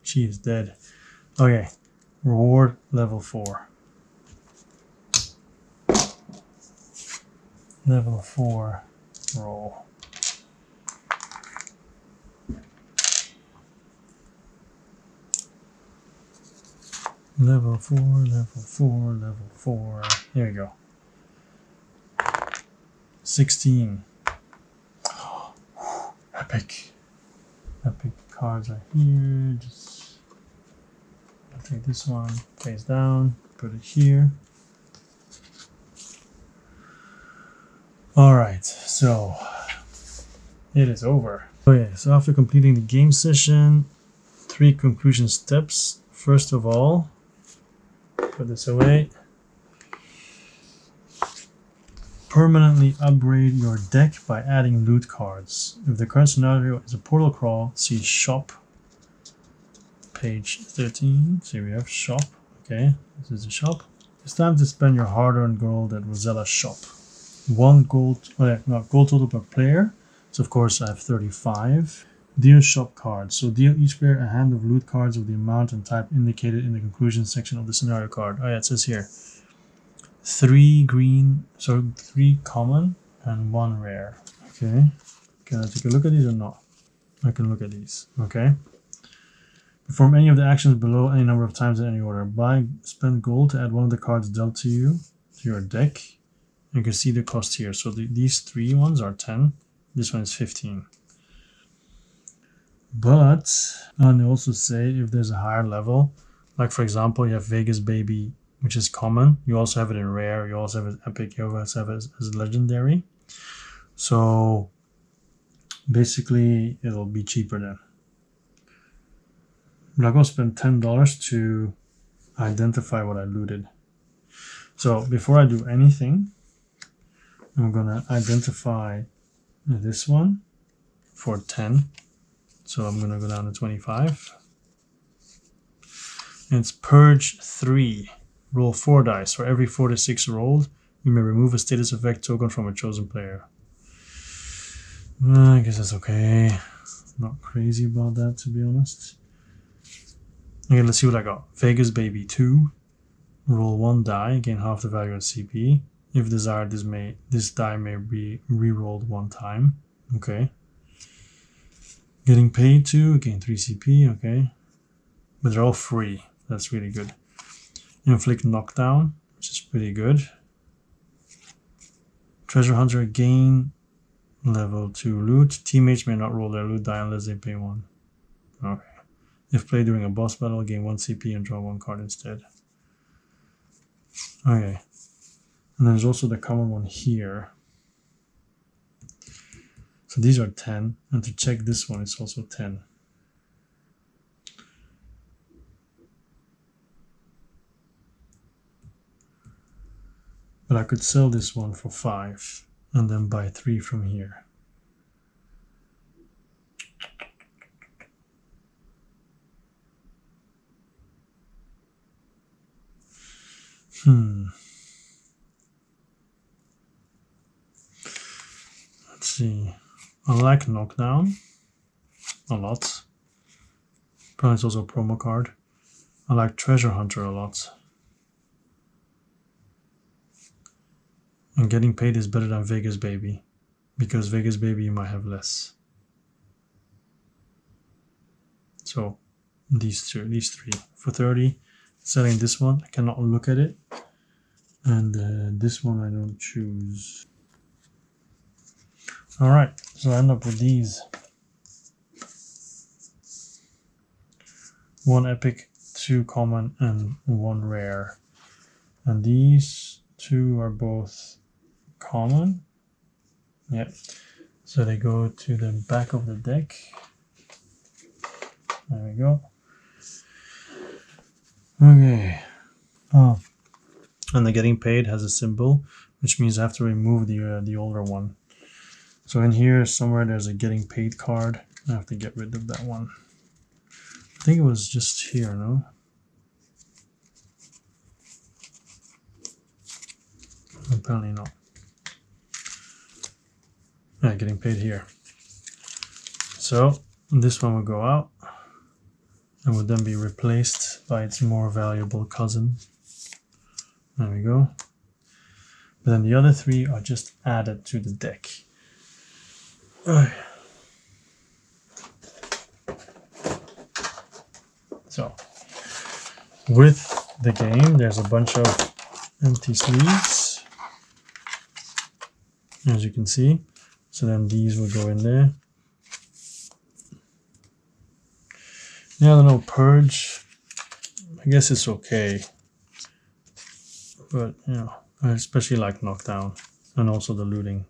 She is dead. Okay, reward level 4. Level 4 roll. Level 4, level 4, level 4. Here we go. 16. Oh, epic. Epic cards are here. Just I'll take this one face down, put it here. Alright, so it is over. Okay, so after completing the game session, 3 conclusion steps. First of all, put this away. Permanently upgrade your deck by adding loot cards. If the current scenario is a portal crawl, see shop, page 13. So we have shop. Okay, this is the shop. It's time to spend your hard-earned gold at Rosella's shop. 1 gold, gold total per player. So of course I have 35. Deal shop cards. So deal each player a hand of loot cards of the amount and type indicated in the conclusion section of the scenario card. Oh yeah, it says here 3 green, so 3 common and 1 rare. Okay, can I take a look at these or not? I can look at these. Okay. Perform any of the actions below any number of times in any order. Buy, spend gold to add one of the cards dealt to you to your deck. You can see the cost here. So these 3 ones are 10. This one is 15. But and they also say if there's a higher level, like for example, you have Vegas Baby, which is common. You also have it in rare. You also have it epic. You also have it as legendary. So basically, it'll be cheaper then. But I'm gonna spend $10 to identify what I looted. So before I do anything, I'm gonna identify this one for 10. So I'm gonna go down to 25. And it's purge 3. Roll 4 dice. For every 4 to 6 rolled, you may remove a status effect token from a chosen player. I guess that's okay. Not crazy about that, to be honest. Okay, let's see what I got. Vegas Baby 2. Roll 1 die, gain half the value of CP. If desired, this die may be re-rolled 1 time. Okay. Getting paid 2, gain 3 CP. Okay. But they're all free. That's really good. Inflict knockdown, which is pretty good. Treasure Hunter, gain level 2 loot. Teammates may not roll their loot die unless they pay 1. Okay. If played during a boss battle, gain 1 CP and draw 1 card instead. Okay. And there's also the common one here. So these are 10. And to check this one, it's also 10. But I could sell this one for 5 and then buy 3 from here. Let's see. I like knockdown a lot. Probably it's also a promo card. I like Treasure Hunter a lot. And getting paid is better than Vegas Baby, because Vegas Baby you might have less. So these 3 for 30. Selling this one, I cannot look at it, and this one I don't choose. All right, so I end up with these. 1 epic, 2 common, and 1 rare. And these 2 are both common. Yep. So they go to the back of the deck. There we go. Okay. Oh. And the getting paid has a symbol, which means I have to remove the older one. So in here somewhere there's a getting paid card. I have to get rid of that one. I think it was just here, no? Apparently not. Yeah, getting paid here. So this one will go out and would then be replaced by its more valuable cousin. There we go. But then the other 3 are just added to the deck. So with the game, there's a bunch of empty sleeves, as you can see. So then these will go in there. Yeah, I don't know, Purge, I guess it's okay. But, you know, I especially like Knockdown and also the looting.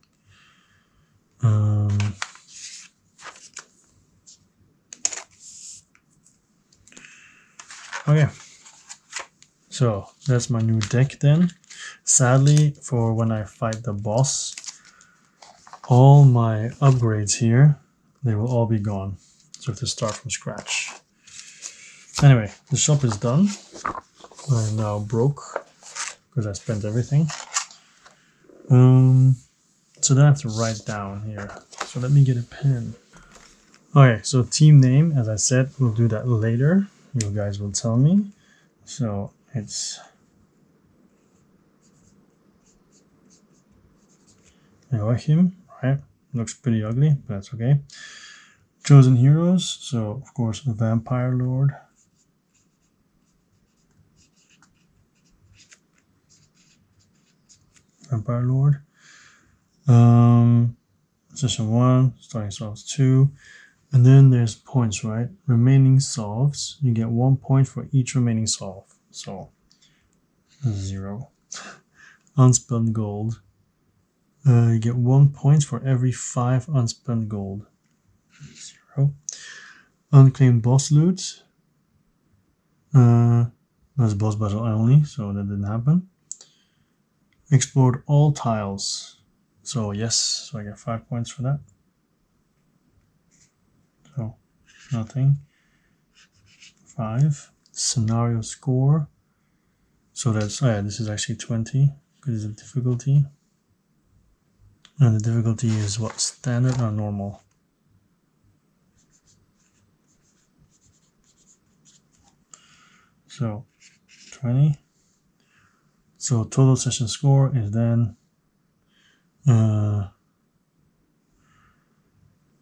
Okay, so that's my new deck then. Sadly, for when I fight the boss, all my upgrades here, they will all be gone. So I have to start from scratch. Anyway, the shop is done. I'm now broke because I spent everything. So So then I have to write down here. So let me get a pen. Okay, so team name, as I said, we'll do that later. You guys will tell me. So it's Joachim, right? Looks pretty ugly, but that's okay. Chosen heroes, so of course Vampire Lord. Vampire Lord. Session 1, starting solves 2. And then there's points, right? Remaining solves. You get 1 point for each remaining solve. So 0. Unspent gold. You get 1 point for every 5 unspent gold. 0. Unclaimed boss loot. That's boss battle only, so that didn't happen. Explored all tiles. So yes, so I get 5 points for that. So nothing. 5. Scenario score. So that's, oh yeah, this is actually 20 because of difficulty. And the difficulty is what, standard or normal? So 20. So total session score is then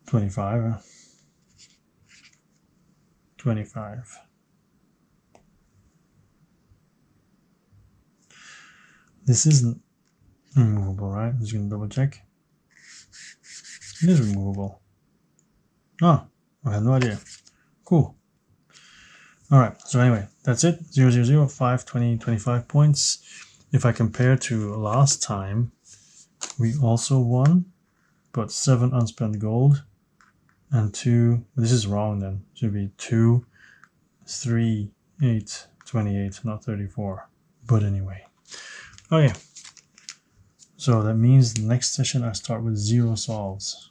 25. 25. This isn't removable, right? I'm just gonna double check. It is removable. Oh, I had no idea. Cool. All right, so anyway, that's it. 0, 0, 0, 5, 20, 25 points. If I compare to last time, we also won, but 7 unspent gold and 2. This is wrong then. It should be 2, 3, 8, 28, not 34. But anyway. Okay. So that means the next session I start with 0 solves.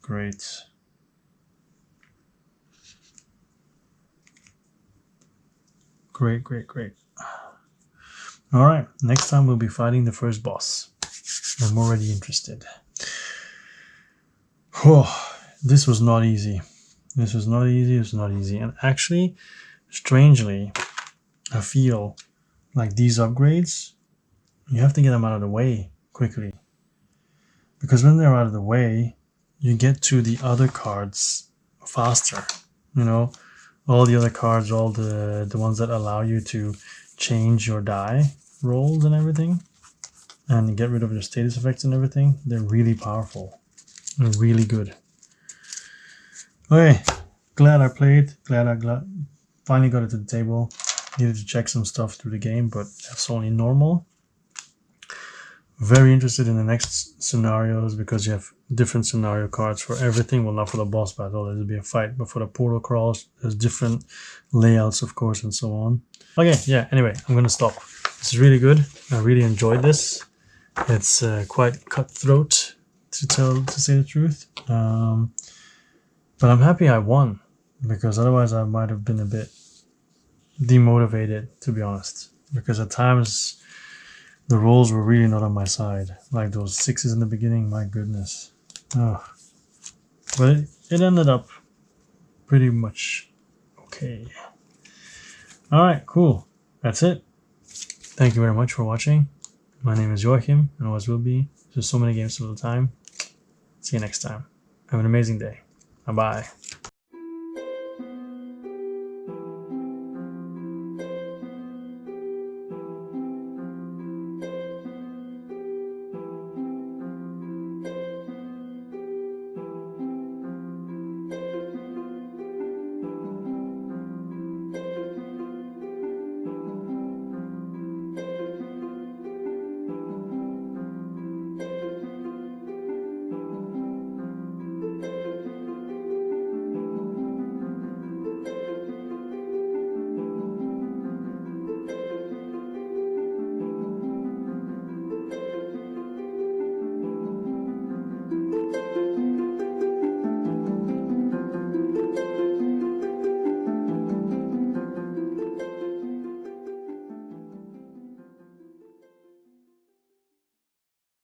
Great. Great, great, great. Alright, next time we'll be fighting the first boss. I'm already interested. Oh, this was not easy. This was not easy, it's not easy. And actually, strangely, I feel like these upgrades, you have to get them out of the way quickly. Because when they're out of the way, you get to the other cards faster. You know, all the other cards, all the ones that allow you to change your die rolls and everything, and get rid of your status effects and everything, they're really powerful and really good. Okay, glad I played, glad I finally got it to the table. Needed to check some stuff through the game, but that's only normal. Very interested in the next scenarios because you have different scenario cards for everything. Well, not for the boss battle, there'll be a fight, but for the portal crawls, there's different layouts, of course, and so on. Okay, yeah, anyway, I'm gonna stop. This is really good. I really enjoyed this. It's quite cutthroat, to say the truth. But I'm happy I won, because otherwise I might have been a bit demotivated, to be honest. Because at times the rolls were really not on my side. Like those 6s in the beginning, my goodness. Oh. But it ended up pretty much okay. Alright, cool. That's it. Thank you very much for watching. My name is Joachim, and always will be. There's so many games all the time. See you next time. Have an amazing day. Bye-bye.